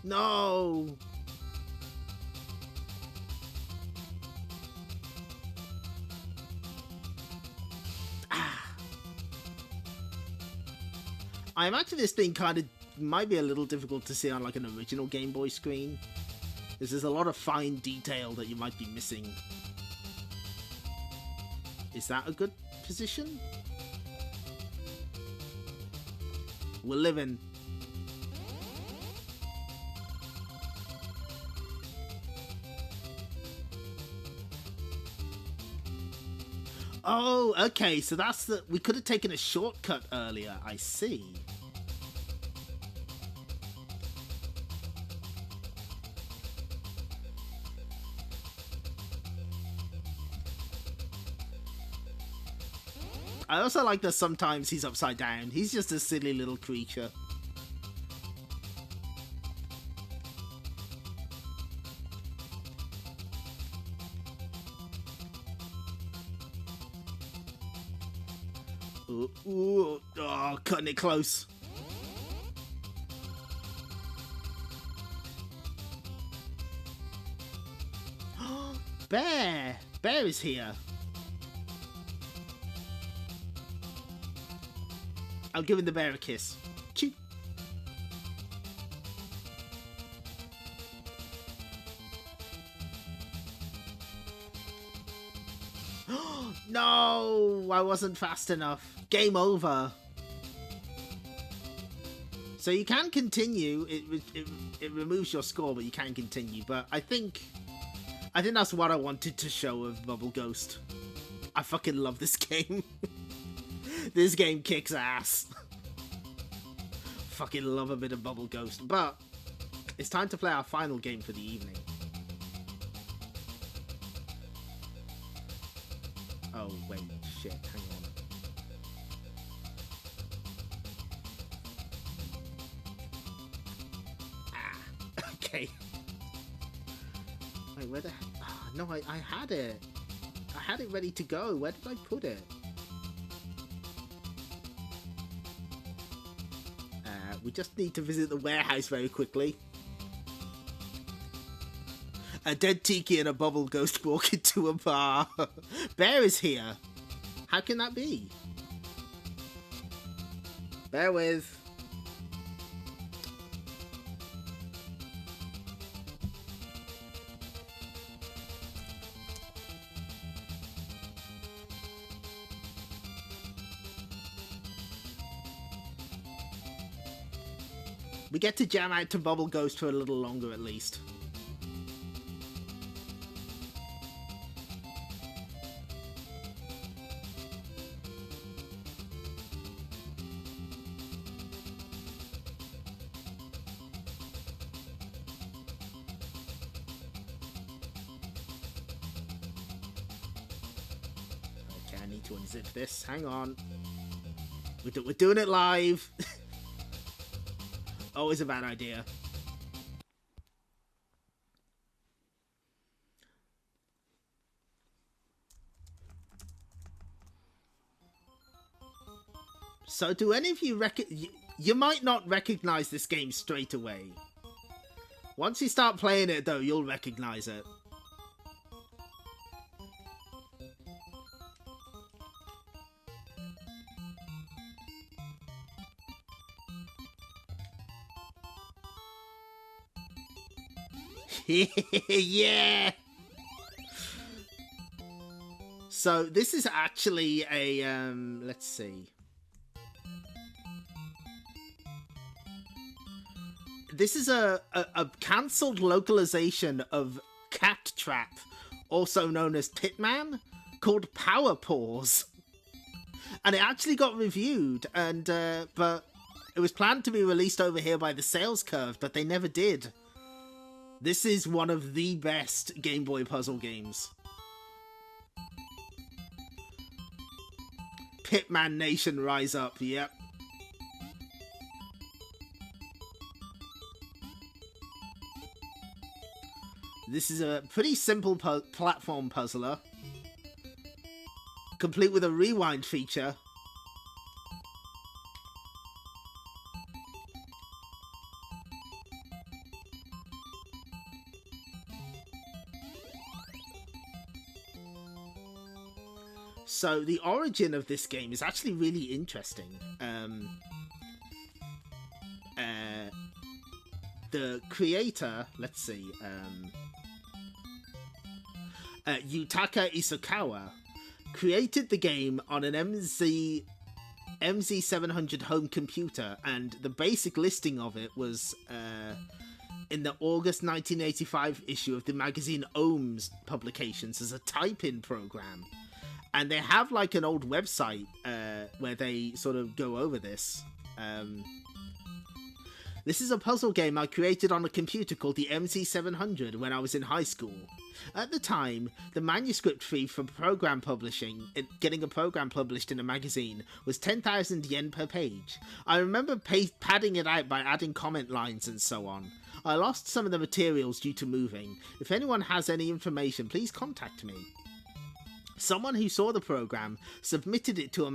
No! I imagine this thing kind of might be a little difficult to see on like an original Game Boy screen, because there's a lot of fine detail that you might be missing. Is that a good position? we're living. Oh, okay, so that's the... We could have taken a shortcut earlier, I see. I also like that sometimes he's upside down. He's just a silly little creature. Ooh, ooh, oh, cutting it close. Bear! Bear is here. I'm giving the bear a kiss. Choo. No, I wasn't fast enough. Game over. So you can continue. It removes your score, but you can continue. But I think that's what I wanted to show of Bubble Ghost. I fucking love this game. This game kicks ass. Fucking love a bit of Bubble Ghost. But it's time to play our final game for the evening. Oh, wait. Shit. Hang on. Ah. Okay. Wait, where the heck? Oh, no, I had it. I had it ready to go. Where did I put it? We just need to visit the warehouse very quickly. A dead tiki and a bubble ghost walk into a bar. Bear is here. How can that be? Bear with. We get to jam out to Bubble Ghost for a little longer at least. Okay, I need to unzip this. Hang on. We're doing it live. Always a bad idea. So do any of you you might not recognize this game straight away. Once you start playing it though, you'll recognize it. Yeah. So this is actually a let's see. This is a cancelled localization of Cat Trap, also known as Pitman, called Power Paws. And it actually got reviewed, and but it was planned to be released over here by the Sales Curve, but they never did. This is one of the best Game Boy puzzle games. Pitman Nation Rise Up, yep. This is a pretty simple platform puzzler, complete with a rewind feature. So the origin of this game is actually really interesting. The creator, let's see, Yutaka Isokawa created the game on an MZ700 home computer, and the basic listing of it was in the August 1985 issue of the magazine Ohms publications as a type-in program. And they have like an old website where they sort of go over this. This is a puzzle game I created on a computer called the MZ700 when I was in high school. At the time, the manuscript fee for program publishing, getting a program published in a magazine, was 10,000 yen per page. I remember padding it out by adding comment lines and so on. I lost some of the materials due to moving. If anyone has any information, please contact me. Someone who saw the program submitted to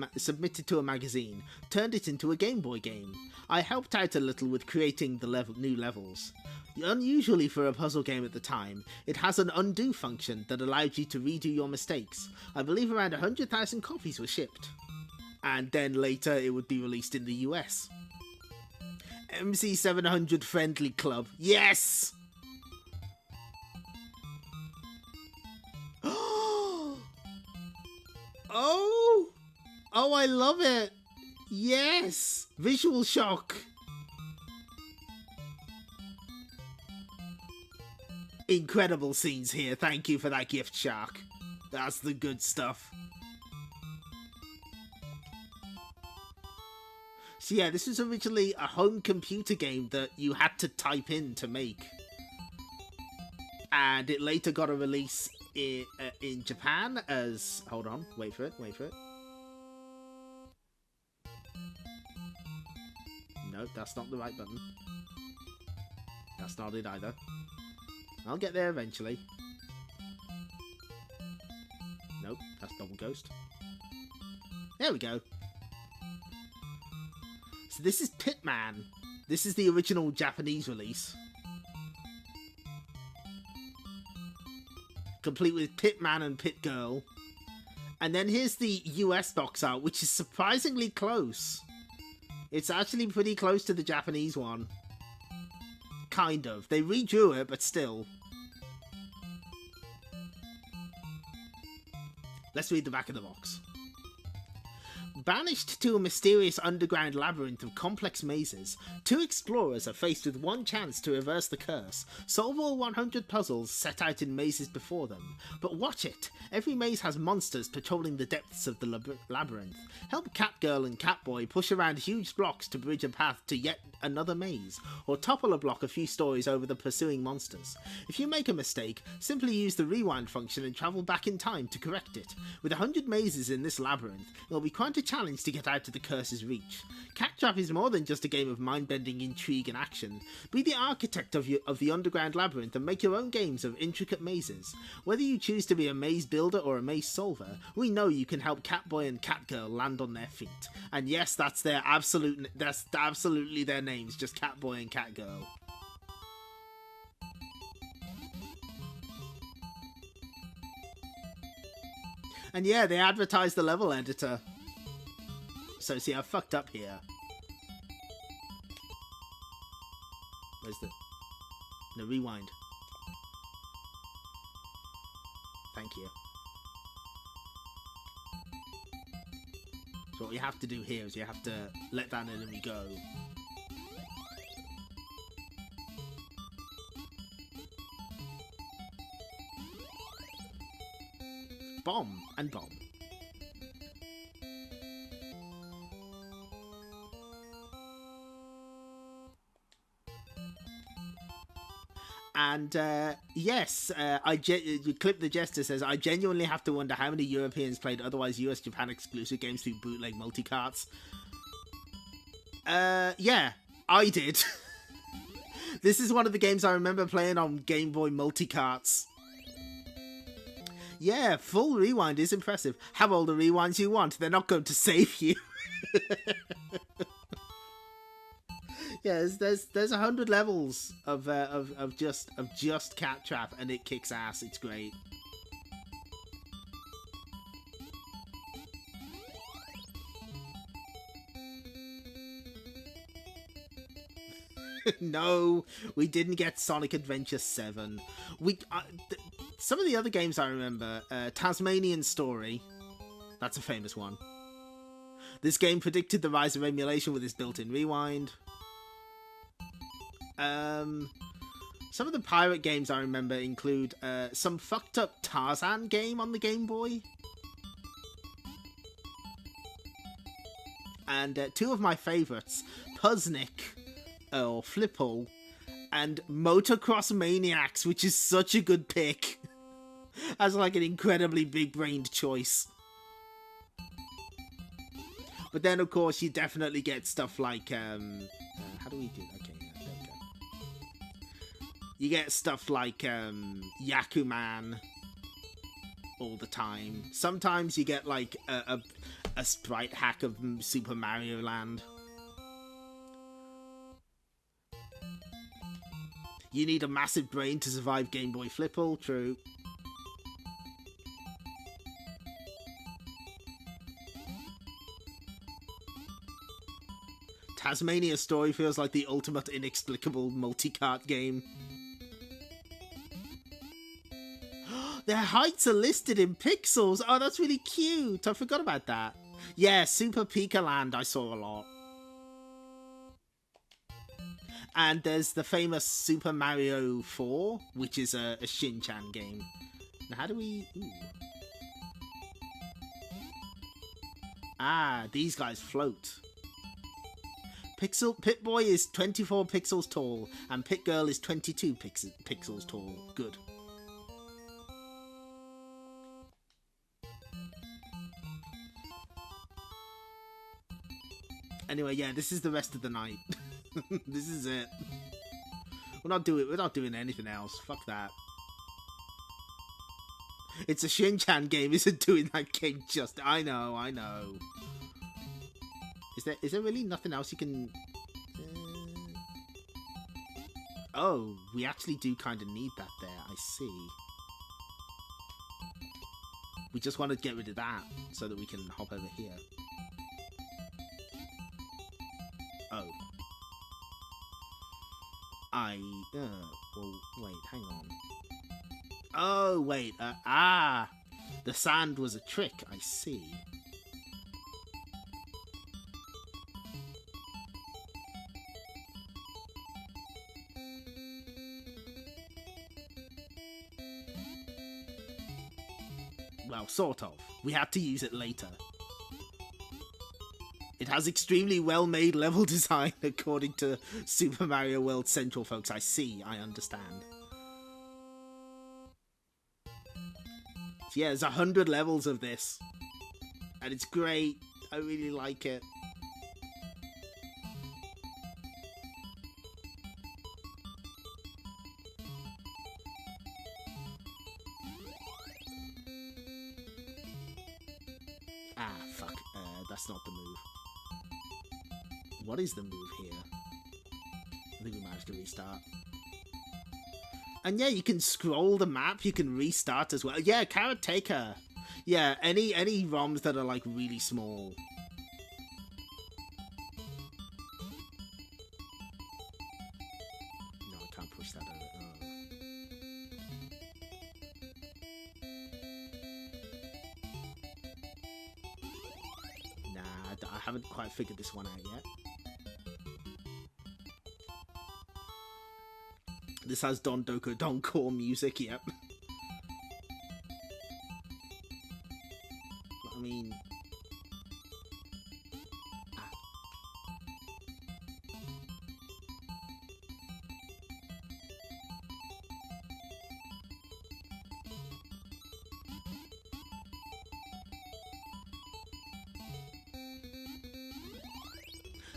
a magazine, turned it into a Game Boy game. I helped out a little with creating the new levels. Unusually for a puzzle game at the time, it has an undo function that allowed you to redo your mistakes. I believe around 100,000 copies were shipped. And then later it would be released in the US. MZ700 Friendly Club. Yes! Oh, I love it. Yes. Visual shock. Incredible scenes here. Thank you for that gift, Shark. That's the good stuff. So yeah, this was originally a home computer game that you had to type in to make. And it later got a release in Japan as... Hold on, wait for it. No, that's not the right button. That's not it either. I'll get there eventually. Nope, that's Double Ghost. There we go. So this is Pitman. This is the original Japanese release. Complete with Pitman and Pit Girl. And then here's the US box art, which is surprisingly close. It's actually pretty close to the Japanese one. Kind of. They redrew it, but still. Let's read the back of the box. Banished to a mysterious underground labyrinth of complex mazes, two explorers are faced with one chance to reverse the curse, solve all 100 puzzles set out in mazes before them. But watch it! Every maze has monsters patrolling the depths of the labyrinth. Help Catgirl and Catboy push around huge blocks to bridge a path to yet another maze, or topple a block a few stories over the pursuing monsters. If you make a mistake, simply use the rewind function and travel back in time to correct it. With 100 mazes in this labyrinth, it will be quite a challenge to get out of the curse's reach. Cattrap is more than just a game of mind-bending intrigue and action. Be the architect of the underground labyrinth and make your own games of intricate mazes. Whether you choose to be a maze builder or a maze solver, we know you can help Catboy and Catgirl land on their feet. And yes, that's absolutely their names, just Catboy and Catgirl. And yeah, they advertised the level editor. So see, I fucked up here. Where's the... No, rewind. Thank you. So what you have to do here is you have to let that enemy go. Bomb and bomb. And yes, Clip the Jester says, I genuinely have to wonder how many Europeans played otherwise US-Japan exclusive games through bootleg multicarts. Yeah, I did. This is one of the games I remember playing on Game Boy multicarts. Yeah, full rewind is impressive. Have all the rewinds you want. They're not going to save you. Yeah, there's 100 levels of just Cattrap, and it kicks ass. It's great. No, we didn't get Sonic Adventure 7. Some of the other games I remember, Tasmanian Story. That's a famous one. This game predicted the rise of emulation with its built-in rewind. Some of the pirate games I remember include some fucked up Tarzan game on the Game Boy. And two of my favourites, Puznik, or Flipple, and Motocross Maniacs, which is such a good pick. As like an incredibly big-brained choice. But then, of course, you definitely get stuff like, how do we do? Okay, yeah, there we go. You get stuff like, Yakuman all the time. Sometimes you get, like, a sprite hack of Super Mario Land. You need a massive brain to survive Game Boy Flipple, true. Tasmania Story feels like the ultimate inexplicable multi-cart game. Their heights are listed in pixels. Oh, that's really cute. I forgot about that. Yeah, Super Pika Land I saw a lot. And there's the famous Super Mario 4, which is a Shin-chan game. Now, how do we... Ooh. Ah, these guys float. Pit Boy is 24 pixels tall, and Pit Girl is 22 pixels tall. Good. Anyway, yeah, this is the rest of the night. This is it. We're not doing anything else. Fuck that. It's a Shin-chan game, isn't doing that game just. I know. Is there really nothing else you can... Oh, we actually do kind of need that there, I see. We just want to get rid of that, so that we can hop over here. Oh. Well, wait, hang on. Oh, wait, the sand was a trick, I see. Well, sort of. We had to use it later. It has extremely well-made level design, according to Super Mario World Central, folks. I see, I understand. So yeah, there's 100 levels of this. And it's great. I really like it. Ah, fuck. That's not the move. What is the move here? I think we managed to restart. And yeah, you can scroll the map, you can restart as well. Yeah, Carrot Taker. Yeah, any ROMs that are like really small. No, I can't push that over. Oh. Nah, I haven't quite figured this one out yet. This has Don Doko Don Core music, yep. I mean...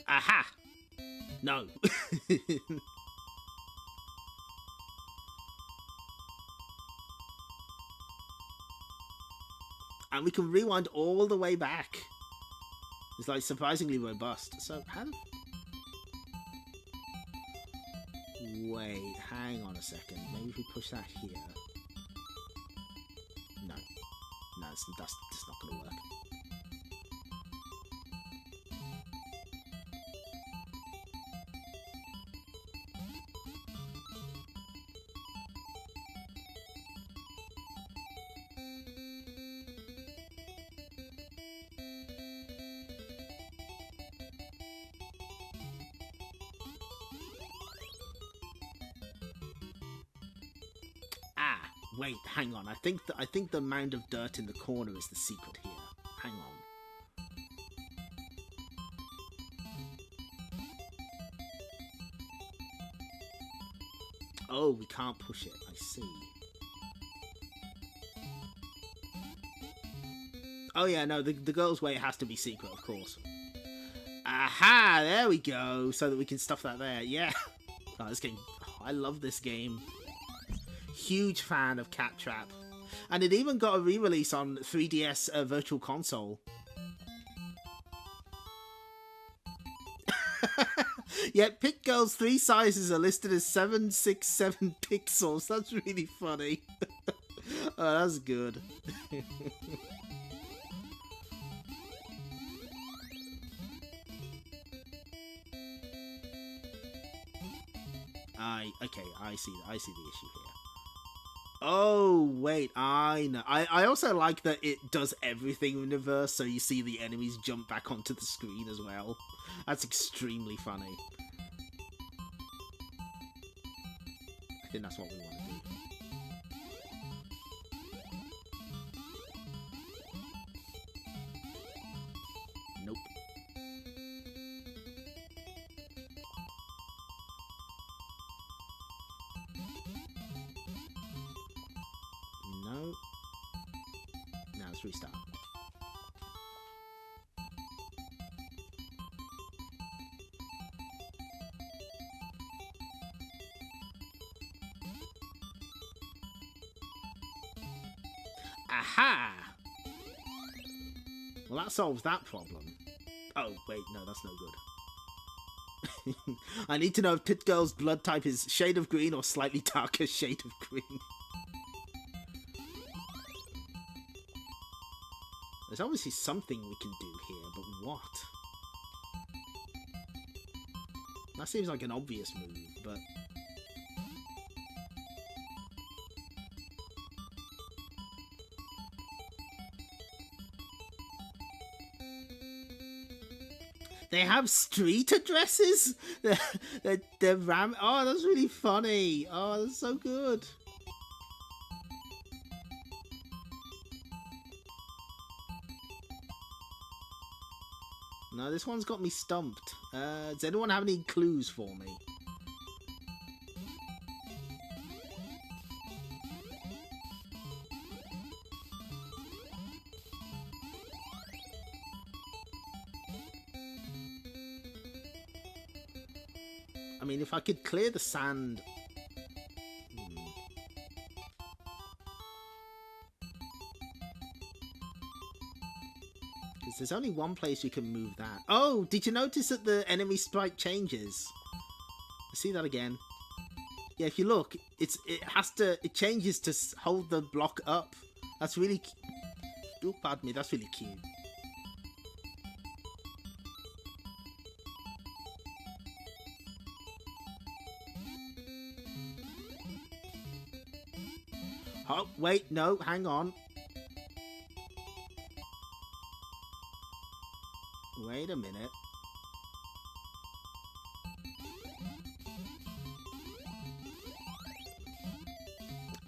Aha! No. And we can rewind all the way back. It's like surprisingly robust. So how... Wait, hang on a second. Maybe if we push that here. No. No, that's just not going to work. Wait, hang on. I think the mound of dirt in the corner is the secret here. Hang on. Oh, we can't push it. I see. Oh yeah, no, the girl's way has to be secret, of course. Aha! There we go. So that we can stuff that there. Yeah. Oh, this game. Oh, I love this game. Huge fan of Cat Trap. And it even got a re-release on 3DS Virtual Console. Yet Pit Girl's 3 sizes are listed as 767 pixels. That's really funny. Oh, that's good. Okay, I see the issue here. Oh, wait, I know. I also like that it does everything in reverse, so you see the enemies jump back onto the screen as well. That's extremely funny. I think that's what we want to do. Nope. No. Now let's restart. Aha! Well, that solves that problem. Oh, wait, no, that's no good. I need to know if Pit Girl's blood type is shade of green or slightly darker shade of green. There's obviously something we can do here, but what? That seems like an obvious move, but... They have street addresses? They're ram... Oh, that's really funny. Oh, that's so good. No, this one's got me stumped. Does anyone have any clues for me? I mean, if I could clear the sand... Because there's only one place you can move that. Oh, did you notice that the enemy sprite changes? I see that again. Yeah, if you look, it changes to hold the block up. That's really... Oh, pardon me, that's really cute. Oh, wait, no, hang on. Wait a minute.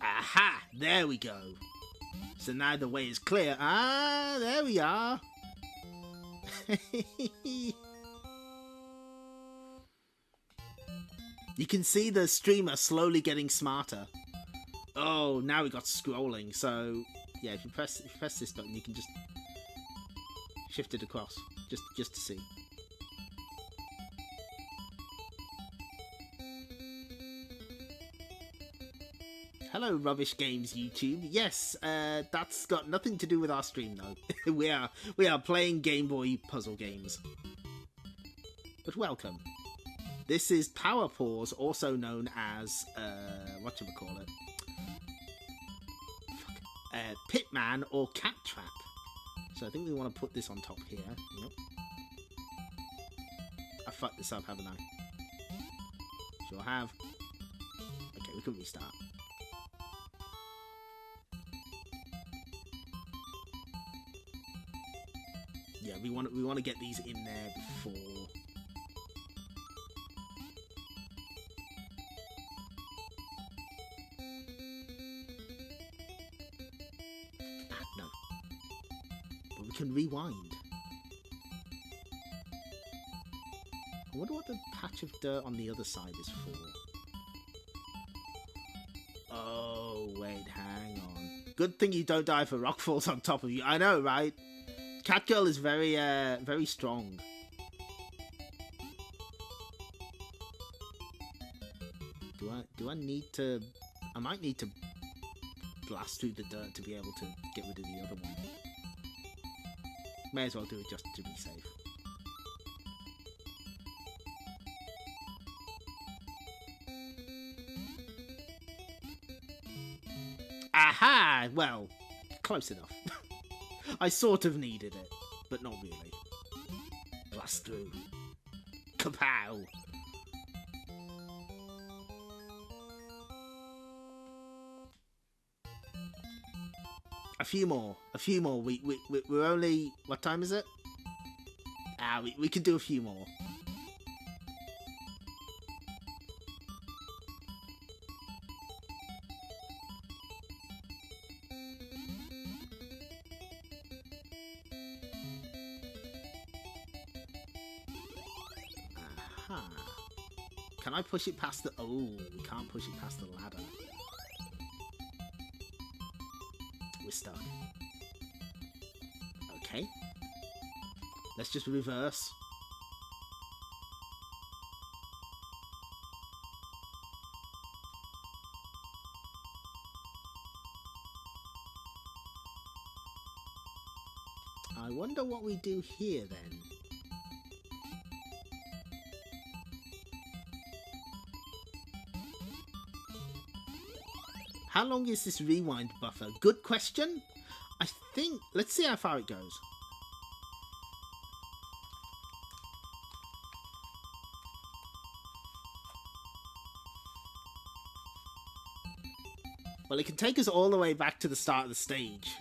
Aha! There we go. So now the way is clear. Ah, there we are. You can see the streamer slowly getting smarter. Oh, now we got scrolling. So yeah, if you press this button, you can just shift it across, just to see. Hello, Rubbish Games YouTube. Yes, that's got nothing to do with our stream though. we are playing Game Boy puzzle games. But welcome. This is Power Pause, also known as whatchamacallit? Pitman or Cat Trap. So I think we want to put this on top here. Yep. I fucked this up, haven't I? Sure have. Okay, we can restart. Yeah, we want to get these in there before. can rewind. I wonder what the patch of dirt on the other side is for. Oh, wait, hang on. Good thing you don't die if a rock falls on top of you. I know, right? Catgirl is very, very strong. Do I need to... I might need to blast through the dirt to be able to get rid of the other one. May as well do it just to be safe. Aha! Well, close enough. I sort of needed it, but not really. Blast through. Kapow! A few more. We're only... What time is it? We can do a few more. Aha. Can I push it past the... Oh, we can't push it past the ladder. We're stuck. Okay. Let's just reverse. I wonder what we do here then. How long is this rewind buffer? Good question. I think... Let's see how far it goes. Well, it can take us all the way back to the start of the stage.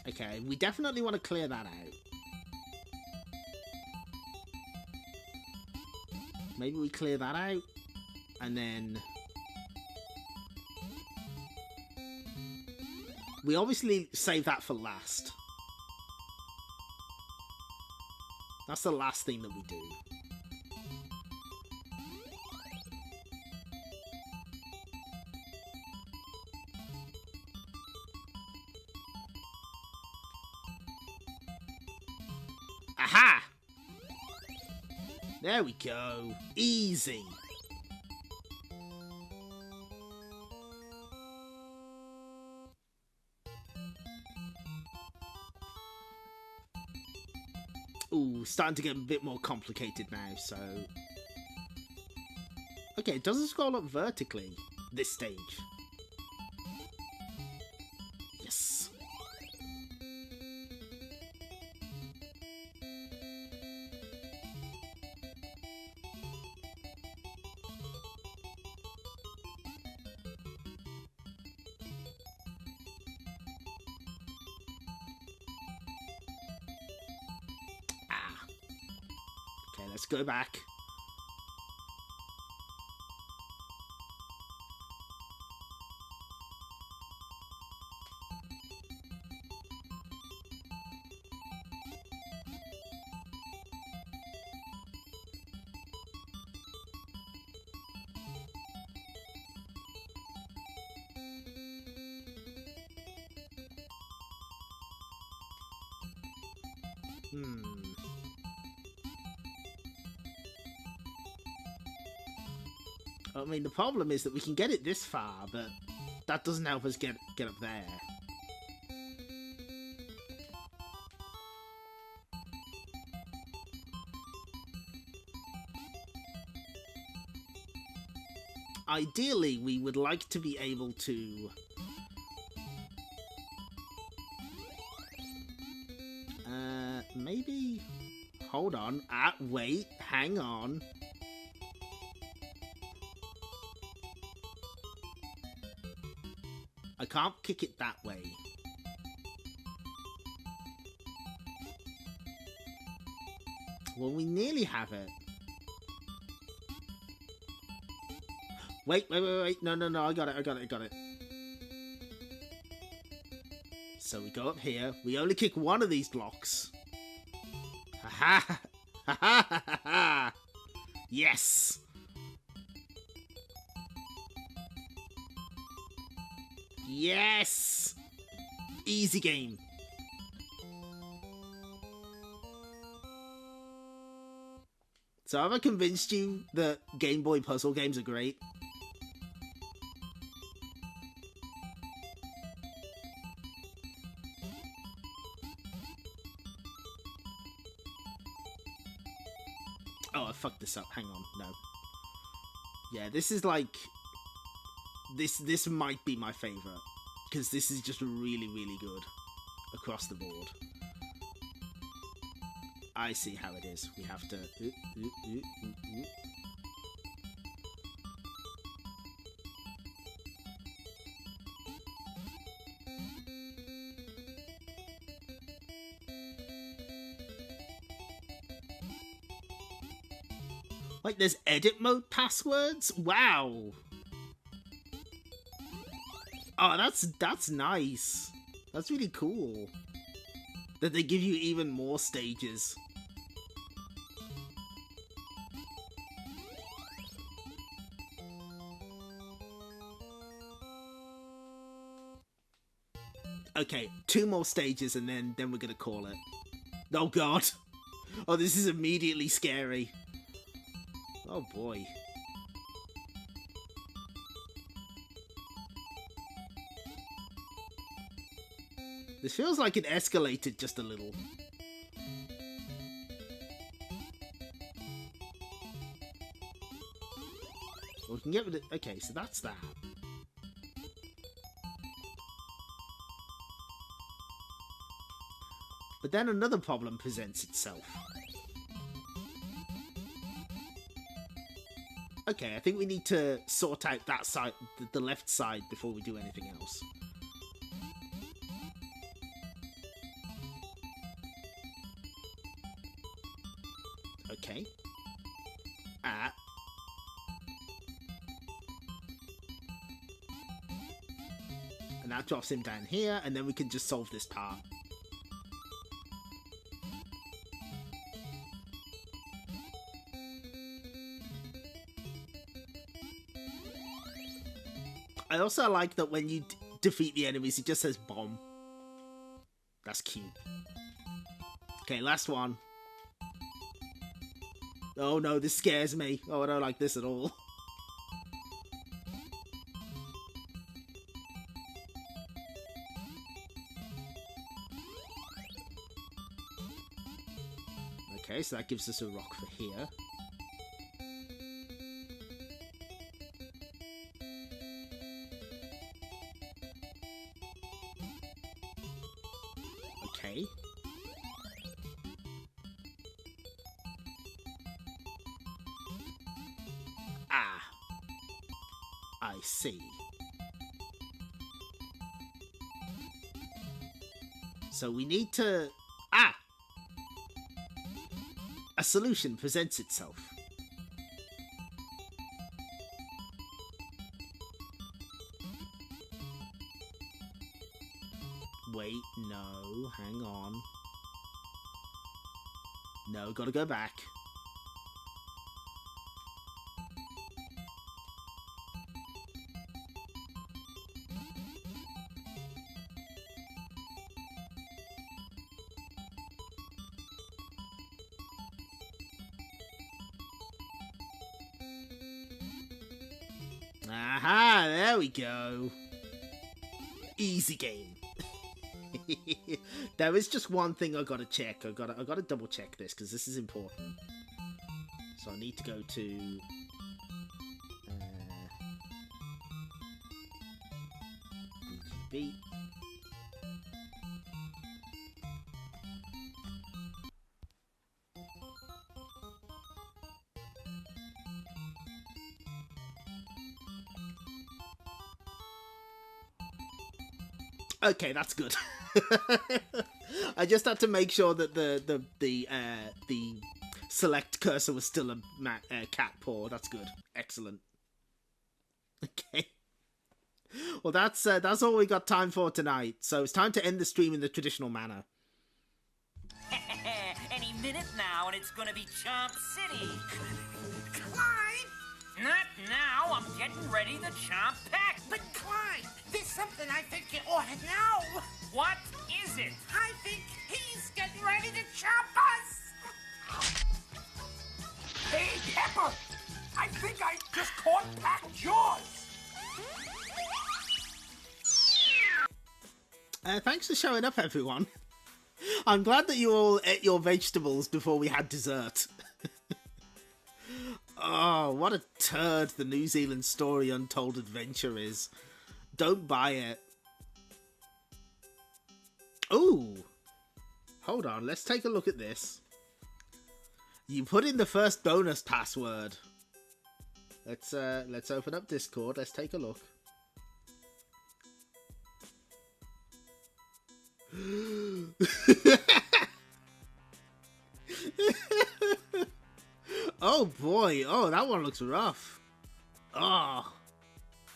Okay, we definitely want to clear that out. Maybe we clear that out, and then... We obviously save that for last. That's the last thing that we do. Aha! There we go. Easy. Ooh, starting to get a bit more complicated now, so... Okay, it doesn't scroll up vertically, this stage. Yes. Okay, let's go back. I mean, the problem is that we can get it this far, but that doesn't help us get up there. Ideally, we would like to be able to... maybe... Hold on. Wait. Hang on. can't kick it that way. Well, we nearly have it. Wait. No, I got it. So we go up here. We only kick one of these blocks. Ha ha! Ha ha ha ha! Yes! Yes! Easy game. So have I convinced you that Game Boy puzzle games are great? Oh, I fucked this up. Hang on. No. Yeah, this is like... This might be my favourite. Because this is just really, really good. Across the board. I see how it is. We have to... Like, there's edit mode passwords? Wow! Oh, that's nice. That's really cool. That they give you even more stages. Okay, 2 more stages and then we're gonna call it. Oh god! Oh, this is immediately scary. Oh boy. This feels like it escalated just a little. Well, we can get rid of... Okay, so that's that. But then another problem presents itself. Okay, I think we need to sort out that side, the left side, before we do anything else. Okay. Ah. And that drops him down here, and then we can just solve this part. I also like that when you defeat the enemies, it just says bomb. That's cute. Okay, last one. Oh no, this scares me. Oh, I don't like this at all. Okay, so that gives us a rock for here. Okay. Ah. I see. So we need to... Ah! A solution presents itself. Wait, no, hang on. No, gotta go back. Aha, there we go. Easy game. There is just one thing I gotta check. I gotta double check this because this is important. So I need to go to BGB. Okay, that's good. I just had to make sure that the select cursor was still a cat paw. That's good. Excellent. Okay. Well, that's all we got time for tonight. So it's time to end the stream in the traditional manner. Any minute now, and it's gonna be Chomp City. Clyde! Not now. I'm getting ready to chomp pack. But Clyde, there's something I think you ought to know. What is it? I think he's getting ready to chomp us. Hey, Pepper! I think I just caught Pack's jaws. Thanks for showing up, everyone. I'm glad that you all ate your vegetables before we had dessert. Oh, what a turd the New Zealand Story Untold Adventure is. Don't buy it. Ooh. Hold on, let's take a look at this. You put in the first bonus password. Let's open up Discord. Let's take a look. Oh boy, oh that one looks rough. Oh,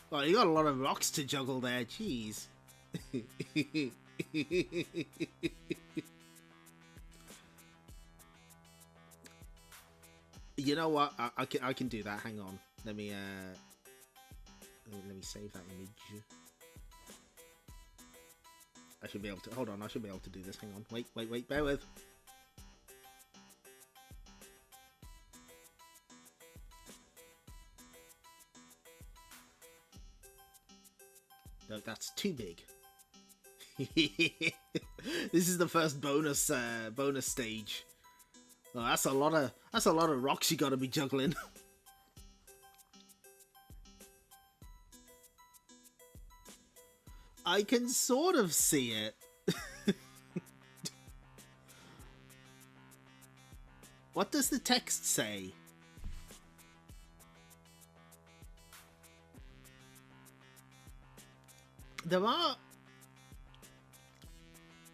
well, you got a lot of rocks to juggle there, jeez. You know what, I can do that, hang on. Let me save that image. I should be able to, hold on, I should be able to do this, hang on. Wait, bear with. No, that's too big. This is the first bonus stage. Oh, that's a lot of rocks you gotta be juggling. I can sort of see it. What does the text say? There are...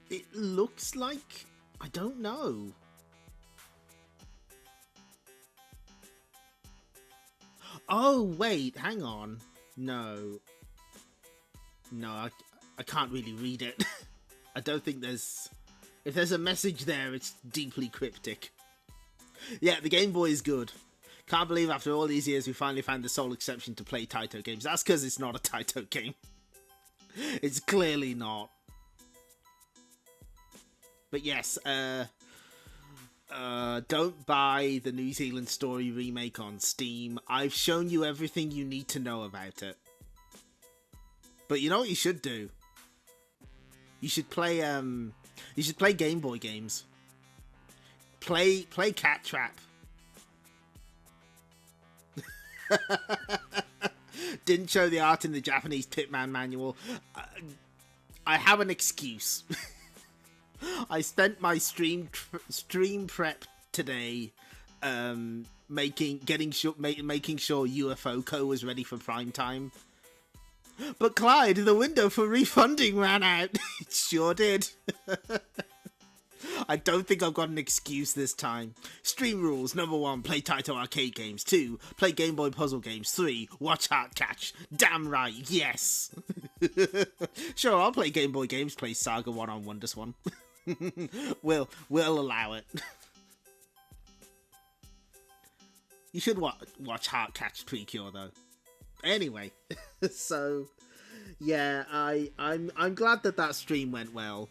It looks like... I don't know. Oh, wait, hang on. No, I can't really read it. I don't think there's... If there's a message there, it's deeply cryptic. Yeah, the Game Boy is good. Can't believe after all these years we finally found the sole exception to play Taito games. That's because it's not a Taito game. It's clearly not. But yes, don't buy the New Zealand Story remake on Steam. I've shown you everything you need to know about it. But you know what you should do? You should play Game Boy games. Play Cat Trap. Didn't show the art in the Japanese Pitman manual. I have an excuse. I spent my stream prep today making sure UFO Co was ready for prime time. But Clyde, the window for refunding ran out. It sure did. I don't think I've got an excuse this time. Stream rules: 1, play Taito arcade games. 2, play Game Boy puzzle games. 3, watch Heart Catch. Damn right, yes. Sure, I'll play Game Boy games. Play Saga 1 on Wonders 1. We'll allow it. You should watch Heart Catch Precure though. Anyway, so yeah, I'm glad that stream went well.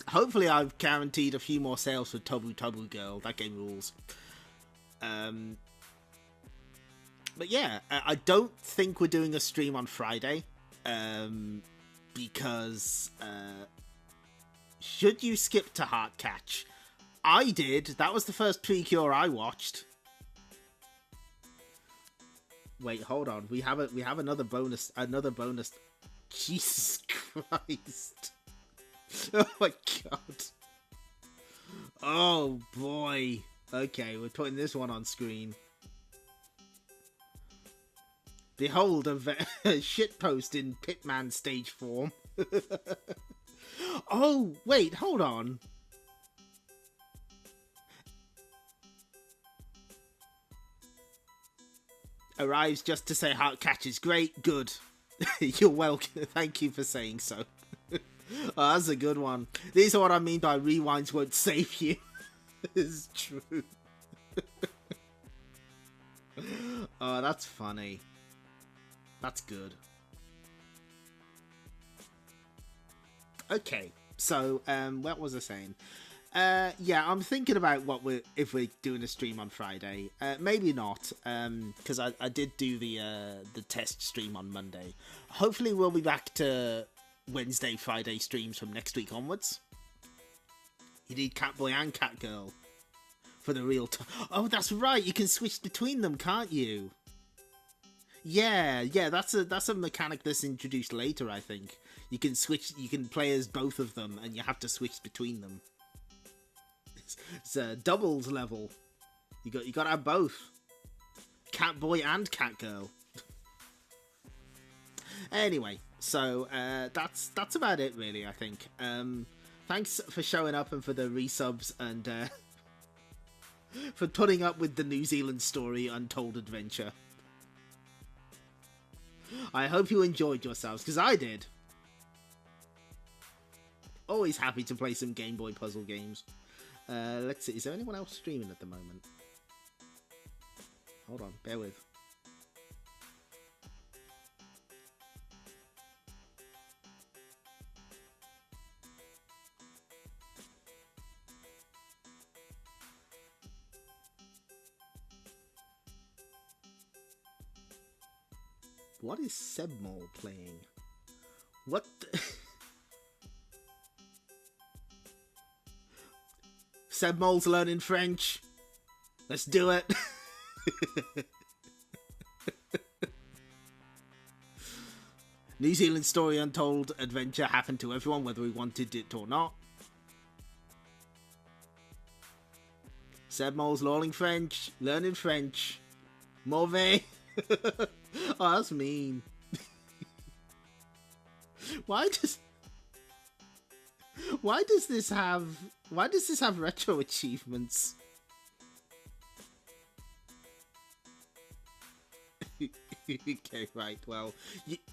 Hopefully I've guaranteed a few more sales for Tobu Tobu Girl. That game rules. But yeah, I don't think we're doing a stream on Friday, because should you skip to Heart Catch? I did. That was the first Precure I watched. Wait, hold on. We have another bonus. Jesus Christ. Oh my god. Oh boy. Okay, we're putting this one on screen. Behold a shitpost in Pitman stage form. Oh, wait, hold on. Arrives just to say heart catch is great. Good. You're welcome. Thank you for saying so. Oh, that's a good one. These are what I mean by rewinds won't save you. It's true. Oh, that's funny. That's good. Okay, so what was I saying? Yeah, I'm thinking about if we're doing a stream on Friday. Maybe not, because I did do the test stream on Monday. Hopefully, we'll be back to Wednesday, Friday streams from next week onwards. You need Catboy and Catgirl for the real time. Oh, that's right. You can switch between them, can't you? Yeah. That's a mechanic that's introduced later. I think you can switch. You can play as both of them, and you have to switch between them. It's a doubles level. You got to have both, Catboy and Catgirl. Anyway, so that's about it, really. I think. Thanks for showing up and for the resubs and for putting up with the New Zealand Story Untold Adventure. I hope you enjoyed yourselves, because I did. Always happy to play some Game Boy puzzle games. Let's see, is there anyone else streaming at the moment? Hold on, bear with. What is Sebmol playing? What the... Sebmol's learning French. Let's do it. New Zealand Story Untold Adventure happened to everyone, whether we wanted it or not. Sebmol's learning French. Mauvais. Oh, that's mean. Why does this have retro achievements? Okay, right. Well,